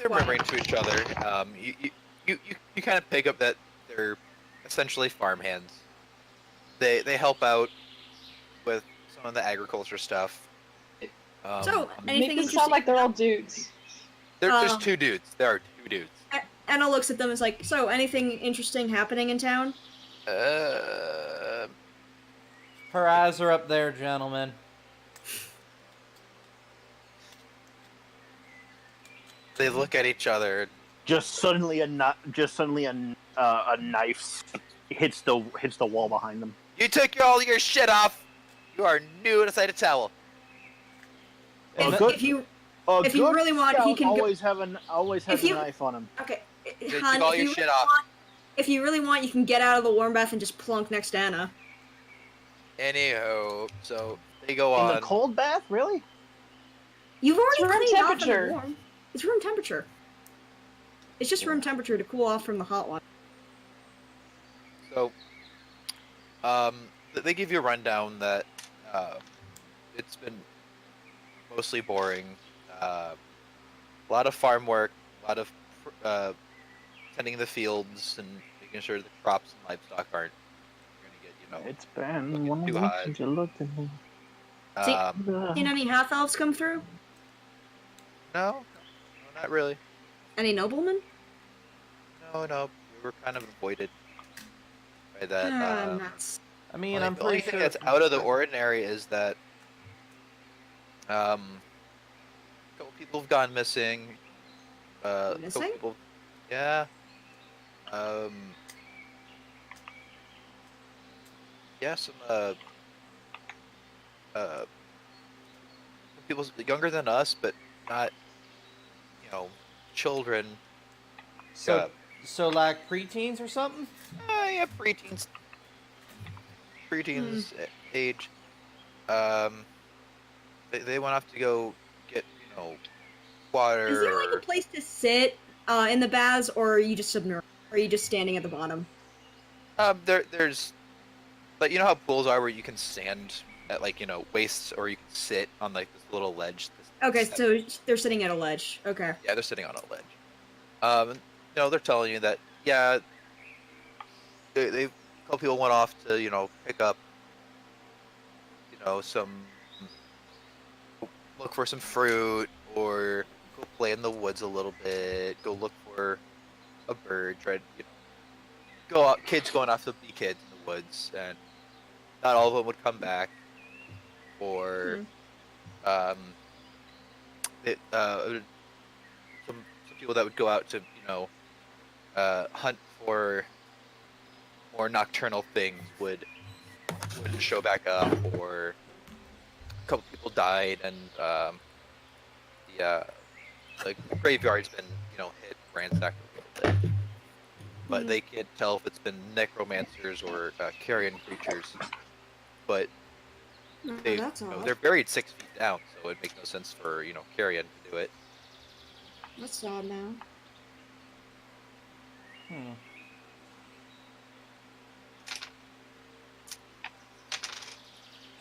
Why? murmuring to each other. You kind of pick up that they're essentially farmhands. They help out with some of the agriculture stuff. So, Make anything them interesting? sound like they're all dudes. there's um, two dudes. There are two dudes. Anna looks at them and is like, "So, anything interesting happening in town?" Uh, Her eyes are up there, gentlemen. they look at each other. just suddenly a knife hits the wall behind them. You took all your shit off. You are new inside a towel. And If, good- if you A If you good really want, he scout can go- always have If a you- knife on him. okay, Take hon, all if your you shit really off. want, if you really want, you can get out of the warm bath and just plunk next to Anna. Anyhow, so they go In the on. cold bath, really? You've already It's room cleaned off in the temperature. warm. It's room temperature. It's just room temperature to cool off from the hot one. So, they give you a rundown that it's been mostly boring. A lot of farm work, a lot of tending the fields and making sure the crops and livestock aren't going to get, It's been Looking one too week hot. since you looked at me. See- um, Seen any half elves come through? no, not really. Any noblemen? No, we were kind of avoided by that. Nuts. I mean, Only- I'm the only pretty thing sure. that's out of the ordinary is that a couple people have gone missing. A couple Missing? people. Yeah. Um. Yeah. Some people younger than us, but not, you know, children. So, so like preteens or something? Yeah, Hmm. age. Um, they went off to go get, Is there like water. a place to sit in the baths, or are you just submerged? Or are you just standing at the bottom? There's, like, you know how pools are where you can stand at, like, waists, or you can sit on like this little ledge. Okay, Step. so they're sitting at a ledge. Okay. Yeah, they're sitting on a ledge. And, they're telling you that, yeah, they a couple people went off to, pick up, some, look for some fruit, or go play in the woods a little bit, go look for a bird, try to, go out, kids going off to be kids in the woods, and not all of them would come back, or Hmm. um, some people that would go out to, hunt for more nocturnal things wouldn't show back up, or a couple people died, and the the graveyard's been, hit, ransacked a little bit, but Hmm. they can't tell if it's been necromancers or carrion creatures. But Oh, they, that's odd. they're buried 6 feet down, so it makes no sense for, carrion to do it. That's odd now. Hmm.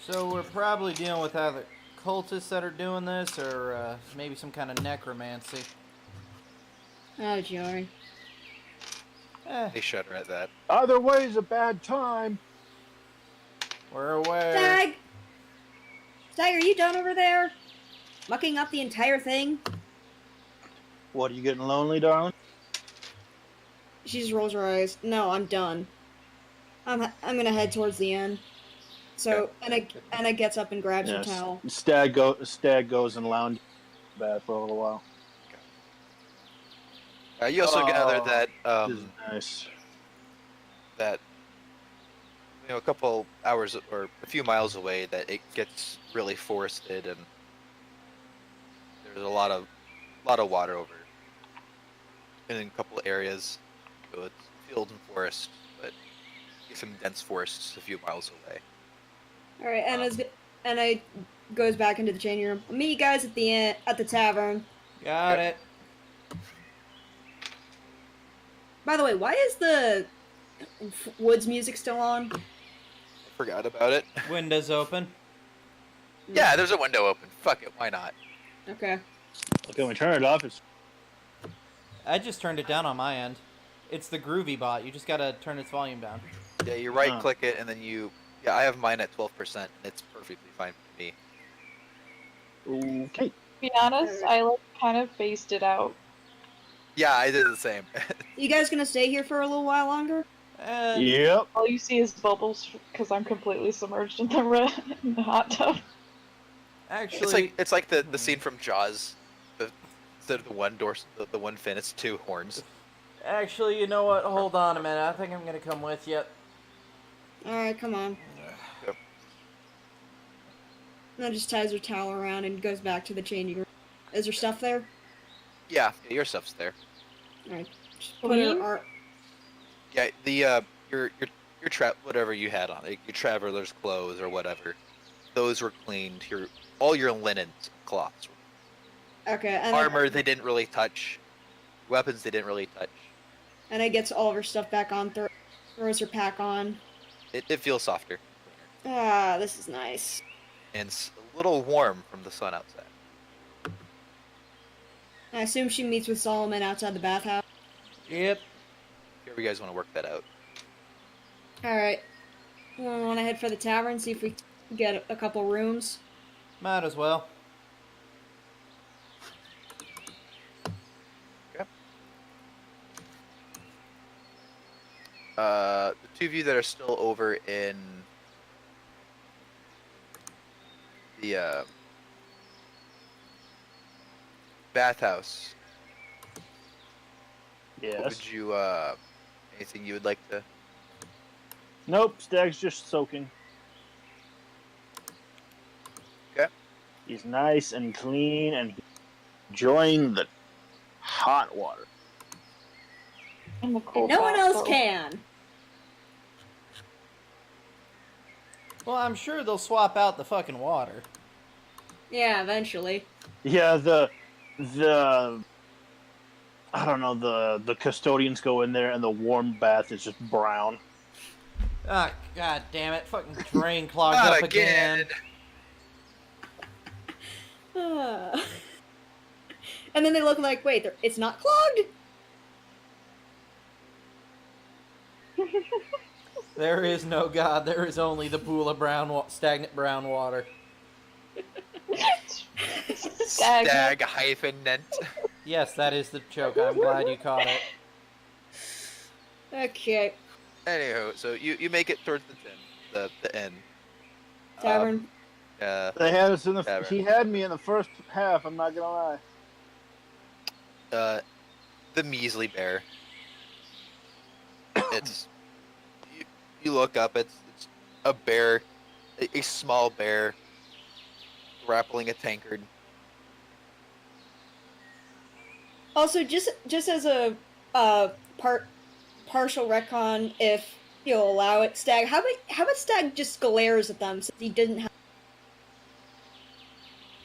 So we're probably dealing with either cultists that are doing this, or maybe some kind of necromancy. Oh, Jory. Eh, They shudder at that. Either way is a bad time. we're aware. Stag! Stag, are you done over there? Mucking up the entire thing? What, are you getting lonely, darling? She just rolls her eyes. No, I'm done. I'm gonna head towards the end. So Anna gets up and grabs her Yes. towel. Stag goes and lounges in the bath for a little while. You also gather Oh, that this is nice. that a couple hours or a few miles away, that it gets really forested, and there's a lot of water over in a couple of areas. So it's field and forest, but some dense forests a few miles away. All right, Um, Anna goes back into the changing room. I'll meet you guys at the tavern. Got Okay. it. By the way, why is the woods music still on? I forgot about it. Windows open. Yeah, there's a window open. Fuck it, why not? Okay. Okay, when we turn it off, it's I just turned it down on my end. It's the Groovy bot. You just gotta turn its volume down. Yeah, you right click it, and then yeah, I have mine at 12%, and it's perfectly fine with me. okay. To be honest, I like kind of phased it out. Yeah, I did the same. You guys gonna stay here for a little while longer? Yep. All you see is bubbles because I'm completely submerged in in the hot tub. Actually, It's like the scene from Jaws. Instead of the one door, the one fin, it's two horns. actually, you know what? Hold on a minute. I think I'm gonna come with you. All right, come on. Yep. Anna just ties her towel around and goes back to the changing room. Is there stuff there? Yeah, your stuff's there. All right. Just For put me? her. Yeah, your whatever you had on, like your traveler's clothes or whatever, those were cleaned. All your linens, cloths, Okay, and armor they didn't really touch, weapons they didn't really touch. Anna gets all of her stuff back on. Throws her pack on. It feels softer, Ah, this is nice. and it's a little warm from the sun outside. I assume she meets with Solomon outside the bathhouse. Yep. Here, you guys want to work that out? All right. Want to head for the tavern, see if we can get a couple rooms. Might as well. The two of you that are still over in the bathhouse, Yes. Would you, anything you would like to? Nope, Stag's just soaking. Okay. He's nice and clean and enjoying the hot water. And the cool And no one bath, else though. can. Well, I'm sure they'll swap out the fucking water. Yeah, eventually. Yeah, the I don't know, the custodians go in there and the warm bath is just brown. Ah, god damn it. Fucking drain clogged Not up again. And then they look like, wait, it's not clogged? There is no god. There is only the pool of stagnant brown water. Stag hyphen Nent. Yes, that is the joke. I'm glad you caught it. Okay. Anywho, so you make it towards the inn. Tavern. They had us in the. Whatever. He had me in the first half. I'm not gonna lie. The measly bear. It's you look up. It's a bear, a small bear, grappling a tankard. Also, just as a partial retcon, if you'll allow it, Stag. How about Stag just glares at them since he didn't have?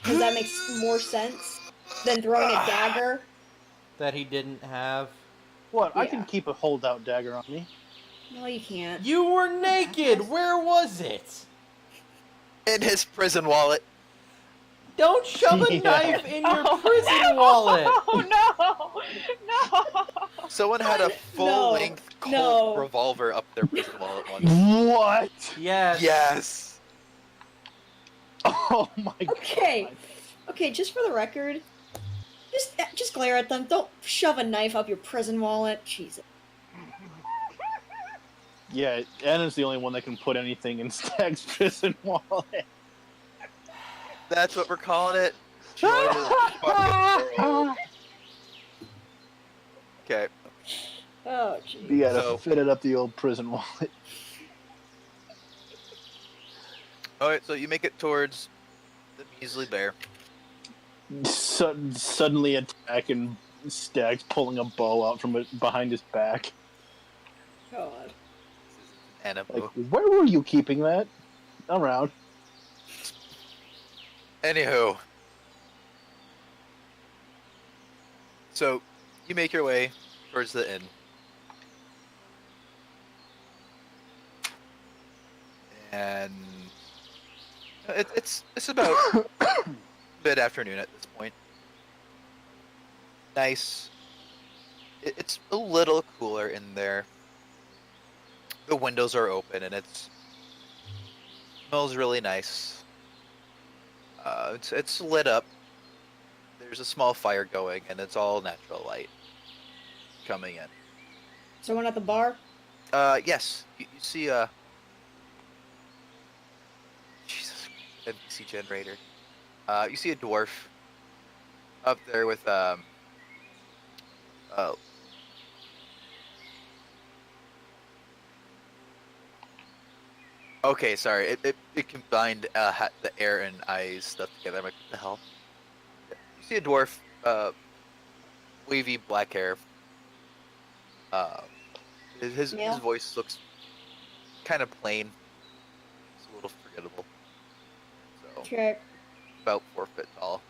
Because that makes more sense than throwing a dagger. That he didn't have. What? I Yeah. can keep a holdout dagger on me. No, you can't. You were naked! Where was it? In his prison wallet. Don't shove a Yeah. knife in your prison wallet! Oh no! Someone had a full-length Colt no. revolver up their prison wallet once. What? Yes. Yes. Oh my Okay. god. Okay, just for the record, just glare at them. Don't shove a knife up your prison wallet. Jesus. Yeah, Anna's the only one that can put anything in Stag's prison wallet. That's what we're calling it. Joy to the fucking world. Okay. Oh, jeez. You gotta So- fit it up the old prison wallet. Alright, so you make it towards the measly bear. Suddenly attack and Stag's pulling a bow out from behind his back. God. Animo. Like, where were you keeping that? Around. Anywho. So, you make your way towards the inn. And it's about mid-afternoon at this point. Nice. It's a little cooler in there. The windows are open and smells really nice. It's lit up. There's a small fire going, and it's all natural light coming in. Someone at the bar? Yes, you see Jesus, NPC generator. You see a dwarf up there with okay, sorry. It combined the air and eyes stuff together. I'm like, what the hell? You see a dwarf, wavy black hair. His Male? voice looks kind of plain. It's a little forgettable. So Okay. about 4 foot tall.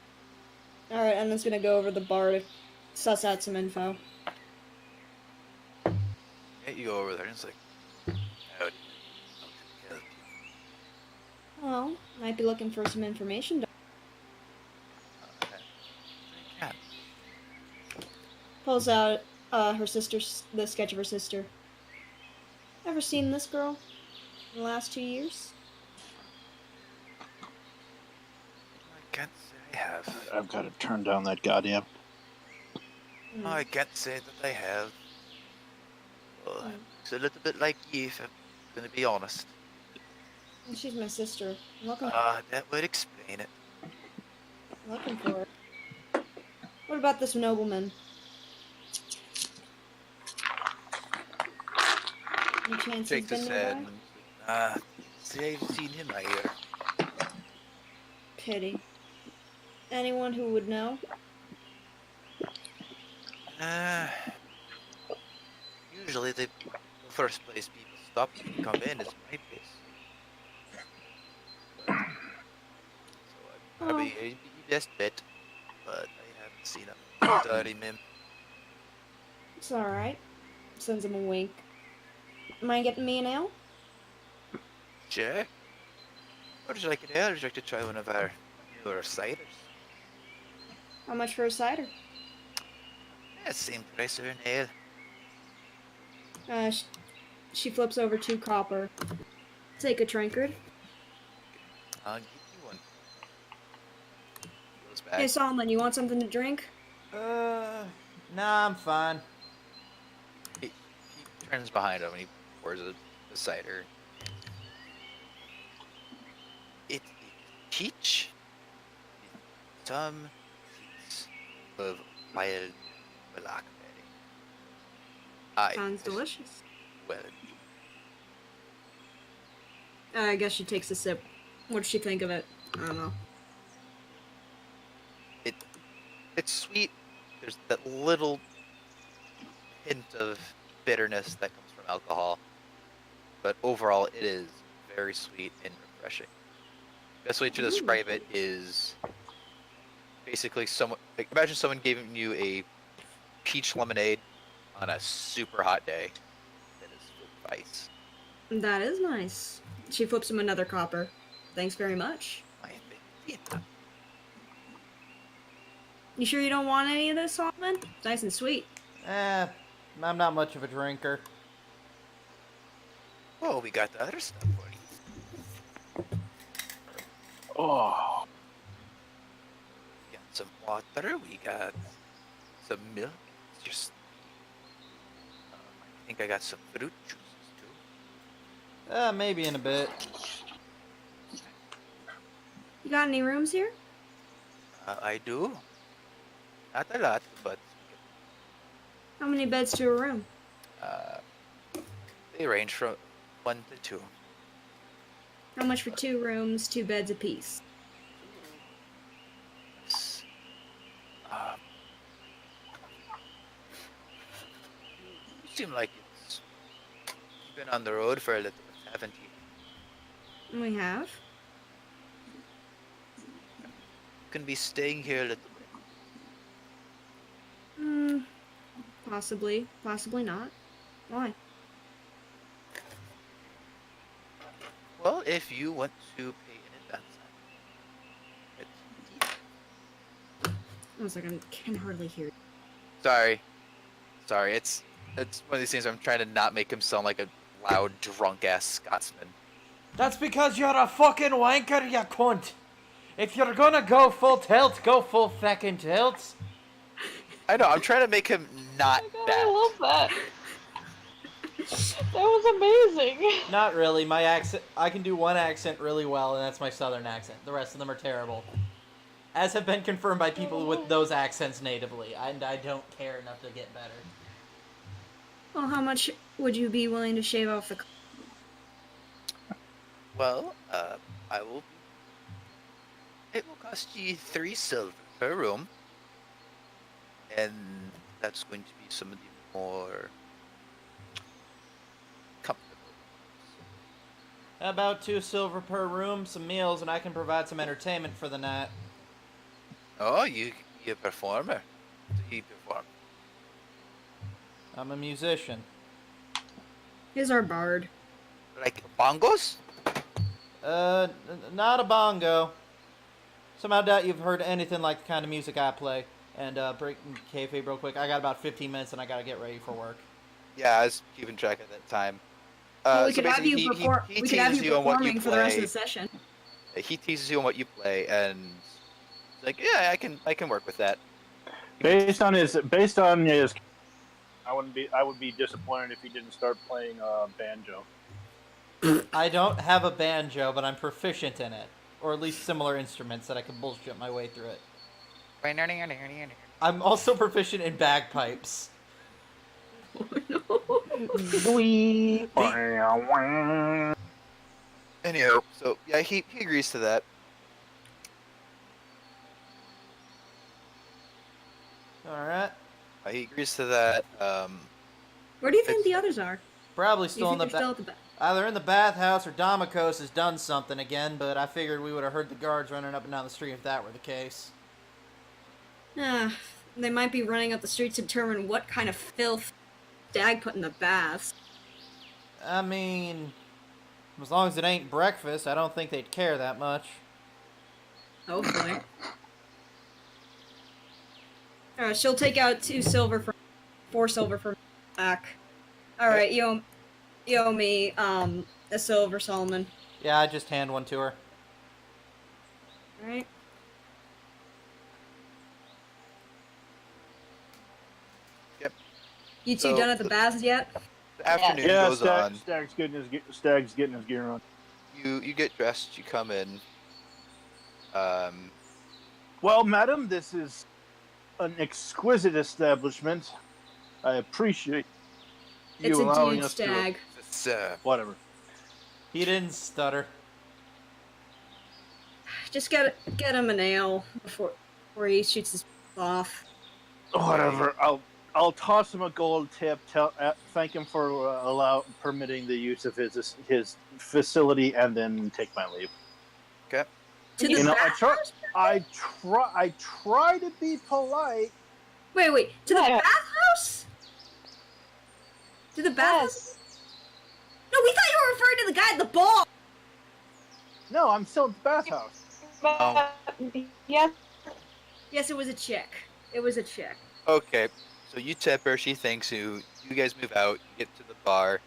Alright, I'm just gonna go over the bar to suss out some info. Yeah, you go over there and it's like, howdy. Well, might be looking for some information. Okay. Yeah. Pulls out her sister's, the sketch of her sister. Ever seen this girl in the last 2 years? I can't say I have. I've got to turn down that goddamn. Hmm. I can't say that I have. Well, it's a little bit like you, if I'm gonna be honest. And she's my sister. I'm looking, That would explain it. looking for her. What about this nobleman? chance Shake he's his been head. nearby? See, I've seen him here. Pity. Anyone who would know? Uh, Usually the first place people stop when you come in is my place. So I'd Oh, probably be best bet, but I haven't seen him. Sorry, ma'am. it's alright. Sends him a wink. Mind getting me an ale? Sure. Or would you like an ale? Or would you like to try one of our newer ciders? How much for a cider? Yeah, same price for an ale. Uh, sh- she flips over 2 copper. Take a trinkard. I'll give you one. Goes back. Hey, Solomon, you want something to drink? Nah, I'm fine. He turns behind him and he pours a cider. It's peach with some hints of wild blackberry. Sounds It's delicious. well. I guess she takes a sip. What does she think of it? I don't know. It's sweet. There's that little hint of bitterness that comes from alcohol, but overall it is very sweet and refreshing. Best way to describe it is basically imagine someone giving you a peach lemonade on a super hot day that is filled with ice. That is nice. She flips him another copper. Thanks very much. I have been seeing that. You sure you don't want any of this, Solomon? It's nice and sweet. I'm not much of a drinker. Oh, we got the other stuff for you. Oh, We got some water. We got some milk. It's just, I think I got some fruit juices too. Maybe in a bit. You got any rooms here? I do. Not a lot, but How many beds to a room? they range from 1 to 2. How much for 2 rooms, 2 beds apiece? Yes. Um, you seem like you've been on the road for a little bit, haven't you? We have. You can be staying here a little bit. Possibly. Possibly not. Why? Well, if you want to pay in advance, it's 1 second. I can hardly hear you. sorry. It's one of these things where I'm trying to not make him sound like a loud, drunk ass Scotsman. That's because you're a fucking wanker, you cunt. If you're gonna go full tilt, go full fucking tilt. I know. I'm trying to make him not that. I love that. That was amazing. Not really. My accent, I can do one accent really well, and that's my southern accent. The rest of them are terrible. As have been confirmed by people with those accents natively, and I don't care enough to get better. Well, how much would you be willing to shave off the... Well, I will. It will cost you 3 silver per room, and that's going to be some of the more comfortable. About 2 silver per room, some meals, and I can provide some entertainment for the night. Oh, you a performer? Do you perform? I'm a musician. Here's our bard. Like bongos? Not a bongo. Somehow doubt you've heard anything like the kind of music I play. And, breaking kayfabe real quick, I got about 15 minutes and I gotta get ready for work. Yeah, I was keeping track of that time. Well, we So could have basically, you he we could have teases you you on what you performing for the rest of play. the session. He teases you on what you play, and he's like, yeah, I can work with that. based on his, I would be disappointed if he didn't start playing banjo. I don't have a banjo, but I'm proficient in it. Or at least similar instruments that I can bullshit my way through it. I'm also proficient in bagpipes. Oh, no. Anyhow, so yeah, he agrees to that. All right. He agrees to that. Where do you think It's- the others are? Probably You still in think the they're still at the back? either in the bathhouse or Damokos has done something again. But I figured we would have heard the guards running up and down the street if that were the case. Ah, they might be running up the streets to determine what kind of filth Stag put in the baths. I mean, as long as it ain't breakfast, I don't think they'd care that much. Hopefully. Alright, she'll take out 4 silver from back. Alright, you owe me, a silver, Solomon. Yeah, I just hand one to her. Alright. Yep. You two So- done at the baths yet? The afternoon Yeah, goes on. Stag's getting his gear on. You get dressed. You come in. Well, madam, this is an exquisite establishment. I appreciate you It's a allowing dude us Stag. It's, to. Whatever. He didn't stutter. Just get him a nail before he shoots his off. Whatever. I'll toss him a gold tip. Thank him for permitting the use of his facility, and then take my leave. okay. To You the know, bathhouse? I try to be polite. Wait. To the Yeah. bathhouse? To the bathhouse? Yes. No, we thought you were referring to the guy at the ball. No, I'm still at the bathhouse. But yeah, Yes, it was a chick. It was a chick. Okay. So you tip her. She thanks you. You guys move out. You get to the bar,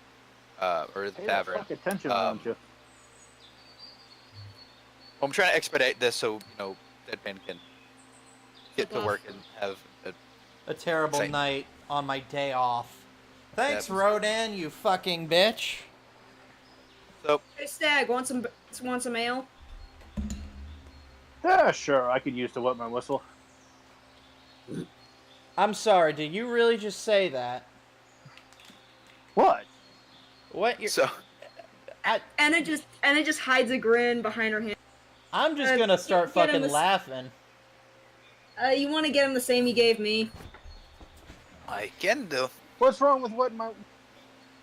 or the Pay the tavern. fuck attention, Um, won't you? I'm trying to expedite this so Deadpan can get to Flip work and have A terrible Same. night on my day off. Thanks, Yep. Rodan, you fucking bitch. so Hey, Stag, want some ale? Yeah, sure. I could use to wet my whistle. I'm sorry, did you really just say that? What? What? You're, so Anna just hides a grin behind her hand. I'm just gonna start get him fucking this- laughing. You want to get him the same you gave me? I can do. What's wrong with wetting my?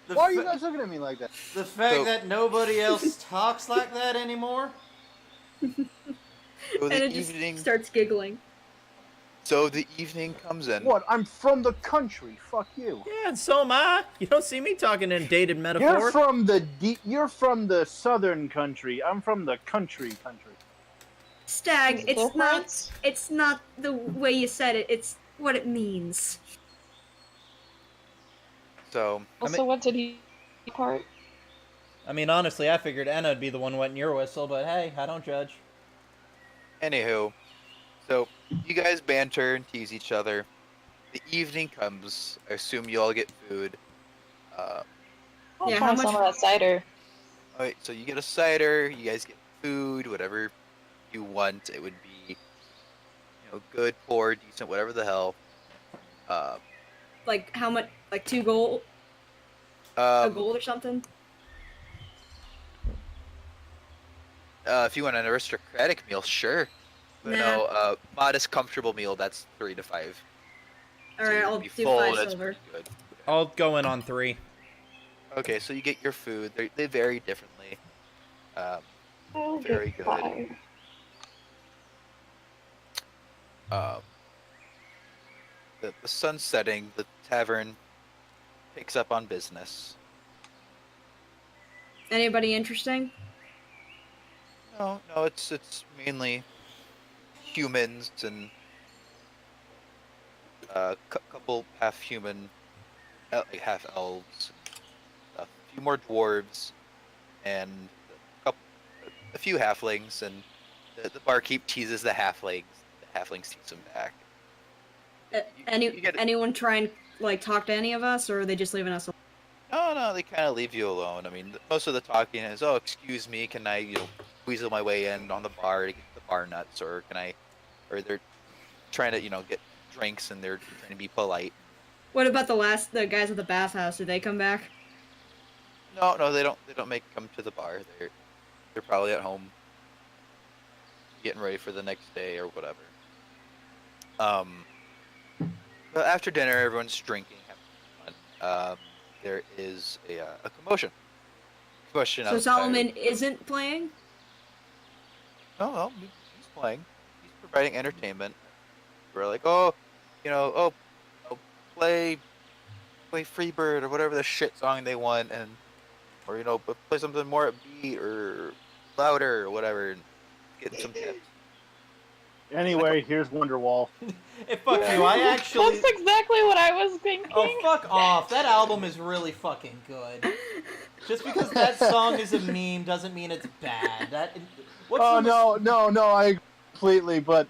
The Why are you fa- guys looking at me like that? The fact So- that nobody else talks like that anymore? So the Anna just evening. starts giggling. So the evening comes in. What? I'm from the country. Fuck you. Yeah, and so am I. You don't see me talking in dated metaphor. You're from the southern country. I'm from the country. Stag, There's a difference? it's not the way you said it. It's what it means. So Also, what did he part? I mean, honestly, I figured Anna would be the one wetting your whistle, but hey, I don't judge. anywho, so you guys banter and tease each other. The evening comes. I assume you all get food. I'll Yeah, try how some much- of that cider. Alright, so you get a cider. You guys get food, whatever you want. It would be, good, poor, decent, whatever the hell. Like how much? Like 2 gold? A gold or something? If you want an aristocratic meal, sure. But Nah. no, modest, comfortable meal. That's 3 to 5. All So right, you're I'll gonna be do full, 5 that's silver. pretty good. I'll go in on 3. Okay, so you get your food. They vary differently. I'll Very get good. 5. The sun's setting. The tavern picks up on business. Anybody interesting? No, it's mainly humans and a couple half human, like half elves, a few more dwarves, and a few halflings. And the barkeep teases the halflings. The halflings tease him back. You get it. Anyone try and like talk to any of us, or are they just leaving us alone? No, they kind of leave you alone. I mean, most of the talking is, "Oh, excuse me, can I, weasel my way in on the bar to get the bar nuts, or can I?" Or they're trying to, get drinks and they're trying to be polite. What about the guys at the bathhouse? Did they come back? No, they don't. They don't come to the bar. They're probably at home, getting ready for the next day or whatever. But after dinner, everyone's drinking, having fun. There is a commotion. Commotion So outside. Solomon isn't playing? No, he's playing. He's providing entertainment. We're like, oh, play Freebird or whatever the shit song they want, or play something more upbeat or louder or whatever, and get some tips. Anyway, here's Wonderwall. Hey, fuck you. I actually. That's exactly what I was thinking. Oh, fuck off. That album is really fucking good. Just because that song is a meme doesn't mean it's bad. No, I completely, but...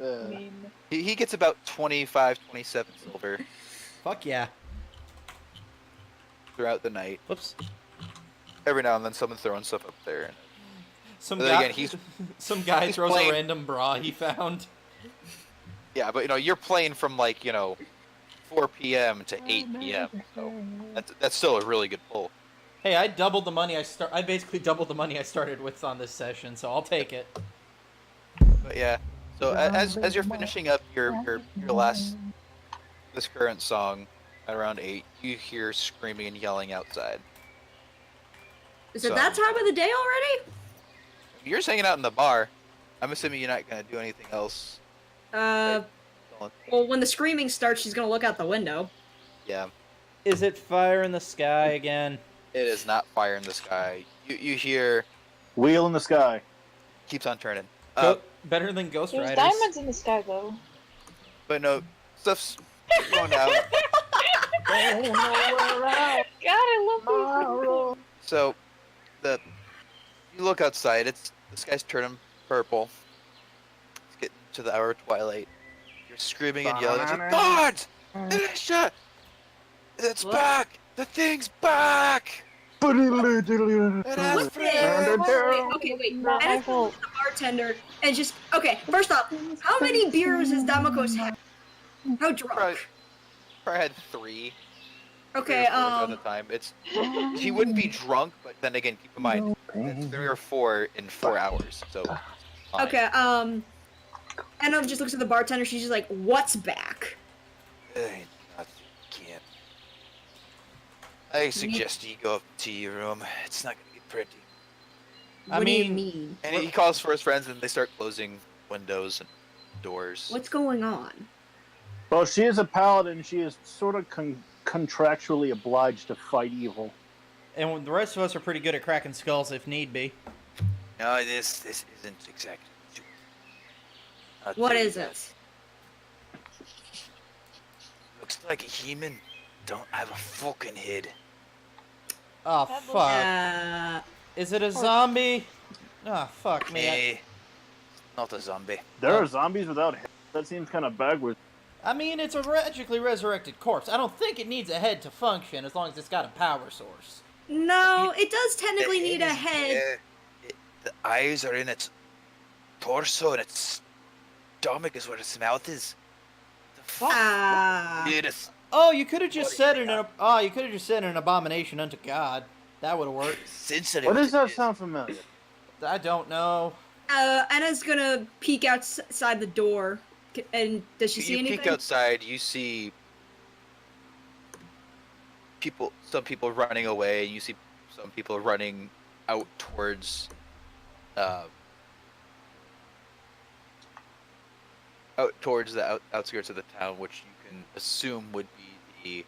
I mean, He gets about 25, 27 silver Fuck yeah. throughout the night. Whoops. Every now and then someone's throwing stuff up there. Some But then guy, again, some guy he's throws playing- a random bra he found. Yeah, but you're playing from 4 p.m. to 8 p.m. So that's still a really good pull. Hey, I doubled the money I basically doubled the money I started with on this session, so I'll take it. But yeah, so as you're finishing up your this current song at around 8, you hear screaming and yelling outside. Is it So- that time of the day already? You're just hanging out in the bar. I'm assuming you're not gonna do anything else. Well, when the screaming starts, she's gonna look out the window. Yeah, Is it fire in the sky again? it is not fire in the sky. You hear Wheel in the sky. keeps on turning. Better than Ghost there's Riders. diamonds in the sky though. But no, stuff's going out. God, I love these. So you look outside. The sky's turning purple. It's getting to the hour of twilight. You're screaming and yelling. It's like, guards! Alicia! It's What? back! The thing's back! It has What friends! wait. Not my And fault. the bartender and just first off, how many beers has Damakos had? How drunk? Probably had 3. Okay, 3 or 4 at the time. He wouldn't be drunk, but then again, keep in mind, it's 3 or 4 in 4 hours. So. Fine. okay, Anna just looks at the bartender, she's just like, what's back? Ain't nothing, kid. I suggest you go up to your room. It's not gonna get pretty. I What do you mean- mean? And he calls for his friends, and they start closing windows and doors. What's going on? Well, she is a paladin. She is sort of contractually obliged to fight evil. And the rest of us are pretty good at cracking skulls if need be. No, this isn't exactly. What is it? Looks like a human. Don't have a fucking head. Oh, That fuck. Is it a zombie? Oh, fuck me. Eh, not a zombie. There are zombies without heads. That seems kind of backwards. I mean, it's a magically resurrected corpse. I don't think it needs a head to function as long as it's got a power source. No, it does technically need a head. The eyes are in its torso, and its stomach is where its mouth is. The fuck? Ah. Yes. Oh, you could have just said an abomination unto God. That would have worked. Sensitive. Why does that it is. sound familiar? I don't know. Anna's gonna peek outside the door. And does she see You anything? peek outside, you see some people running away. You see some people running out towards, the outskirts of the town, which you can assume would be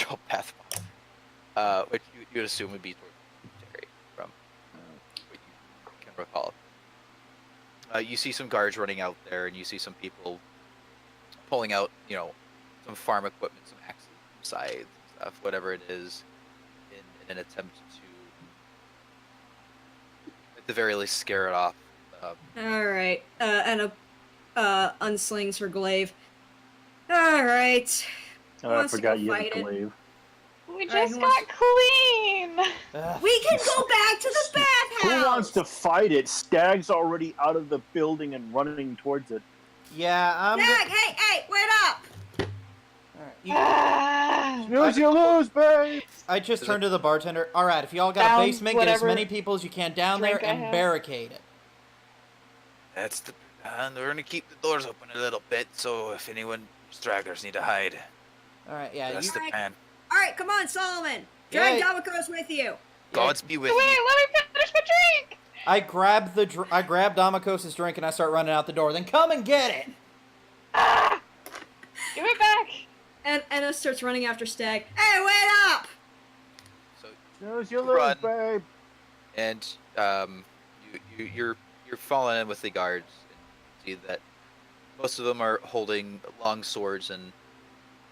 the path, which you would assume would be towards Terry from what you can recall. You see some guards running out there, and you see some people pulling out, some farm equipment, some axes, some scythes, stuff, whatever it is, in an attempt to, at the very least, scare it off. Alright. Anna unslings her glaive. Alright. Oh, I Wants to forgot go you had fight a it. glaive. We Alright, just who got wants- clean. Ugh. We can go back to the bathhouse! Who wants to fight it? Stag's already out of the building and running towards it. Yeah, I'm. Jack, hey, wait up! Alright, Ah, Snooze, you lose, babe. I just Is turned to the bartender. All right, if y'all got a Down basement, get as whatever many people as you can down there drink I and have. barricade it. That's the. We're gonna keep the doors open a little bit, so if anyone stragglers need to hide, All right, yeah, that's you. the plan. Alright, come on, Solomon! Drag Yeah. Damocos with you! Gods be with Wait, you. let me finish my drink! I grab I grab Damocos' drink and I start running out the door. Then come and get it. Ah! Give it back! And Anna starts running after Stag. Hey, wait up! So Snooze, you lose, Run. babe. and you're falling in with the guards and see that most of them are holding long swords and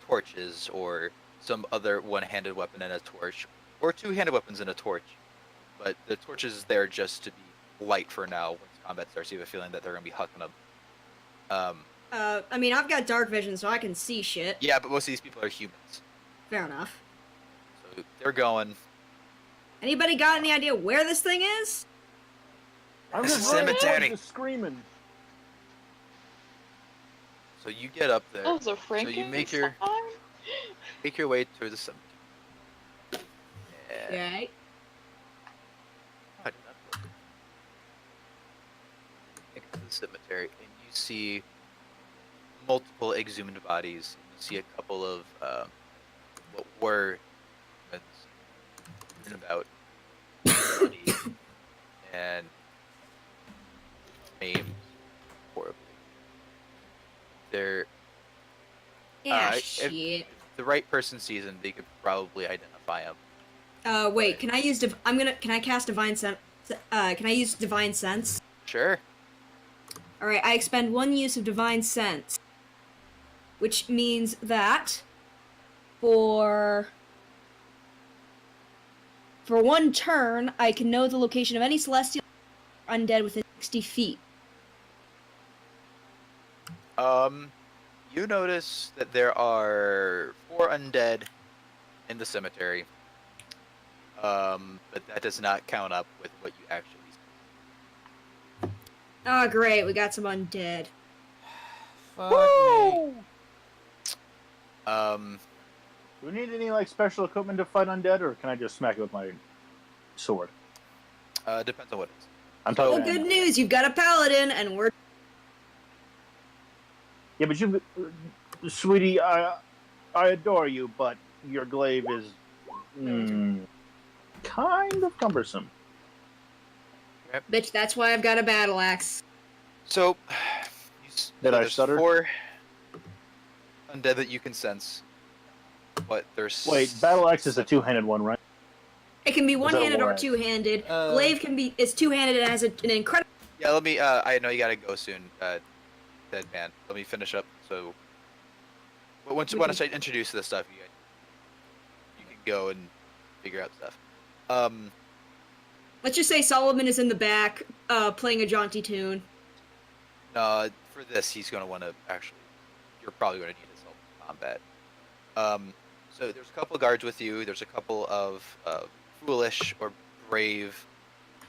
torches or some other one-handed weapon and a torch, or two-handed weapons and a torch. But the torch is there just to be light for now. Once combat starts, you have a feeling that they're gonna be hucking them. I mean, I've got dark vision, so I can see shit. Yeah, but most of these people are humans, Fair enough. so they're going. Anybody got any idea where this thing is? I'm It's just a running cemetery. towards the screaming. So you get up there. That was a So you make your way through the cemetery. And Okay. I did not look. Into the cemetery, and you see multiple exhumed bodies. You see a couple of what were humans moving about, bloody and maimed horribly. They're Yeah, if- shit. if the right person sees them, they could probably identify them. Wait, can I use can I cast Divine Sense? Can I use Divine Sense? Sure. Alright, I expend 1 use of Divine Sense. Which means that for 1 turn, I can know the location of any celestial or undead within 60 feet. You notice that there are 4 undead in the cemetery. But that does not count up with what you actually see. Oh, great, we got some undead. Fuck me. Do we need any like special equipment to fight undead, or can I just smack it with my sword? Depends on what it is. I'm Well, talking. good news, you've got a paladin, and we're... Yeah, but you, sweetie, I adore you, but your glaive is kind of cumbersome. Bitch, that's why I've got a battle axe. So, Did I there's stutter? 4 undead that you can sense, but there's Wait, battle axe is a two-handed one, right? It can be that a one-handed war or axe? two-handed. Glaive is two-handed and has an incredible... Yeah, let me. I know you gotta go soon, Deadman. Let me finish up. So, once I introduce this stuff, you can go and figure out stuff. Let's just say Solomon is in the back, playing a jaunty tune. For this, he's gonna want to actually. You're probably gonna need his help in combat. So there's a couple of guards with you. There's a couple of foolish or brave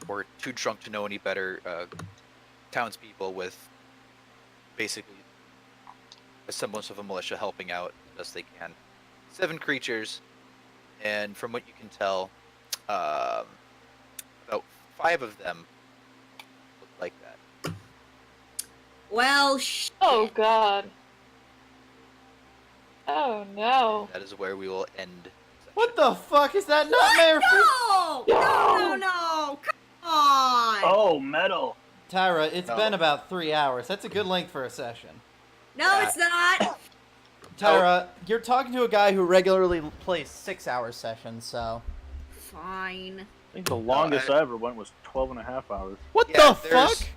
or too drunk to know any better townspeople with basically a semblance of a militia helping out as best they can. 7 creatures, and from what you can tell, about 5 of them look like that. Well, Oh god. Oh no. That is where we will end. What the fuck is that nightmare? No! Come on! Oh, metal. Tyra, it's No. been about 3 hours. That's a good length for a session. No, it's not! Tyra, you're talking to a guy who regularly plays 6-hour sessions, so. Fine. I think the longest I ever went was 12 and a half hours. What Yeah, the there's- fuck?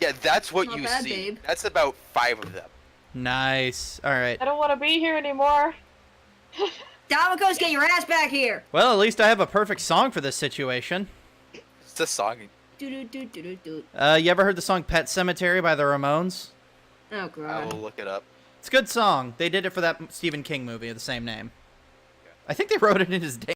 Yeah, that's what Not you bad, see. babe. That's about 5 of them. Nice. Alright. I don't want to be here anymore. Damocos, get your ass back here! Well, at least I have a perfect song for this situation. It's a song. Do-do-do-do-do-do. You ever heard the song Pet Cemetery by the Ramones? Oh, I God. will look it up. It's a good song. They did it for that Stephen King movie of the same name. I think they wrote it in his day.